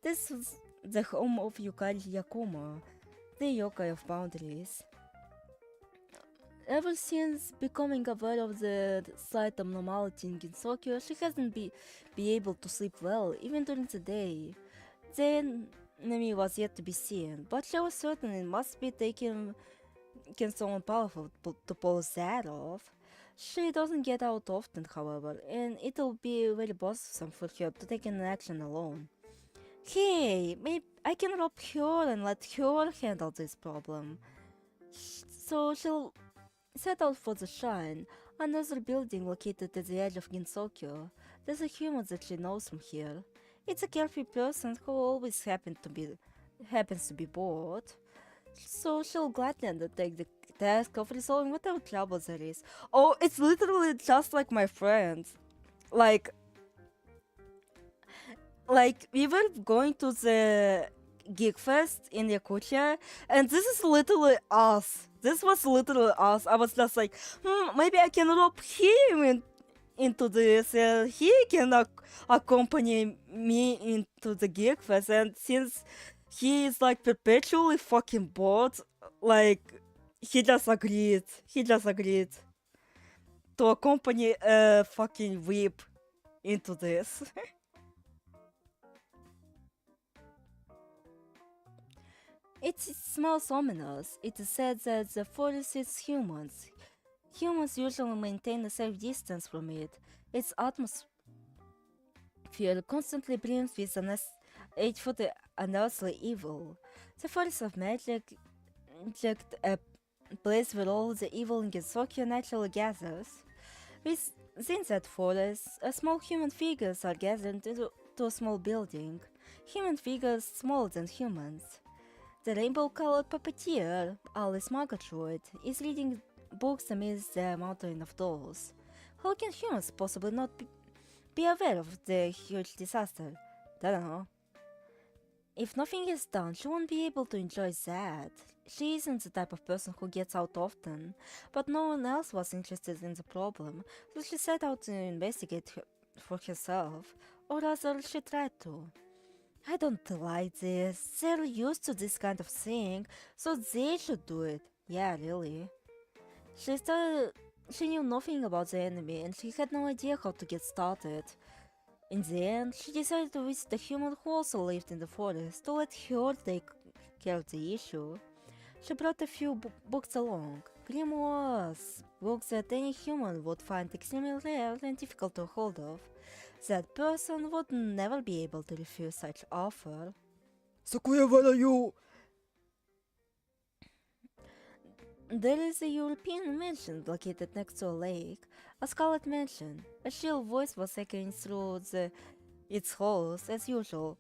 This was the home of Yukari Yakumo, the yokai of boundaries. Ever since becoming aware of the slight abnormality in Ginsokyo, she hasn't be able to sleep well, even during the day. The enemy was yet to be seen, but she was certain it must be taken someone powerful to pull that off. She doesn't get out often, however, and it'll be very bothersome for her to take an action alone. Hey, maybe I can rob her and let her handle this problem. So she'll set out for the shrine, another building located at the edge of Ginsokyo. There's a human that she knows from here. It's a carefree person who always happens to be bored, so she'll gladly undertake the task of resolving whatever trouble there is. Oh, it's literally just like my friends. Like we were going to the Geek Fest in Yakutia, and this is literally us. This was literally us. I was just like, maybe I can rope him into this, and he can accompany me into the Geek Fest. And since he is like perpetually fucking bored, like he just agreed to accompany a fucking whip into this. It smells ominous. It is said that the forest is humans. Humans usually maintain a safe distance from it. Its atmosphere constantly brims with an 8-foot unearthly evil. The forest of magic, a place where all the evil in Gensokyo naturally gathers. Within that forest, small human figures are gathered into a small building. Human figures smaller than humans. The rainbow-colored puppeteer, Alice Margatroyd, is reading books amidst the mountain of dolls. How can humans possibly not be aware of the huge disaster? Don't know. If nothing is done, she won't be able to enjoy that. She isn't the type of person who gets out often, but no one else was interested in the problem, so she set out to investigate for herself, or rather she tried to. I don't like this. They're used to this kind of thing, so they should do it. Yeah, really. She knew nothing about the enemy and she had no idea how to get started. In the end, she decided to visit a human who also lived in the forest to let her take care of the issue. She brought a few books along, grimoires, books that any human would find extremely rare and difficult to hold of. That person would never be able to refuse such offer. Sakuya, where are you? There is a European mansion located next to a lake, a scarlet mansion. A shrill voice was echoing through its halls as usual.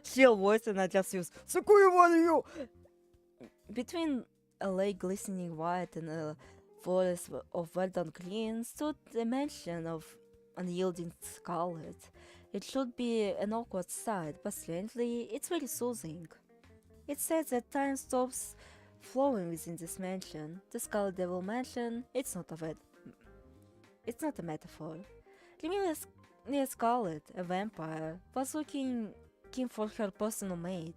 Shrill voice, and I just used Sakuya, where are you? Between a lake glistening white and a forest of verdant green stood the mansion of unyielding scarlet. It should be an awkward sight, but strangely, it's very soothing. It says that time stops flowing within this mansion. The Scarlet Devil Mansion, it's not a metaphor. Emilia Scarlet, a vampire, was looking for her personal mate.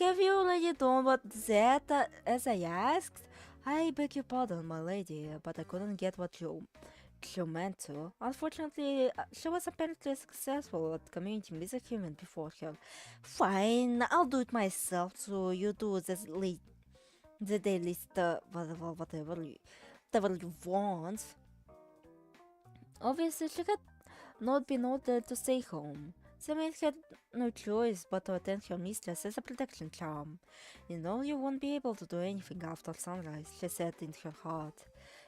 Have you already done what that as I asked? I beg your pardon, my lady, but I couldn't get what you meant to. Unfortunately, she was apparently successful at communicating with a human before her. Fine, I'll do it myself, so you do the daily stuff, whatever you want. Obviously, she had not been ordered to stay home. The maid had no choice but to attend her mistress as a protection charm. You know you won't be able to do anything after sunrise, she said in her heart.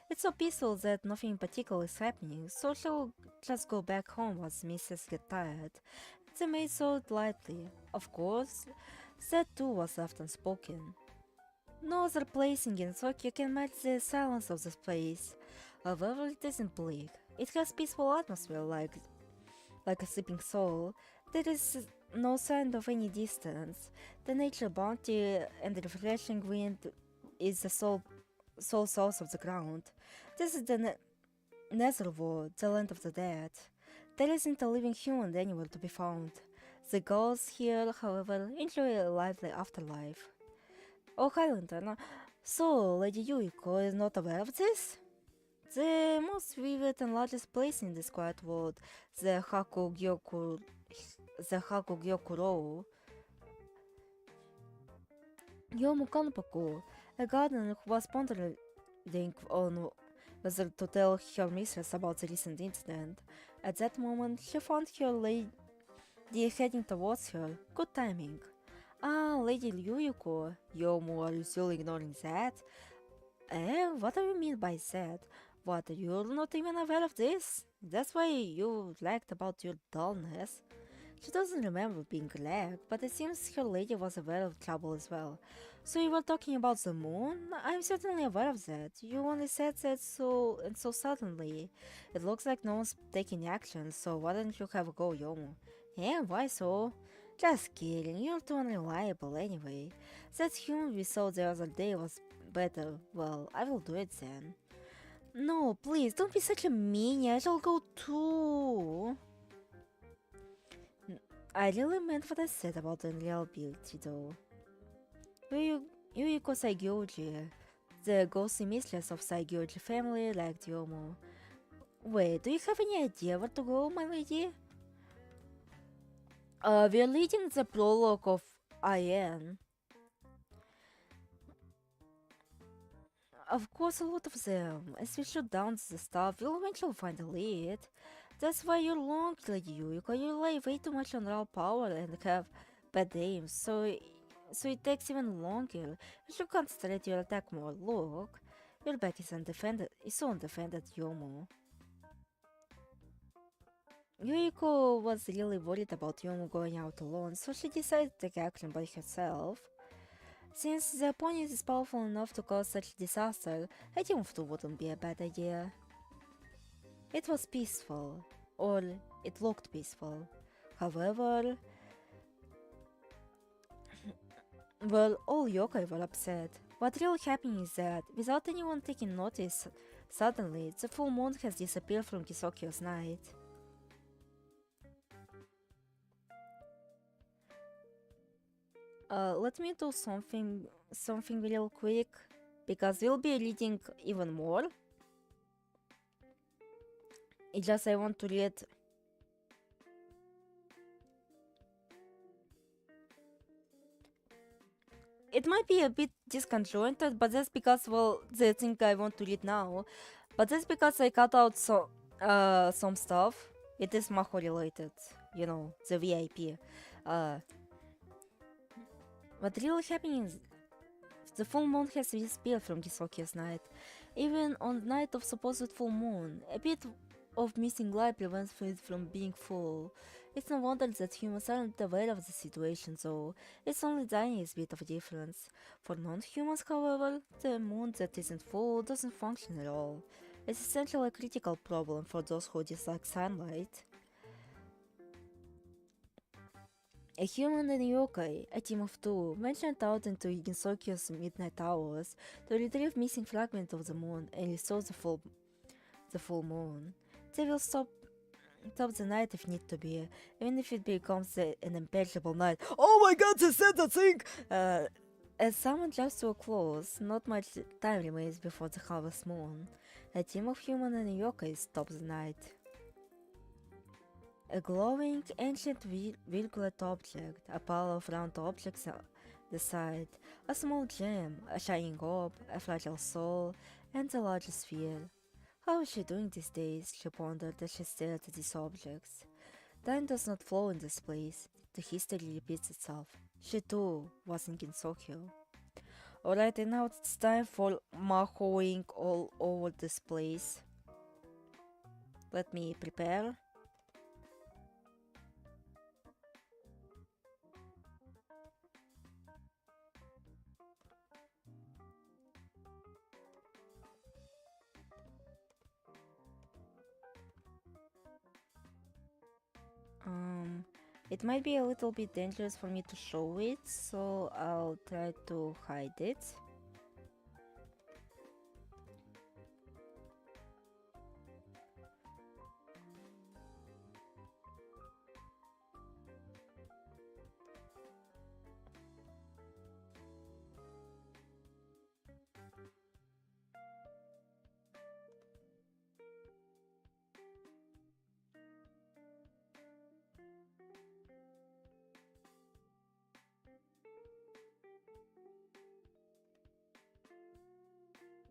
It's so peaceful that nothing in particular is happening, so she'll just go back home as mistress get tired. The maid sighed lightly. Of course, that too was left unspoken. No other place in Gensoki can match the silence of this place. However, it isn't bleak. It has peaceful atmosphere like a sleeping soul. There is no sign of any distance. The nature bounty and the refreshing wind is the sole source of the ground. This is the Netherworld, the land of the dead. There isn't a living human anywhere to be found. The ghosts here, however, enjoy a lively afterlife. Oh, Highlander, so Lady Yuiko is not aware of this? The most vivid and largest place in this quiet world, the Hakugyokuro, Yomu Kanpaku, a gardener who was pondering on whether to tell her mistress about the recent incident. At that moment, she found her lady heading towards her. Good timing. Ah, Lady Yuiko, Yomu, are you still ignoring that? What do you mean by that? What, you're not even aware of this? That's why you lagged about your dullness. She doesn't remember being lagged, but it seems her lady was aware of trouble as well. So you were talking about the moon? I'm certainly aware of that. You only said that so suddenly. It looks like no one's taking action, so why don't you have a go, Yomu? Why so? Just kidding, you're too unreliable anyway. That human we saw the other day was better. Well, I will do it then. No, please, don't be such a meanie. I shall go too. I really meant what I said about unreliability though. Yuiko Saigyoji, the ghostly mistress of Saigyoji family, liked Yomu. Wait, do you have any idea where to go, my lady? We're reading the prologue of IN. Of course, a lot of them. As we shoot down the stuff, we'll eventually find a lead. That's why you're long, Lady Yuiko. You rely way too much on raw power and have bad aims, so it takes even longer. You should concentrate your attack more. Look, your back is so undefended, Yomu. Yuiko was really worried about Yomu going out alone, so she decided to take action by herself. Since the opponent is powerful enough to cause such disaster, I think Vtu wouldn't be a bad idea. It was peaceful, or it looked peaceful. However, well, all yokai were upset. What really happened is that, without anyone taking notice, suddenly the full moon has disappeared from Kisokyo's night. Let me do something real quick, because we'll be reading even more. It's just I want to read. It might be a bit disconjointed, but that's because, well, the thing I want to read now. But that's because I cut out some stuff. It is Maho related, you know, the VIP. What really happened is the full moon has disappeared from Kisokyo's night. Even on the night of supposed full moon, a bit of missing light prevents it from being full. It's no wonder that humans aren't aware of the situation though. It's only the tiniest bit of a difference. For non-humans, however, the moon that isn't full doesn't function at all. It's essentially a critical problem for those who dislike sunlight. A human and a yokai, a team of two, ventured out into Gensokyo's midnight hours to retrieve missing fragments of the moon and restore the full moon. They will stop the night if need to be, even if it becomes an impenetrable night. Oh my god, they said that thing! As someone draws to a close, not much time remains before the harvest moon. A team of human and a yokai stops the night. A glowing, ancient virgulate object, a pile of round objects on the side, a small gem, a shining orb, a fragile soul, and a large sphere. How is she doing these days? She pondered as she stared at these objects. Time does not flow in this place. The history repeats itself. She too was in Tokyo. Alright, and now it's time for mahoing all over this place. Let me prepare. It might be a little bit dangerous for me to show it, so I'll try to hide it.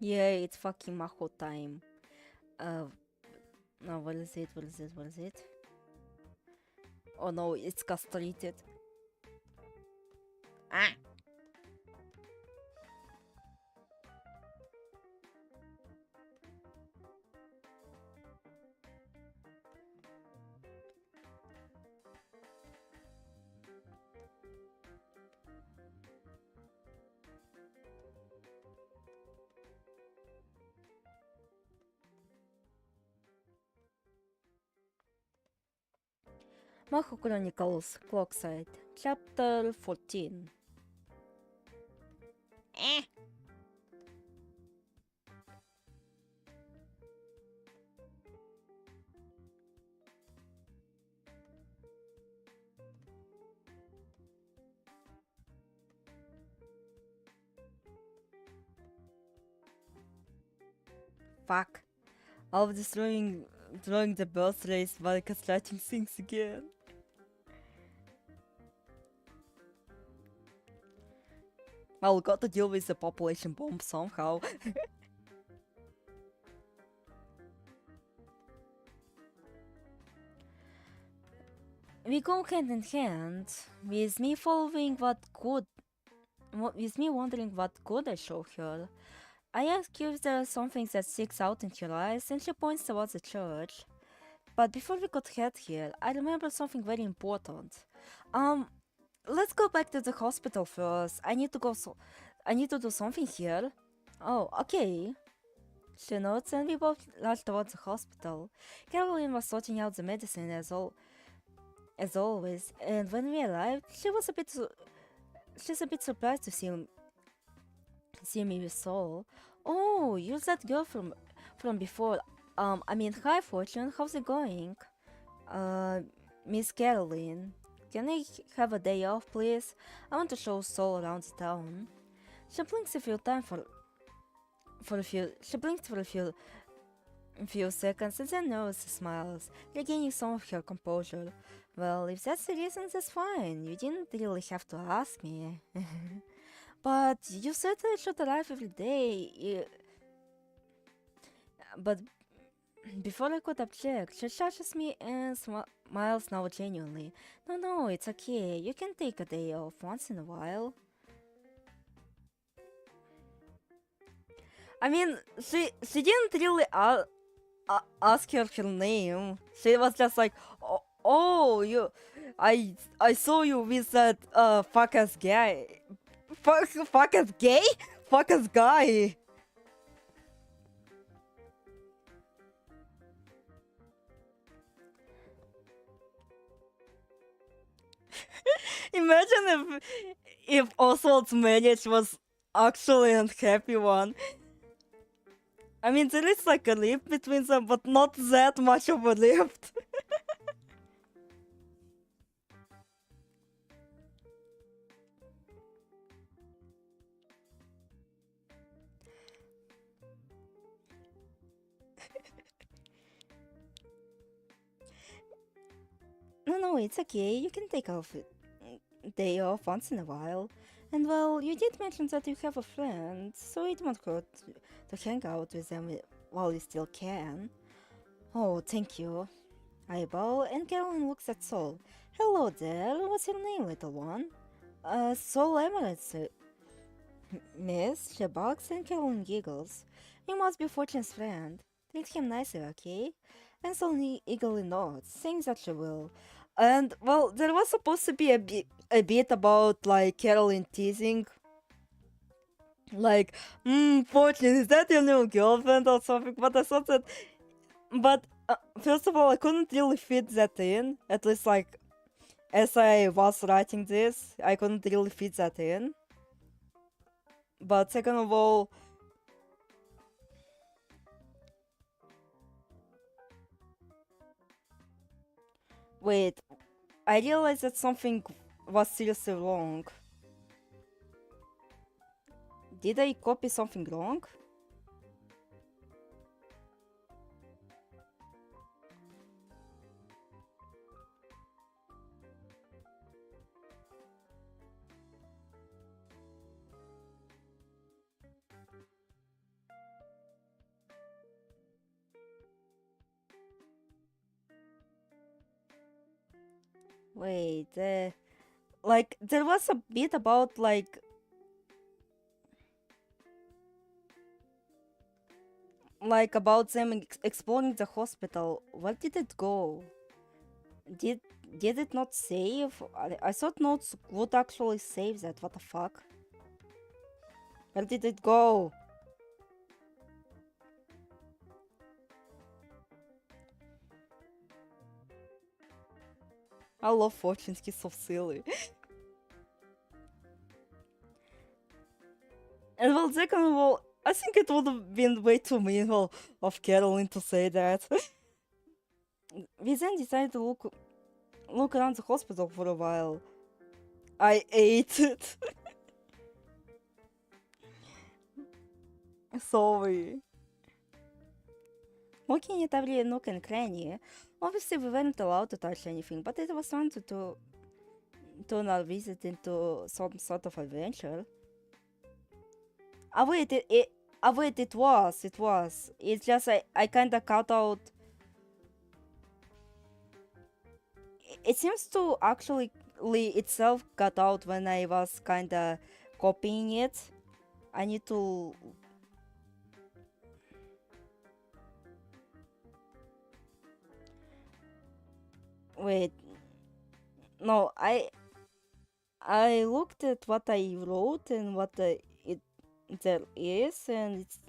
Yeah, it's fucking Maho time. No, what is it? What is it? What is it? Oh no, it's castrated. Ah. Maho Chronicles, Clockside, Chapter 14. Eh. Fuck. I'll be destroying the birth race while castrating things again. Well, got to deal with the population bomb somehow. We go hand in hand, with me following with me wondering what good I show her. I ask her if there is something that sticks out in her eyes, and she points towards the church. But before we could head here, I remember something very important. Let's go back to the hospital first. I need to do something here. Oh, okay. She nods, and we both rush towards the hospital. Caroline was sorting out the medicine as always, and when we arrived, she's a bit surprised to see me with Soul. Oh, you're that girl from before. Hi Fortune, how's it going? Miss Caroline, can I have a day off, please? I want to show Soul around the town. She blinks a few times for a few seconds and then nervously smiles, regaining some of her composure. Well, if that's the reason, that's fine. You didn't really have to ask me. But you certainly should arrive every day. But before I could object, she touches me and smiles now genuinely. No, it's okay. You can take a day off once in a while. I mean, she didn't really ask her name. She was just like, oh, I saw you with that fuck-ass guy. Fuck-ass gay? Fuck-ass guy. Imagine if Oswald's marriage was actually an unhappy one. I mean, there is like a rift between them, but not that much of a rift. No, it's okay. You can take a day off once in a while. And well, you did mention that you have a friend, so it won't hurt to hang out with them while you still can. Oh, thank you. I bow and Caroline looks at Sol. Hello there, what's your name, little one? Sol Emirates, miss, she barks and Caroline giggles. You must be Fortune's friend. Treat him nicely, okay? And Sol eagerly nods, saying that she will. And, well, there was supposed to be a bit about, like, Caroline teasing. Like, Fortune, is that your new girlfriend or something? But I thought that... But, first of all, I couldn't really fit that in. At least, like, as I was writing this, I couldn't really fit that in. But second of all... Wait, I realized that something was seriously wrong. Did I copy something wrong? Wait, like, there was a bit about, like... Like, about them exploring the hospital. Where did it go? Did it not save? I thought notes would actually save that. What the fuck? Where did it go? I love Fortune, he's so silly. And well, second of all, I think it would have been way too mean of Caroline to say that. We then decided to look around the hospital for a while. I ate it. Sorry. Looking at every nook and cranny, obviously we weren't allowed to touch anything, but it was fun to turn our visit into some sort of adventure. Wait, it was. It's just I kinda cut out... It seems to actually itself cut out when I was kinda copying it. I need to... Wait. No, I looked at what I wrote and what it there is, and it's...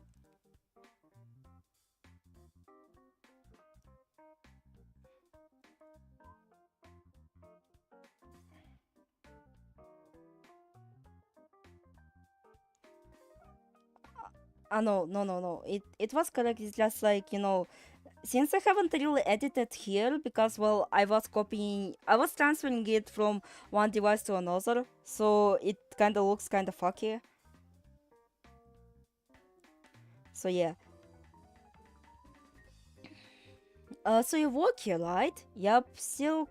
No. It was correct. It's just like, since I haven't really edited here because, well, I was transferring it from one device to another, so it kind of looks kind of fucky. So yeah. So you work here, right? Yep, still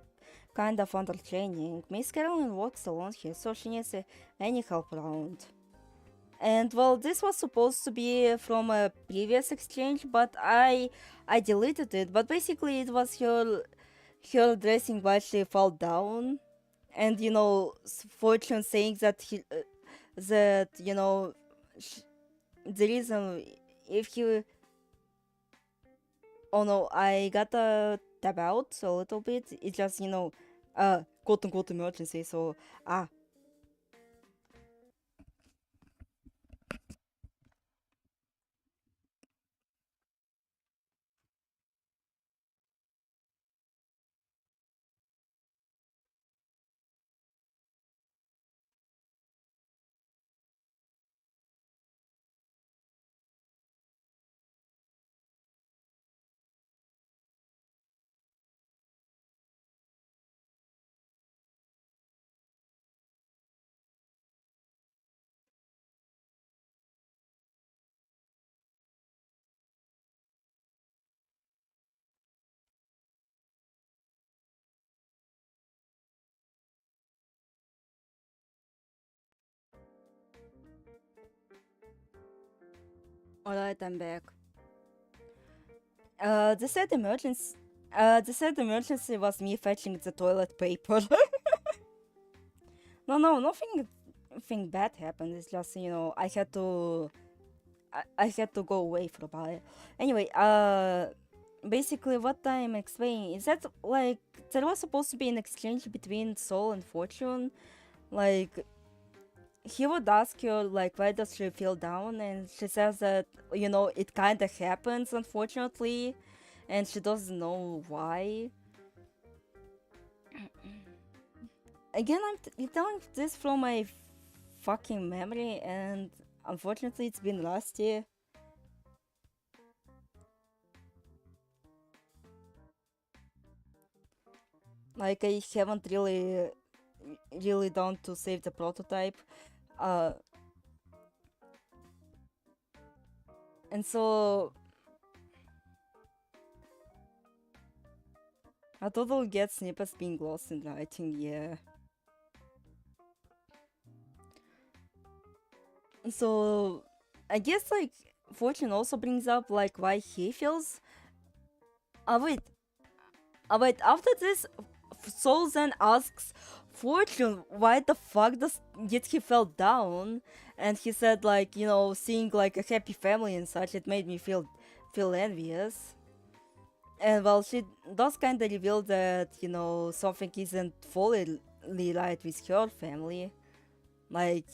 kind of under training. Miss Caroline works alone here, so she needs any help around. And well, this was supposed to be from a previous exchange, but I deleted it. But basically, it was her dressing while she fell down, and Fortune saying that the reason if he... Oh no, I got a tab out a little bit. It's just quote unquote emergency. So alright, I'm back. They said emergency. They said emergency was me fetching the toilet paper. No, nothing bad happened. It's just I had to. I had to go away for a while. Anyway, basically what I'm explaining is that like there was supposed to be an exchange between Soul and Fortune. Like he would ask her like why does she feel down, and she says that it kind of happens unfortunately, and she doesn't know why. Again, I'm telling this from my fucking memory, and unfortunately it's been last year. Like I haven't really done to save the prototype. And so I totally get snippets being lost in writing, yeah. So I guess like Fortune also brings up like why he feels. Wait. After this, Soul then asks Fortune why the fuck did he fell down, and he said like seeing like a happy family and such, it made me feel envious. And well, she does kind of reveal that something isn't fully right with her family, like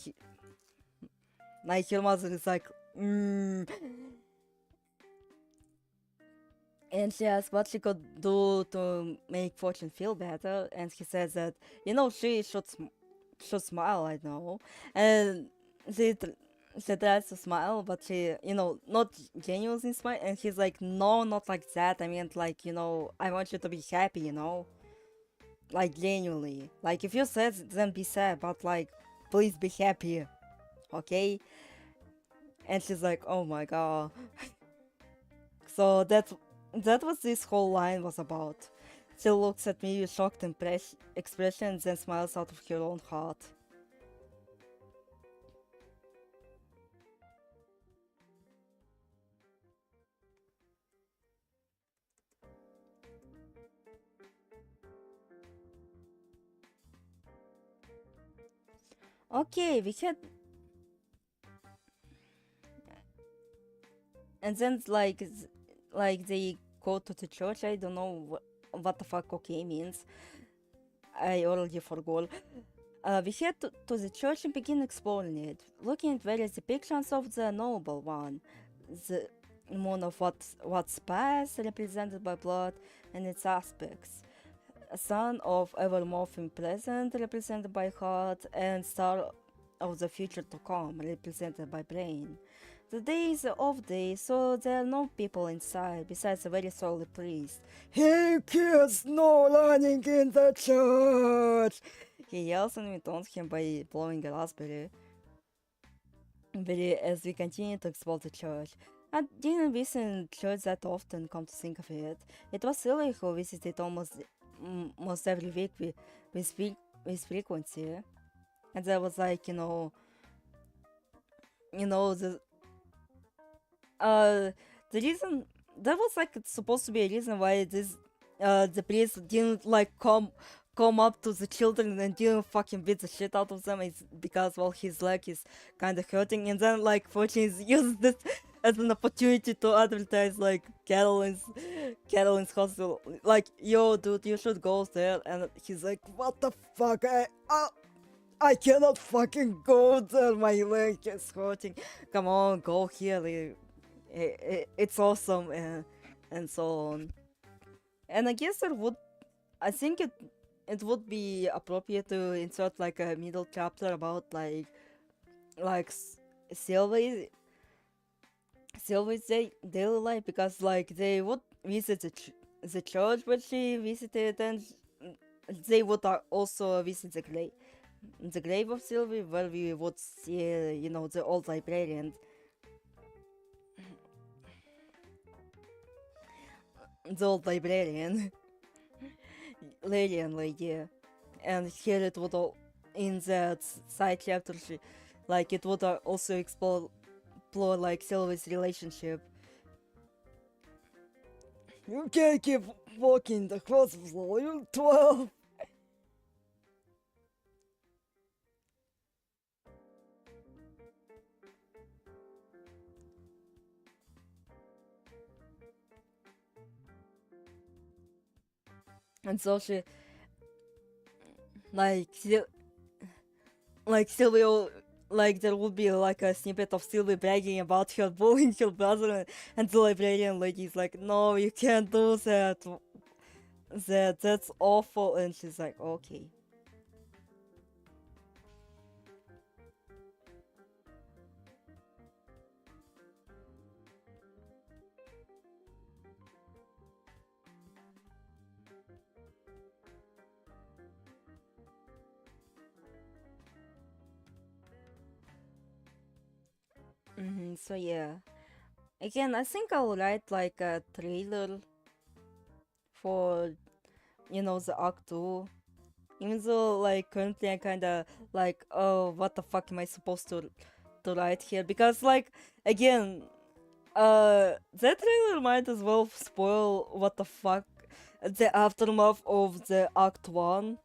her mother is like and she asks what she could do to make Fortune feel better, and he says that she should smile, I know, and she tries to smile, but she not genuinely smile, and he's like, no, not like that. I mean, like I want you to be happy, like genuinely. Like if you're sad, then be sad, but like please be happy, okay? And she's like, oh my god. So that what this whole line was about. She looks at me with shocked expression and then smiles out of her own heart. Okay, we had... And then like they go to the church. I don't know what the fuck okay means. I already forgot. We head to the church and begin exploring it, looking at various depictions of the noble one, the moon of what's past, represented by blood and its aspects, a sun of ever morphing present, represented by heart, and star of the future to come, represented by brain. The day is an off day, so there are no people inside besides a very surly priest. Hey kids, no running in the church! He yells and we taunt him by blowing a raspberry. As we continue to explore the church. I didn't visit church that often, come to think of it. It was Silver who visited almost every week with frequency. And there was like, the reason that was like supposed to be a reason why this the priest didn't like come up to the children and didn't fucking beat the shit out of them is because well his leg is kind of hurting, and then like Fortune used this as an opportunity to advertise like Caroline's hospital, like, yo dude, you should go there, and he's like, what the fuck, I cannot fucking go there, my leg is hurting, come on, go here, it's awesome, and so on. And I guess I think it would be appropriate to insert like a middle chapter about like Sylvie's daily life, because like they would visit the church where she visited, and they would also visit the grave of Sylvie, where we would see the old librarian. The old librarian. Lady, and here it would all in that side chapter, it would also explore like Sylvie's relationship You can't keep walking across the floor, you're 12. And so she, like, Sylvia, like, there would be like a snippet of Sylvia bragging about her bullying her brother, and the librarian lady is like, no, you can't do that. That's awful. And she's like, okay. So yeah. Again, I think I'll write like a trailer for, the Act 2. Even though, like, currently I'm kinda like, oh, what the fuck am I supposed to write here? Because, like, again, that trailer might as well spoil what the fuck, the aftermath of the Act 1.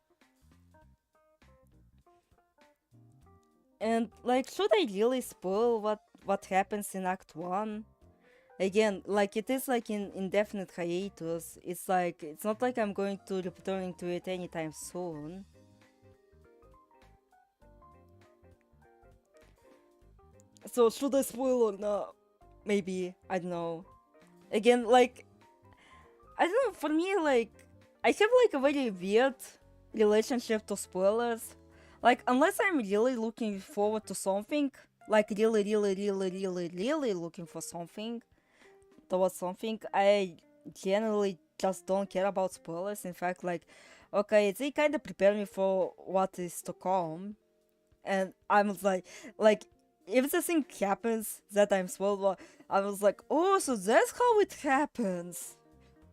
And, like, should I really spoil what happens in Act 1? Again, like, it is like in indefinite hiatus. It's like, it's not like I'm going to returning to it anytime soon. So should I spoil or not? Maybe, I don't know. Again, like, I don't know, for me, like, I have like a very weird relationship to spoilers. Like, unless I'm really looking forward to something, like really looking for something, towards something, I generally just don't care about spoilers. In fact, like, okay, they kind of prepare me for what is to come, and I'm like, if the thing happens that I'm spoiled, I was like, oh, so that's how it happens.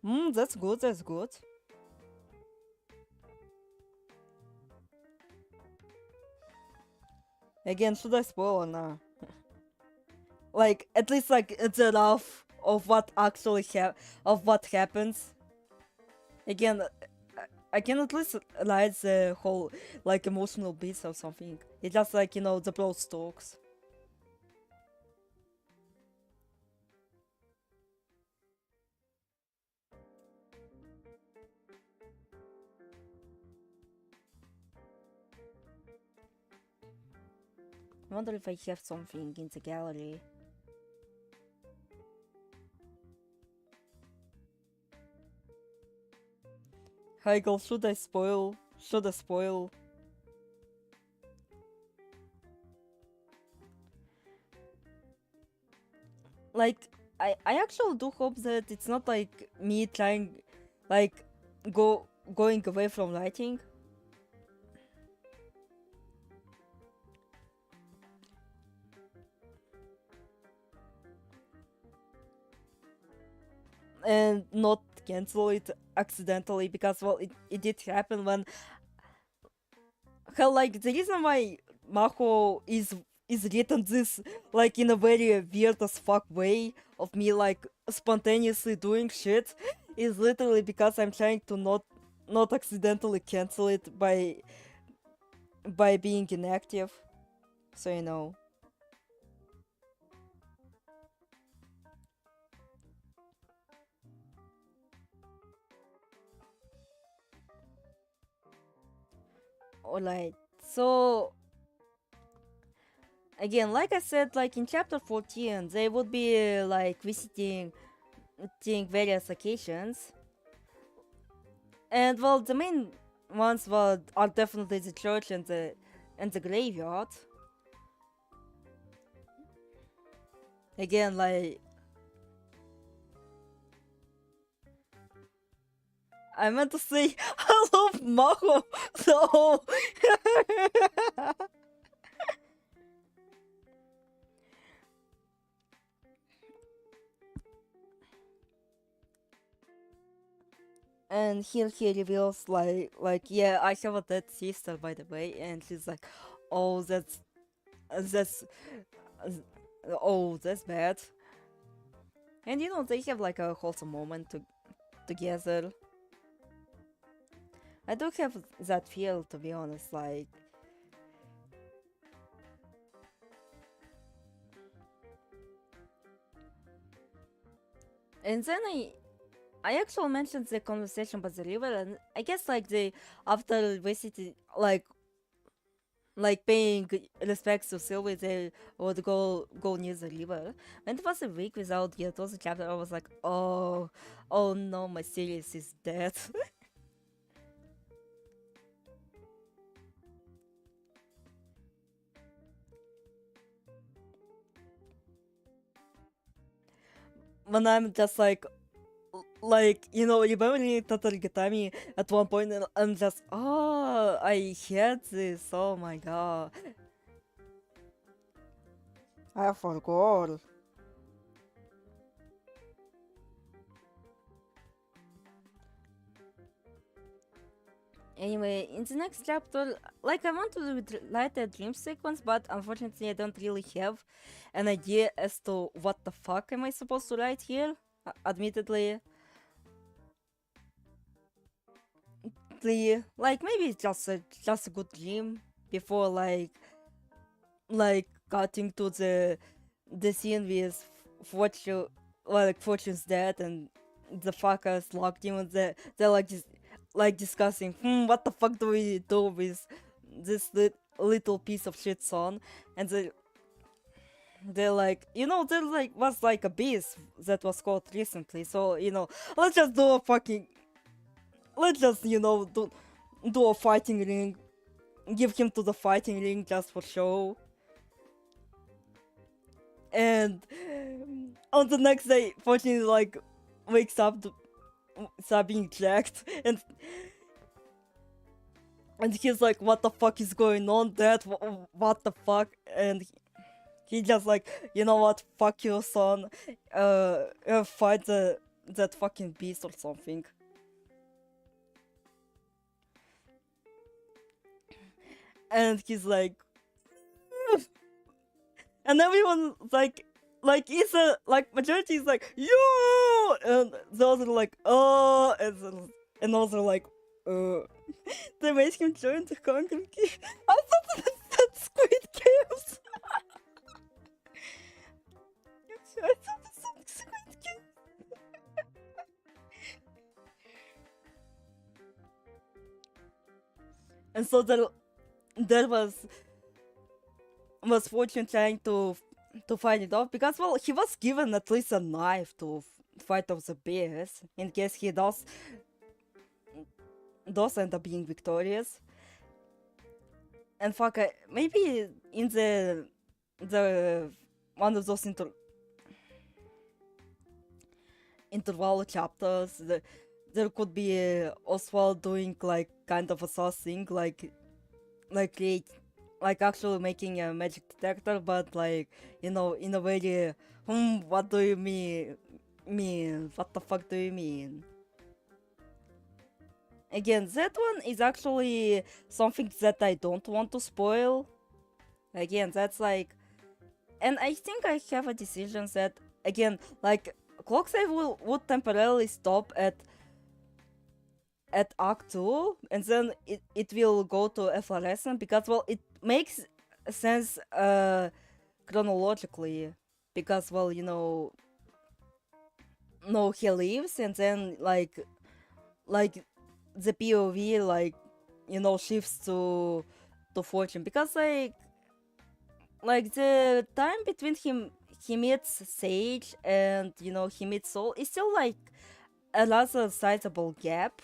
That's good, that's good. Again, should I spoil or not? Like, at least like it's enough of what actually of what happens. Again, I can at least write the whole like emotional beats or something. It's just like, the broad strokes. I wonder if I have something in the gallery. Heigl, should I spoil? Should I spoil? Like, I actually do hope that it's not like me trying, like, going away from writing. And not cancel it accidentally, because, well, it did happen when, hell, like, the reason why Maho is written this, like, in a very weird as fuck way of me, like, spontaneously doing shit is literally because I'm trying to not accidentally cancel it by being inactive. So, Alright, so again, like I said, like in chapter 14, they would be like visiting various occasions. And, well, the main ones are definitely the church and the graveyard. Again, like, I meant to say I love Maho, so and here he reveals like, yeah, I have a dead sister, by the way, and she's like, oh, that's oh, that's bad. And they have like a wholesome moment together. I do have that feel, to be honest, like... And then I actually mentioned the conversation about the river, and I guess like after basically like paying respects to Sylvie, they would go near the river. When it was a week without Hiatus chapter, I was like, oh no, my series is dead. When I'm just like, you know, remembering Tatarigatami at one point, and I'm just, oh, I had this, oh my god. I forgot. Anyway, in the next chapter, like, I want to write a dream sequence, but unfortunately I don't really have an idea as to what the fuck am I supposed to write here, admittedly. Like, maybe it's just a good dream before, like cutting to the scene with Fortune's dead and the fuckers locked in, and they're like just discussing, what the fuck do we do with this little piece of shit son? And they're like, you know, there was like a beast that was caught recently, so, you know, let's just, you know, do a fighting ring, give him to the fighting ring just for show. And on the next day, Fortune like wakes up to start being jacked, and he's like, what the fuck is going on, Dad? What the fuck? And he just like, you know what, fuck you, son, fight that fucking beast or something. And he's like, and everyone like it's like majority is like, yo, and those are like, oh, and also like, they made him join the congregation. I thought that's Squid Games. I thought that's Squid Games. And so there was Fortune trying to fight it off, because, well, he was given at least a knife to fight off the bears in case he does end up being victorious. And fuck, maybe in the one of those interval chapters, there could be Oswald doing like kind of a sauce thing, like actually making a magic detector, but like, you know, in a way, what do you mean? What the fuck do you mean? Again, that one is actually something that I don't want to spoil. Again, that's like, and I think I have a decision that, again, like, clock save would temporarily stop at Act 2, and then it will go to FRS, because, well, it makes sense chronologically, because, well, you know, no, he leaves, and then like the POV, like, you know, shifts to Fortune, because like the time between he meets Sage and, you know, he meets Soul is still like a rather sizable gap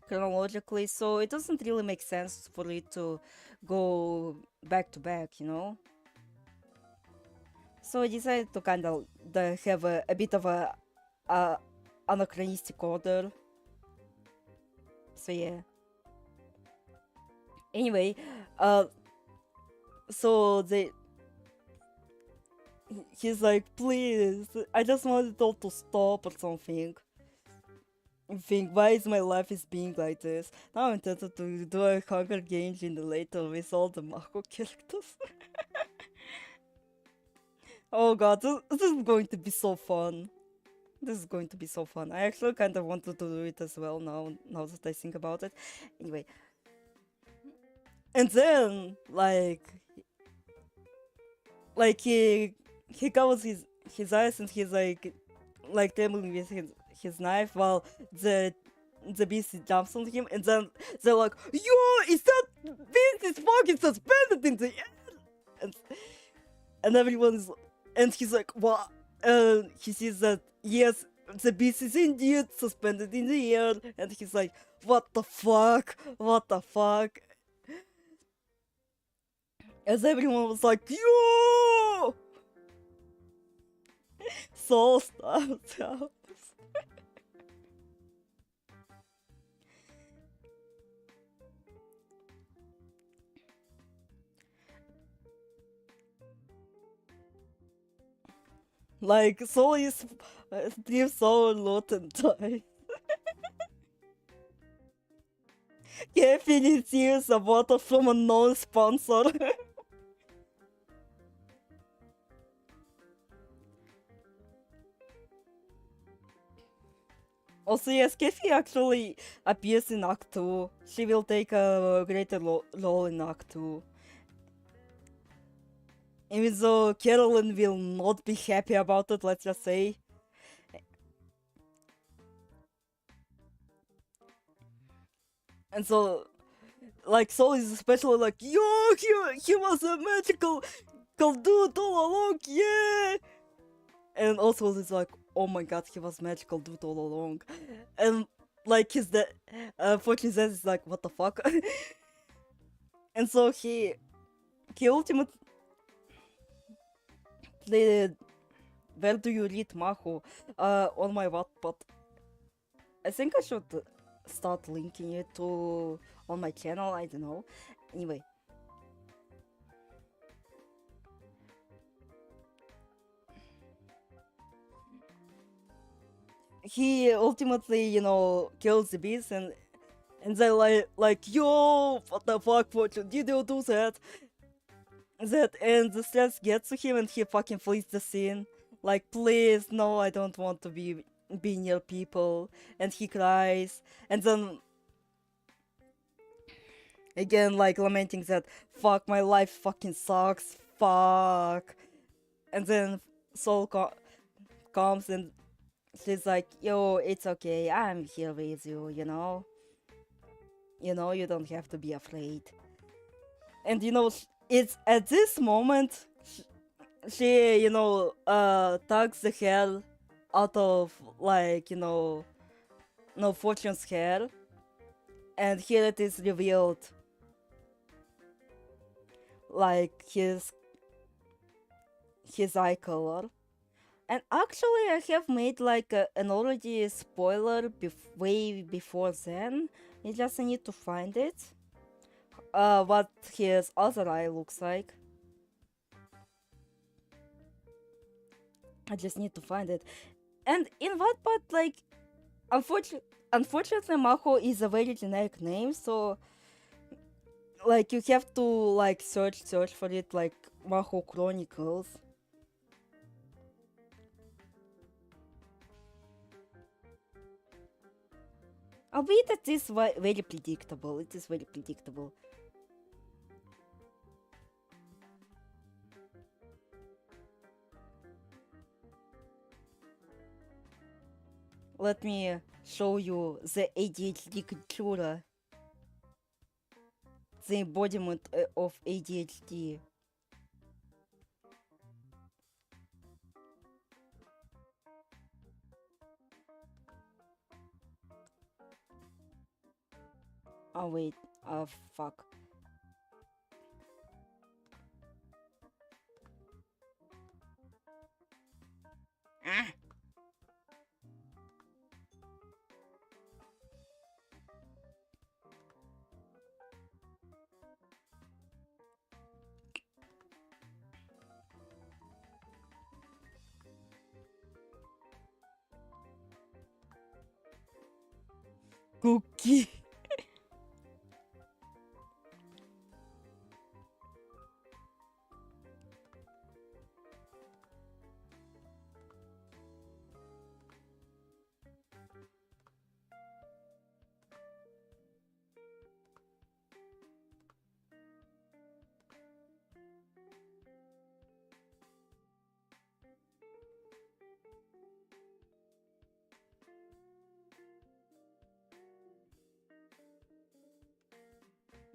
chronologically, so it doesn't really make sense for it to go back to back, you know. So I decided to kind of have a bit of a anachronistic order. So yeah. Anyway, so he's like, please, I just want it all to stop or something. Think, why is my life is being like this? Now I'm tempted to do a Hunger Games in the later with all the Mako characters. Oh god, this is going to be so fun. This is going to be so fun. I actually kind of wanted to do it as well now that I think about it. Anyway. And then, he covers his eyes and he's like dabbling with his knife while the beast jumps on him, and then they're like, "Yo, is that beast is fucking suspended in the air?" And everyone is, and he's like, "What?" He sees that yes, the beast is indeed suspended in the air, and he's like, "What the fuck? What the fuck?" As everyone was like, "Yo!" Soul starts out. Like, Soul is Steve Soul lot and die. Carefully tears a bottle from a non-sponsor. Also, yes, Kefi actually appears in Act 2. She will take a greater role in Act 2. Even though Carolyn will not be happy about it, let's just say. And so, like, Soul is especially like, yo, he was a magical dude all along, yeah! And also it's like, oh my god, he was magical dude all along. And like his fortune says is like, what the fuck? And so he ultimately played Where Do You Read Maho on my Wattpad. I think I should start linking it to on my channel, I don't know. Anyway. He ultimately, kills the beast, and they're like, yo, what the fuck, Fortune, did you do that? And the stress gets to him and he fucking flees the scene. Like, please, no, I don't want to be near people. And he cries. And then, again, like, lamenting that, fuck, my life fucking sucks, fuck. And then Soul comes and she's like, yo, it's okay, I'm here with you, you know? You don't have to be afraid. And it's at this moment she tugs the hair out of, like, Fortune's hair, and here it is revealed, like, his eye color. And actually I have made like an already spoiler way before then. I just need to find it. What his other eye looks like. I just need to find it. And in what part, like, unfortunately Maho is a very generic name, so like you have to like search for it, like Maho Chronicles. Albeit it is very predictable. It is very predictable. Let me show you the ADHD culture. The embodiment of ADHD. Oh wait, fuck. Ah! Cookie.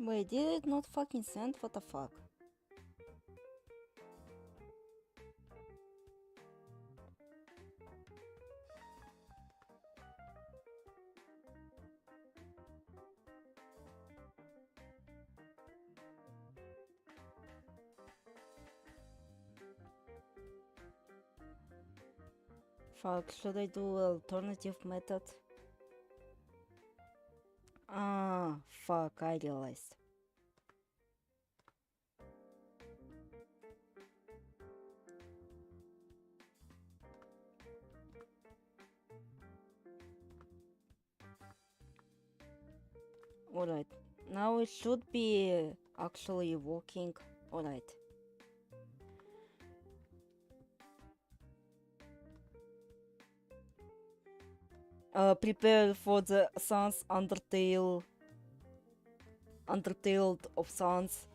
Wait, did it not fucking send? What the fuck? Fuck, should I do alternative method? Ah, fuck, I realized. Alright, now it should be actually working. Alright. Prepare for the Sans Undertale. Undertale of Sans.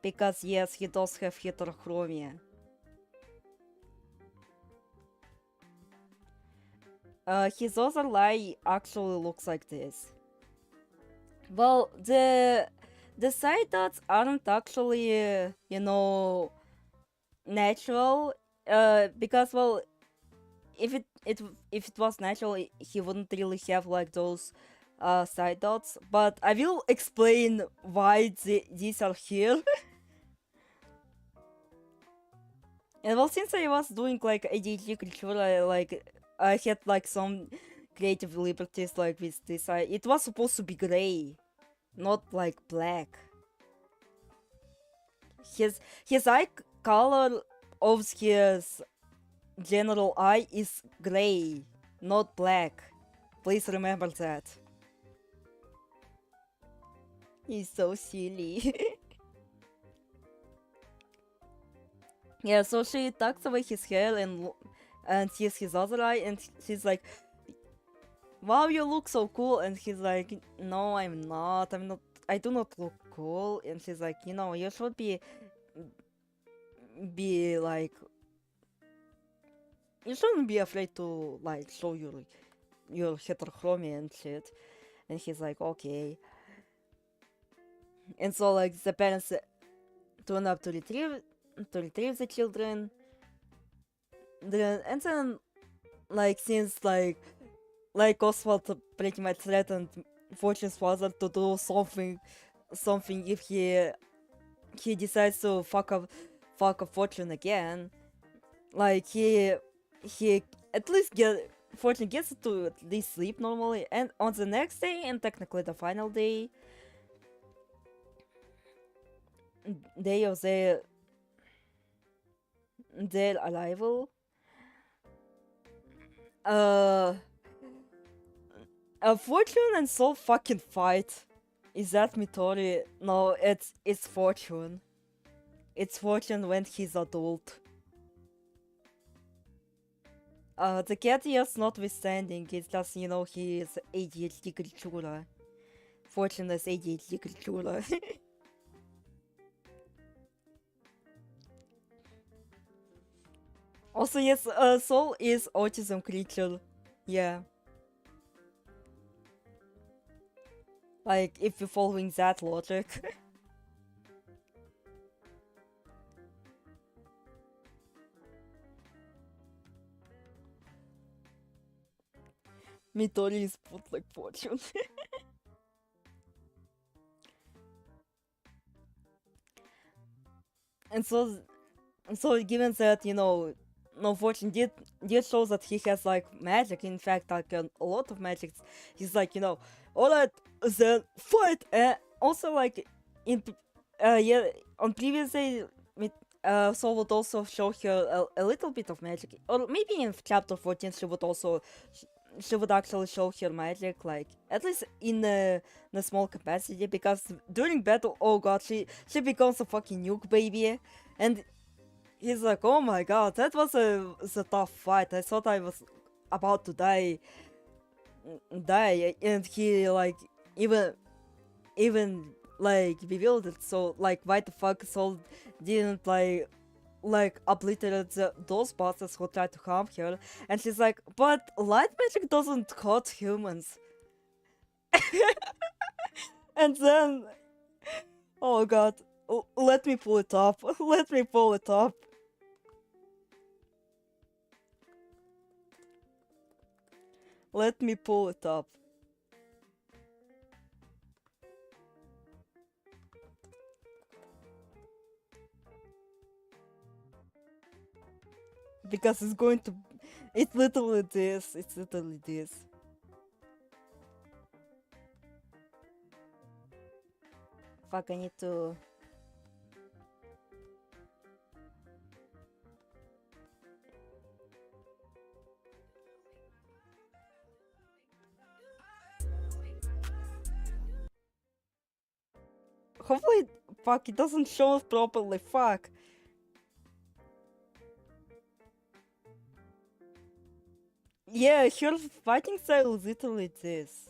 Because yes, he does have heterochromia. His other lie actually looks like this. Well, the side dots aren't actually, you know, natural. Because well, if it was natural, he wouldn't really have like those side dots. But I will explain why these are here. And well, since I was doing like ADHD culture, I had like some creative liberties like with this eye. It was supposed to be gray, not like black. His eye color of his general eye is gray, not black. Please remember that. He's so silly. Yeah, so she tucks away his hair and sees his other eye, and she's like, "Wow, you look so cool." And he's like, "No, I'm not. I do not look cool." And she's like, "You know, you should be like, you shouldn't be afraid to like show your heterochromia and shit." And he's like, "Okay." And so like the parents turn up to retrieve the children. And then like since like Oswald pretty much threatened Fortune's father to do something if he decides to fuck up Fortune again. Like he at least Fortune gets to at least sleep normally, and on the next day, and technically the final day of their arrival, Fortune and Soul fucking fight. Is that Midori? No, it's Fortune. It's Fortune when he's adult. The cat is notwithstanding, it's just, you know, he is ADHD cultura. Fortune is ADHD cultura. Also, yes, Soul is autism creature. Yeah. Like, if you're following that logic. Midori is put like Fortune. And so given that, you know, no, Fortune did show that he has like magic, in fact, like a lot of magic, he's like, you know, alright, then fight! Also, like, yeah, on previous day, Soul would also show her a little bit of magic, or maybe in chapter 14 she would actually show her magic, like, at least in a small capacity, because during battle, oh god, she becomes a fucking nuke baby, and he's like, oh my god, that was a tough fight. I thought I was about to die, and he like even like bewildered. So like, why the fuck Soul didn't like obliterate those bosses who tried to harm her? And she's like, but light magic doesn't hurt humans. And then, oh god, let me pull it up. Let me pull it up. Let me pull it up. Because it's going to... It's literally this. It's literally this. Fuck, I need to... Hopefully, fuck, it doesn't show us properly, fuck. Yeah, her fighting style is literally this.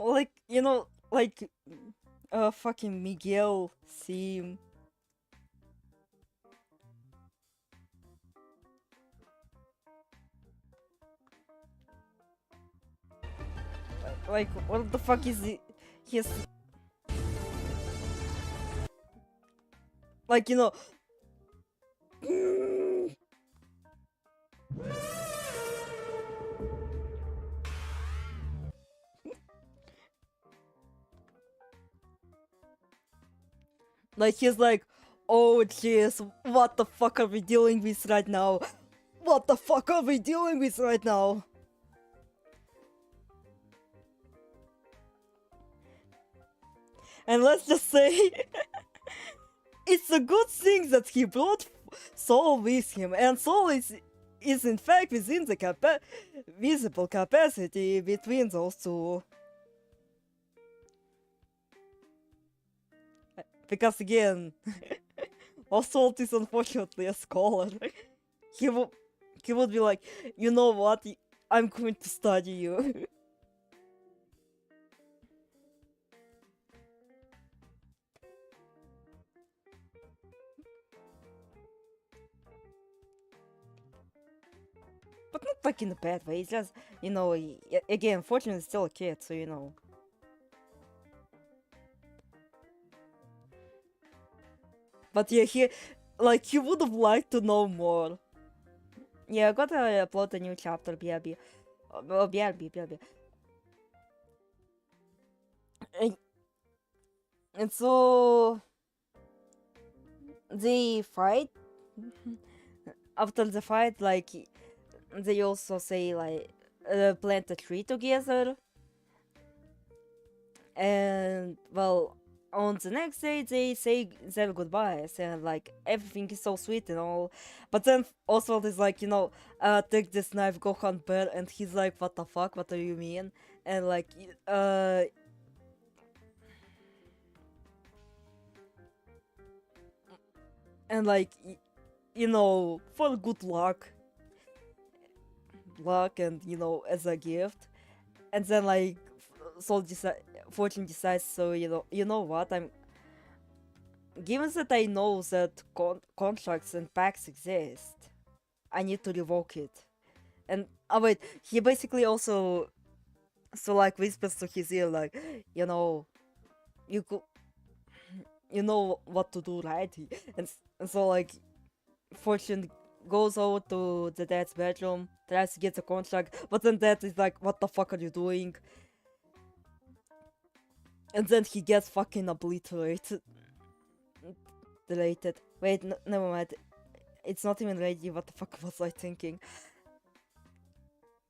Like, you know, like, fucking Miguel theme. Like, what the fuck is it? His... Like, you know... Like, he's like, oh jeez, what the fuck are we dealing with right now? What the fuck are we dealing with right now? And let's just say, it's a good thing that he brought Soul with him, and Soul is in fact within the visible capacity between those two. Because again, Oswald is unfortunately a scholar. He would be like, you know what, I'm going to study you. But not like in a bad way, it's just, you know, again, fortunately still a kid, so you know. But yeah, he would have liked to know more. Yeah, I gotta upload a new chapter, BRB. BRB. And so... They fight. After the fight, like, they also say, like, plant a tree together. And, well... On the next day, they say their goodbyes, and like everything is so sweet and all. But then Oswald is like, you know, take this knife, go hunt bear, and he's like, what the fuck? What do you mean? And like, and like, you know, for good luck, and you know, as a gift. And then like, Fortune decides, so you know what, given that I know that contracts and pacts exist, I need to revoke it. And wait, he basically also like whispers to his ear, like, you know, you know what to do, right? And so like, Fortune goes over to the dad's bedroom, tries to get the contract, but then dad is like, what the fuck are you doing? And then he gets fucking obliterated. Wait, never mind. It's not even ready. What the fuck was I thinking?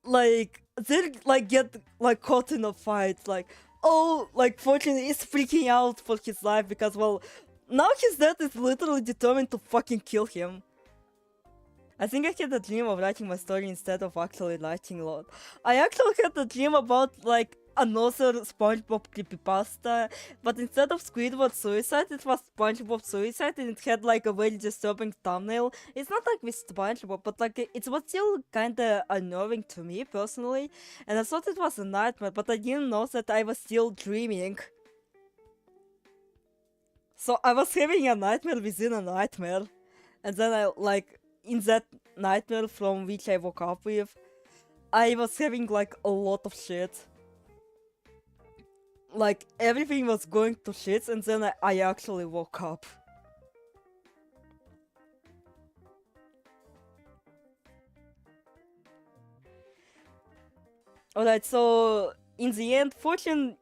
Like, they like get like caught in a fight. Like, oh, like Fortune is freaking out for his life because, well, now his dad is literally determined to fucking kill him. I think I had a dream of writing my story instead of actually writing a lot. I actually had a dream about like another SpongeBob creepypasta, but instead of Squidward suicide, it was SpongeBob suicide, and it had like a very disturbing thumbnail. It's not like with SpongeBob, but like it was still kinda unnerving to me personally, and I thought it was a nightmare, but I didn't know that I was still dreaming. So I was having a nightmare within a nightmare, and then I like in that nightmare from which I woke up with, I was having like a lot of shit. Like everything was going to shit, and then I actually woke up. Alright, so in the end, Fortune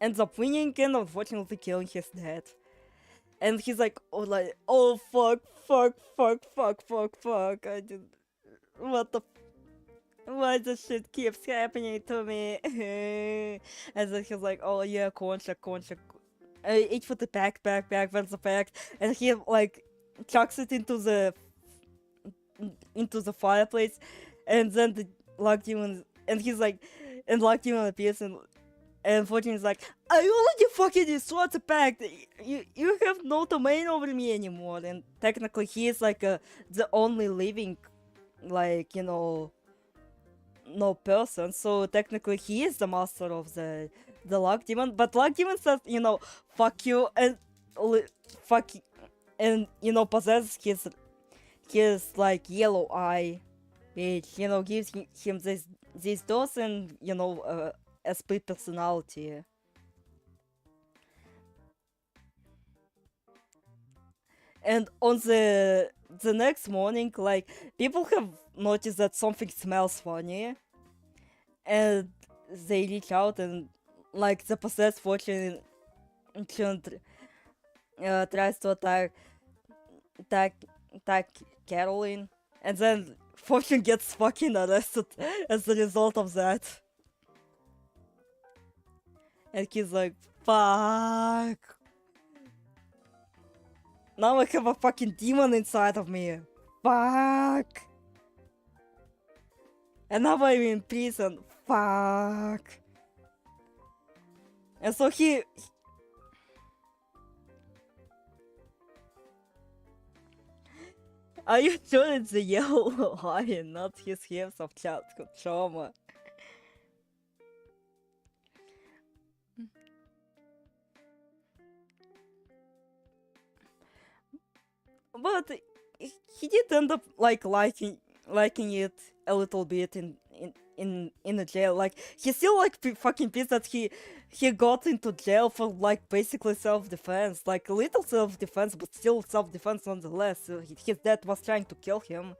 ends up winning and unfortunately killing his dad. And he's like, oh fuck, I did, what the, why this shit keeps happening to me? And then he's like, oh yeah, concha, each for the back, where's the pack? And he like chucks it into the fireplace, and then the Lock Demon, and he's like, and Lock Demon appears, and Fortune's like, I already fucking destroyed the pact. You have no domain over me anymore. And technically, he is like the only living, like, you know, no person. So technically, he is the master of the Lock Demon. But Lock Demon says, you know, fuck you, and and you know, possesses his like yellow eye, which, you know, gives him these doors and, you know, a split personality. And on the next morning, like, people have noticed that something smells funny, and they reach out, and like the possessed Fortune tries to attack Caroline, and then Fortune gets fucking arrested as a result of that. And he's like, fuck. Now I have a fucking demon inside of me. Fuck. And now I'm in prison. Fuck. And so he... Are you sure it's the yellow eye and not his years of childhood trauma? But he did end up like liking it a little bit in the jail. Like, he's still like fucking pissed that he got into jail for like basically self-defense, like a little self-defense, but still self-defense nonetheless. His dad was trying to kill him.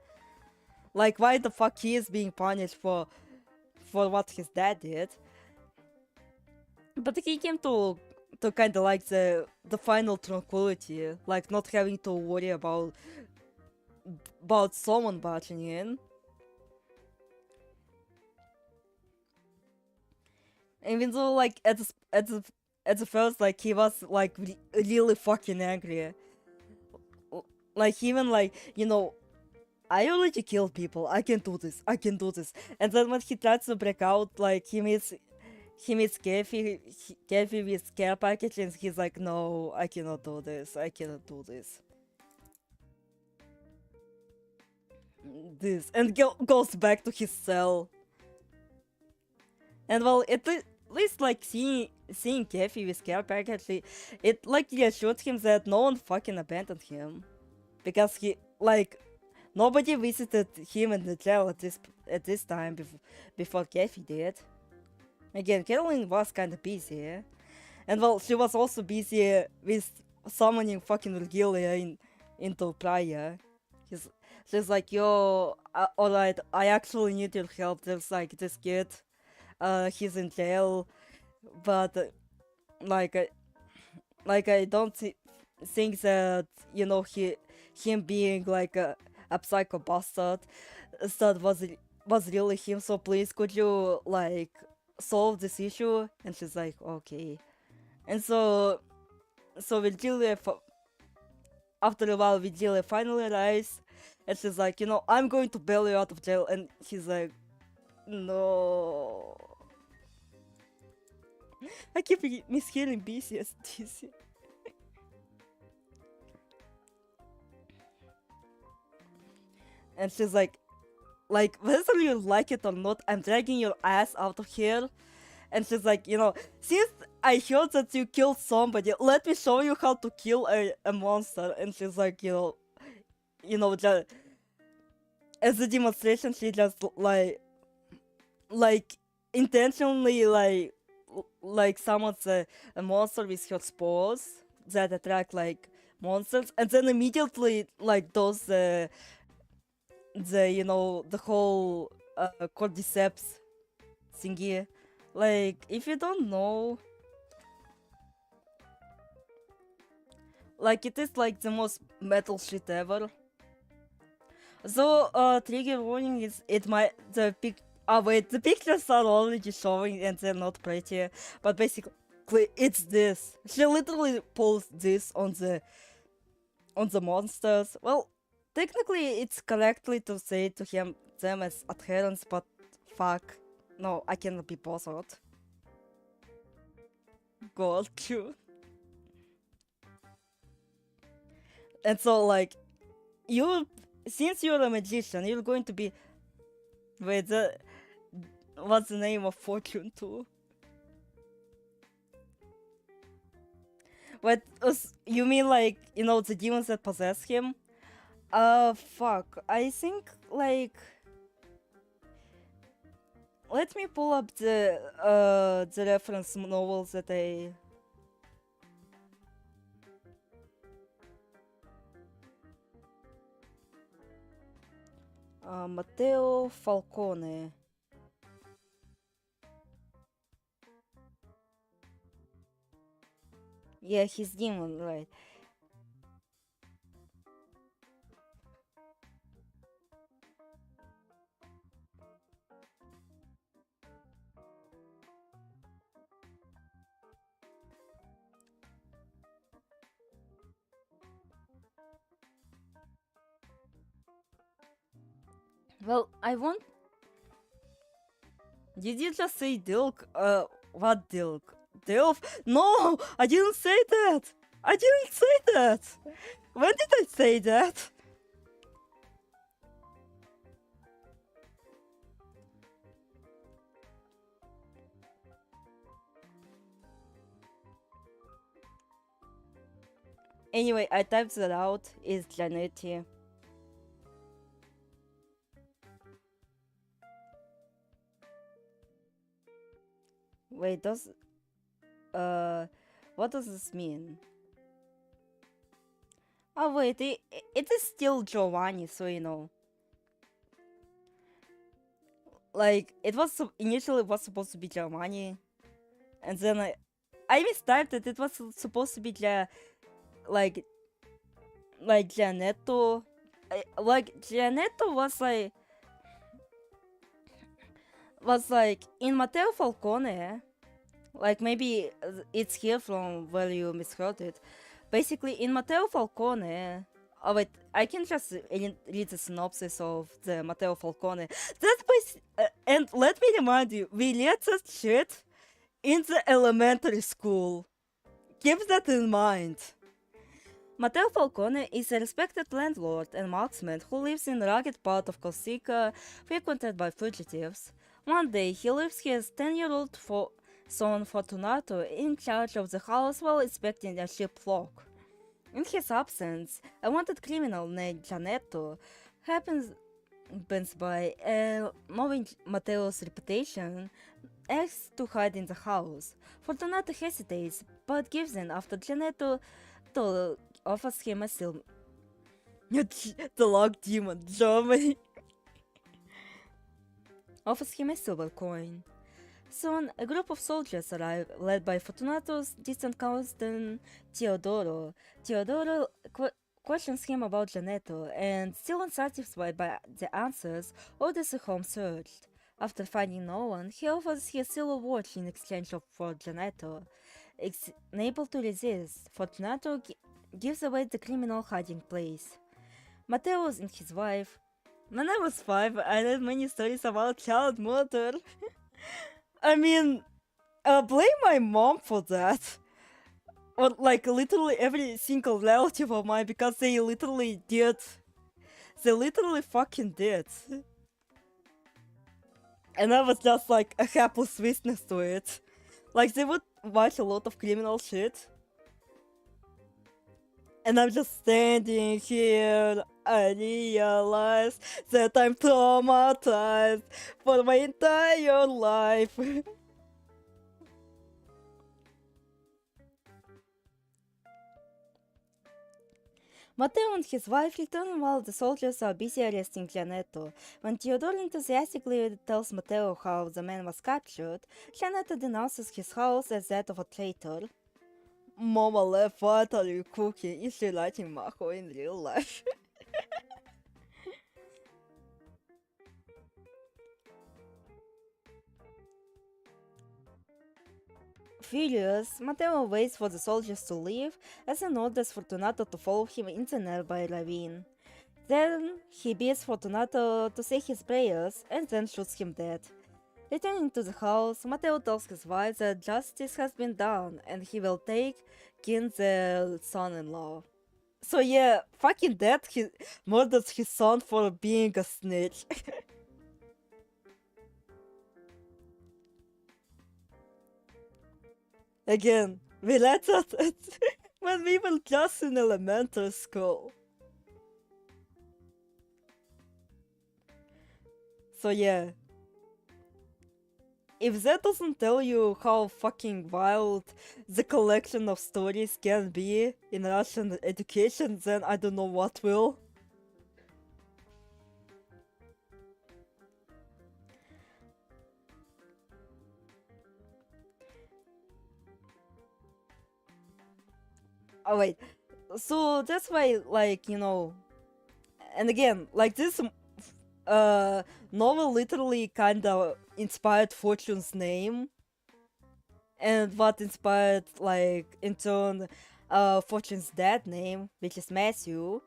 Like, why the fuck he is being punished for what his dad did? But he came to kind of like the final tranquility, like not having to worry about someone barging in. Even though like at the first, like, he was like really fucking angry, like even like, you know, I already killed people, I can do this, and then when he tries to break out, like he meets Kayfabe with care package, and he's like, no, I cannot do this. And goes back to his cell. And well, at least like seeing Kayfabe with care package, it like reassured him that no one fucking abandoned him, because he like nobody visited him in the jail at this time before Kayfabe did. Again, Caroline was kinda busy, and well, she was also busy with summoning fucking Virgilia into Praia. She's like, yo, alright, I actually need your help. There's like this kid, he's in jail, but I don't think that, you know, him being like a psycho bastard that was really him. So please, could you like solve this issue? And she's like, okay. And so Virgilia after a while, Vigile finally arrives, and she's like, you know, I'm going to bail you out of jail, and he's like, no. I keep mishearing BCS. And she's like, whether you like it or not, I'm dragging your ass out of here. And she's like, you know, since I heard that you killed somebody, let me show you how to kill a monster. And she's like, you know, just as a demonstration, she just like intentionally like summons a monster with her spores that attract like monsters, and then immediately like does the you know the whole cordyceps thingy. Like if you don't know, like it is like the most metal shit ever. So trigger warning is it might the pic. Oh wait, the pictures are already showing and they're not pretty, but basically it's this. She literally pulls this on the monsters. Well, technically it's correctly to say to them as adherents, but fuck, no, I cannot be bothered. God, you. And so like since you're a magician, you're going to be wait what's the name of Fortune 2? What you mean like, you know, the demons that possess him? Fuck. I think like let me pull up the reference novels that I Matteo Falcone. Yeah, he's demon, right? Well, I want. Did you just say Dilk? What Dilk? Dilf? No, I didn't say that. I didn't say that. When did I say that? Anyway, I typed that out. It's Janetti. Wait, what does this mean? Oh wait, it is still Giovanni, so you know. Like it was initially was supposed to be Giovanni, and then I mistyped it. It was supposed to be like Gianetto. Like Gianetto was like in Matteo Falcone. Like maybe it's here from where you misheard it. Basically, in Matteo Falcone. Oh wait, I can just read the synopsis of the Matteo Falcone. And let me remind you, we read that shit in the elementary school. Keep that in mind. Matteo Falcone is a respected landlord and marksman who lives in a rugged part of Corsica frequented by fugitives. One day, he leaves his 10-year-old son Fortunato in charge of the house while inspecting a sheep flock. In his absence, a wanted criminal named Gianetto happens by, knowing Matteo's reputation, asks to hide in the house. Fortunato hesitates, but gives in after Gianetto offers him a silver. The log demon, Germany. Offers him a silver coin. Soon, a group of soldiers arrive, led by Fortunato's distant cousin Teodoro. Teodoro questions him about Gianetto, and still unsatisfied by the answers, orders a home searched. After finding no one, he offers his silver watch in exchange for Gianetto. Unable to resist, Fortunato gives away the criminal hiding place. Matteo and his wife. When I was 5, I read many stories about child murder. I mean, blame my mom for that. Or like literally every single relative of mine, because they literally did. They literally fucking did. And I was just like a hapless witness to it. Like they would watch a lot of criminal shit. And I'm just standing here. I realize that I'm traumatized for my entire life. Matteo and his wife return while the soldiers are busy arresting Gianetto. When Theodore enthusiastically tells Matteo how the man was captured, Gianetto denounces his house as that of a traitor. Mama left, what are you cooking? Is she liking Mako in real life? Furious, Matteo waits for the soldiers to leave as he orders Fortunato to follow him into a nearby ravine. Then he beats Fortunato to say his prayers and then shoots him dead. Returning to the house, Matteo tells his wife that justice has been done and he will take Kin, their son-in-law. So yeah, fucking dead, he murders his son for being a snitch. Again, we read that when we were just in elementary school. So yeah. If that doesn't tell you how fucking wild the collection of stories can be in Russian education, then I don't know what will. Oh wait, so that's why, like, you know, and again, like this novel literally kinda inspired Fortune's name, and what inspired, like, in turn, Fortune's dad name, which is Matthew.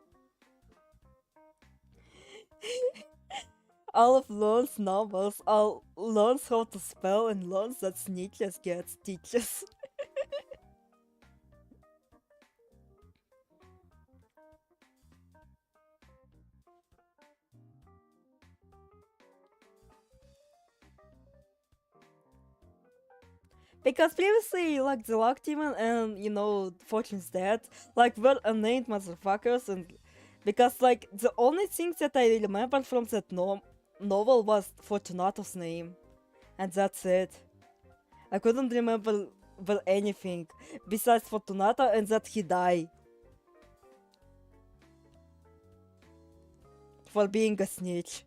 All of Lon's novels are learns how to spell and learns that snitches get stitches. Because previously, like, the Luck Demon and, you know, Fortune's Dad, like, were unnamed motherfuckers, and because, like, the only thing that I remember from that novel was Fortunato's name, and that's it. I couldn't remember anything besides Fortunato and that he died for being a snitch.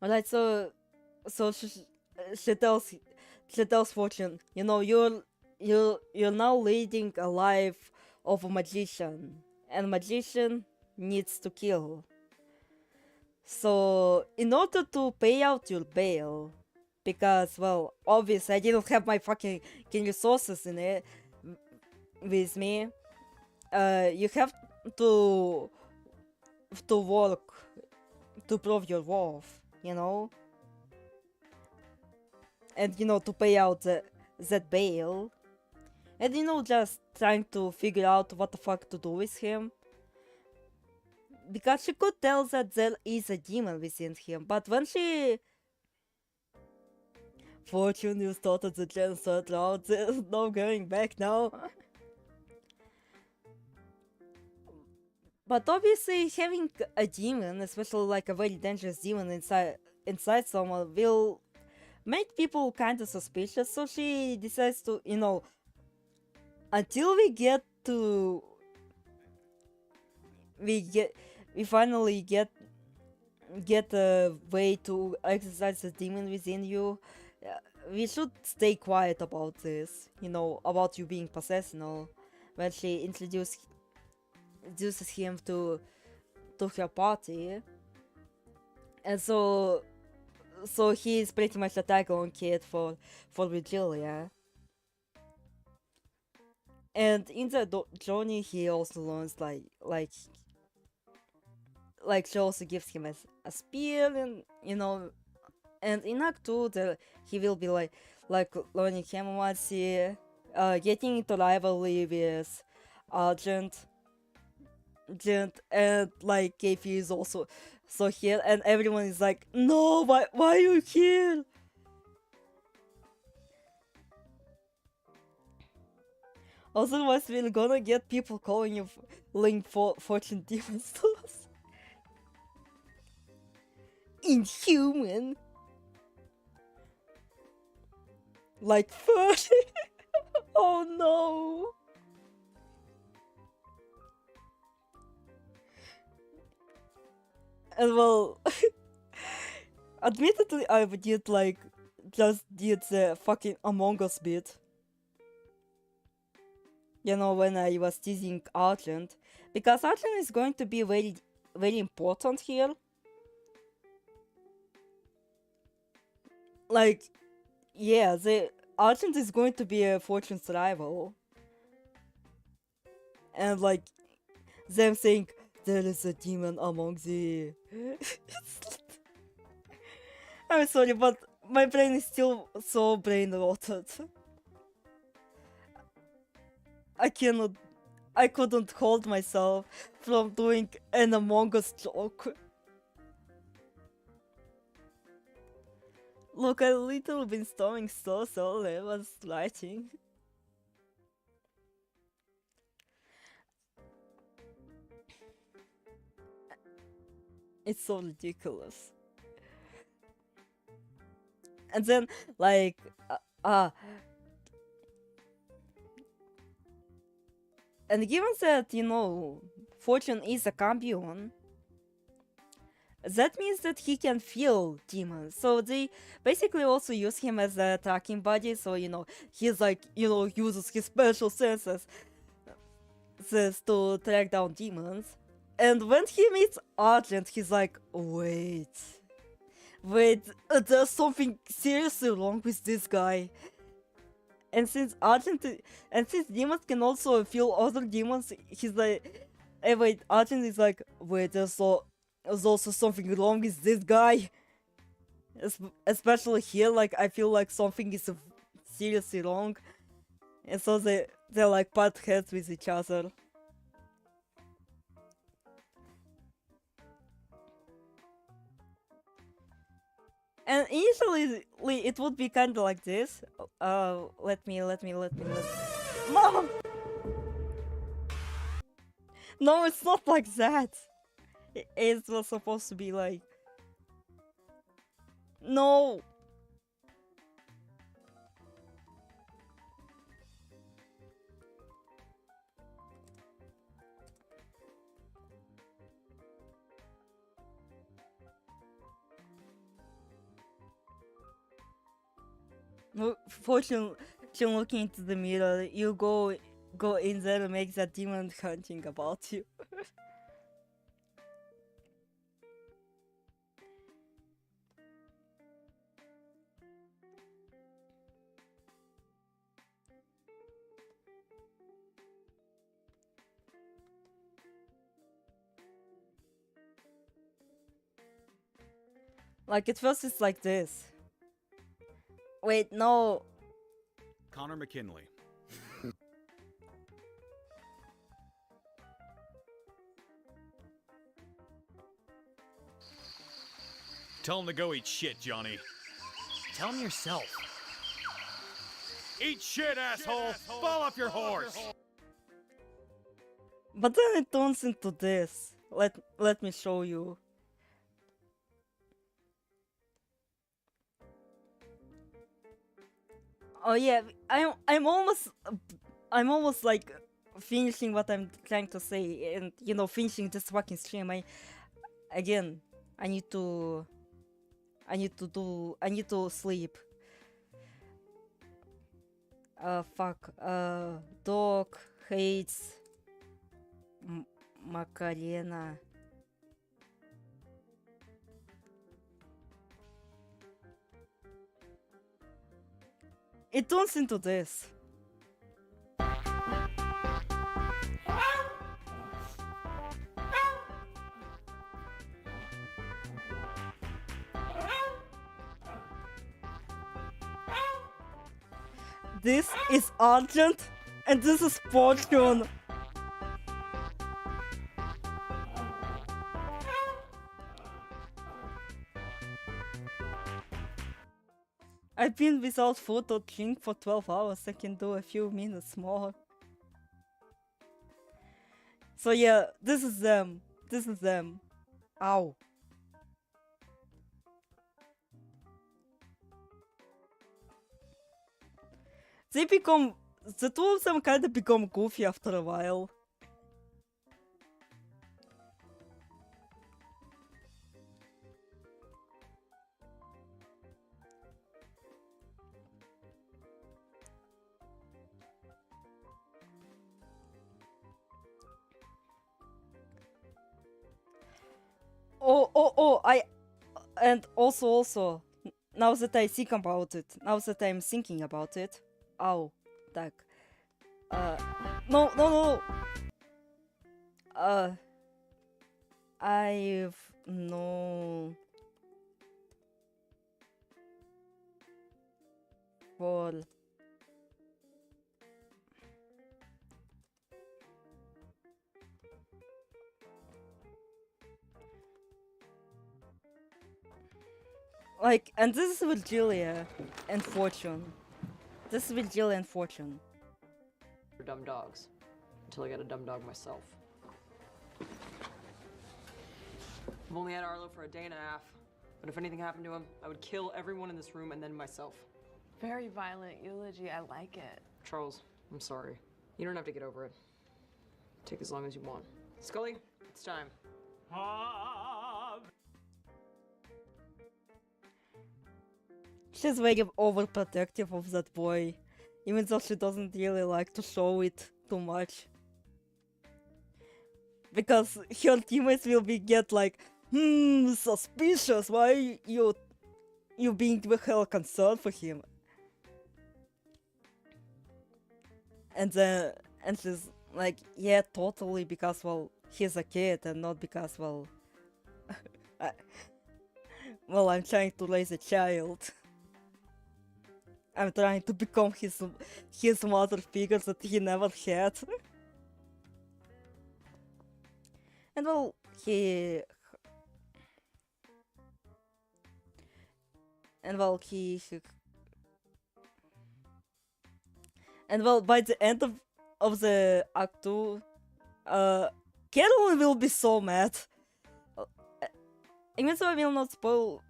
Alright, so she tells Fortune, you know, you're now leading a life of a magician, and magician needs to kill. So in order to pay out your bail, because, well, obviously I didn't have my fucking resources in it with me, you have to work to prove your worth, you know, and, you know, to pay out that bail, and, you know, just trying to figure out what the fuck to do with him, because she could tell that there is a demon within him, but when she Fortune, you started the genocide route, there's no going back now. But obviously having a demon, especially like a very dangerous demon inside someone, will make people kinda suspicious, so she decides to, you know, until we finally get a way to exercise the demon within you, we should stay quiet about this, you know, about you being possessed and all. When she introduces him to her party, and so so he's pretty much a tag-along kid for Virgilia. And in the journey, he also learns like she also gives him a spear, and and in Act 2, he will be like learning chemomancy, getting into rivalry with Argent, and like Kayfabe is also so here, and everyone is like, no, why are you here? Otherwise, we're gonna get people calling you Link for Fortune Demon Stars. Inhuman. Like 30. Oh no. And well, admittedly, I did just did the fucking Among Us bit. When I was teasing Argent, because Argent is going to be very, very important here. Like, yeah, the Argent is going to be a Fortune's rival. And like, them saying, there is a demon among the... I'm sorry, but my brain is still so brain rotted. I couldn't hold myself from doing an Among Us joke. Look, I literally been storming so I was writing. It's so ridiculous. And then, like, and given that, Fortune is a champion, that means that he can feel demons. So they basically also use him as a tracking buddy. So, he's like, uses his special senses to track down demons. And when he meets Argent, he's like, wait, there's something seriously wrong with this guy. And since demons can also feel other demons, he's like, hey, wait, Argent is like, wait, there's also something wrong with this guy. Especially here, like, I feel like something is seriously wrong. And so they're like butt heads with each other. And initially, it would be kind of like this. Let me. No! No, it's not like that. It was supposed to be like... No! Fortune looking into the mirror, you go in there and make that demon hunting about you. Like, at first it's like this. Wait, no. Connor McKinley. Tell him to go eat shit, Johnny. Tell him yourself. Eat shit, asshole! Fall off your horse! But then it turns into this. Let me show you. Oh yeah, I'm almost like finishing what I'm trying to say, and finishing this fucking stream. I need to sleep. Fuck. Dog hates Macarena. it turns into this. This is urgent, and this is fortune. I've been without food or drink for 12 hours. I can do a few minutes more. So yeah, this is them. This is them. Ow. They become... The two of them kind of become goofy after a while. And also, now that I think about it, now that I'm thinking about it, ow, так, no, no, for, like, and this is Virgilia and Fortune. This is Virgilia and Fortune. For dumb dogs. Until I get a dumb dog myself. I've only had Arlo for a day and a half. But if anything happened to him, I would kill everyone in this room and then myself. Very violent eulogy. I like it. Charles, I'm sorry. You don't have to get over it. Take as long as you want. Scully, it's time. She's very overprotective of that boy, even though she doesn't really like to show it too much. Because her teammates will get like, suspicious, why you being hella concerned for him? And she's like, yeah, totally, because, well, he's a kid, and not because, well, I'm trying to raise a child. I'm trying to become his mother figure that he never had. And well, by the end of the act 2, Carolyn will be so mad. Even though I will not spoil,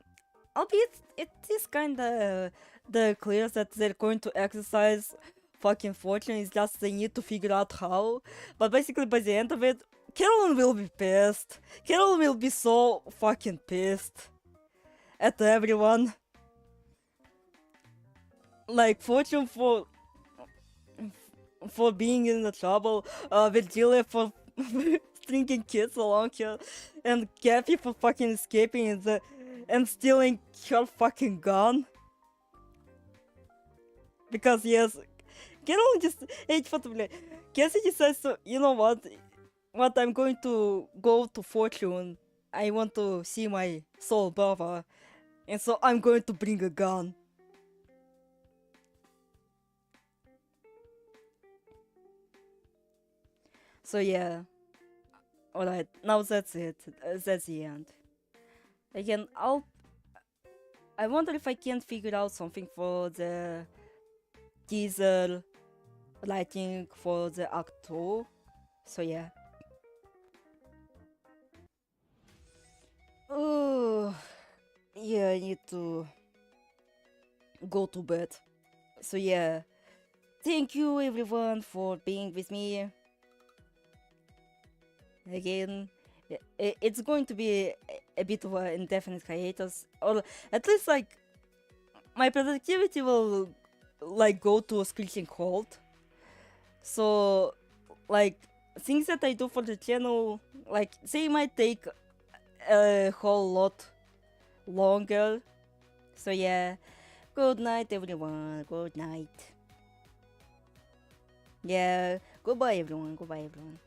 albeit it is kinda clear that they're going to exercise fucking Fortune, it's just they need to figure out how. But basically by the end of it, Carolyn will be pissed. Carolyn will be so fucking pissed at everyone. Like Fortune for being in the trouble, Virgilia for stringing kids along here, and Kathy for fucking escaping and stealing her fucking gun. Because yes, Carolyn just Cassie decides to, you know what, I'm going to go to Fortune. I want to see my soul brother, and so I'm going to bring a gun. So yeah, alright, now that's it. That's the end. Again, I wonder if I can figure out something for the teaser lighting for the Act 2. So yeah. Oh, yeah, I need to go to bed. So yeah, thank you everyone for being with me. Again, it's going to be a bit of an indefinite hiatus, or at least like my productivity will like go to a screeching halt. So like things that I do for the channel, like they might take a whole lot longer. So yeah, Good night, everyone. Good night. Yeah, goodbye, everyone. Goodbye, everyone.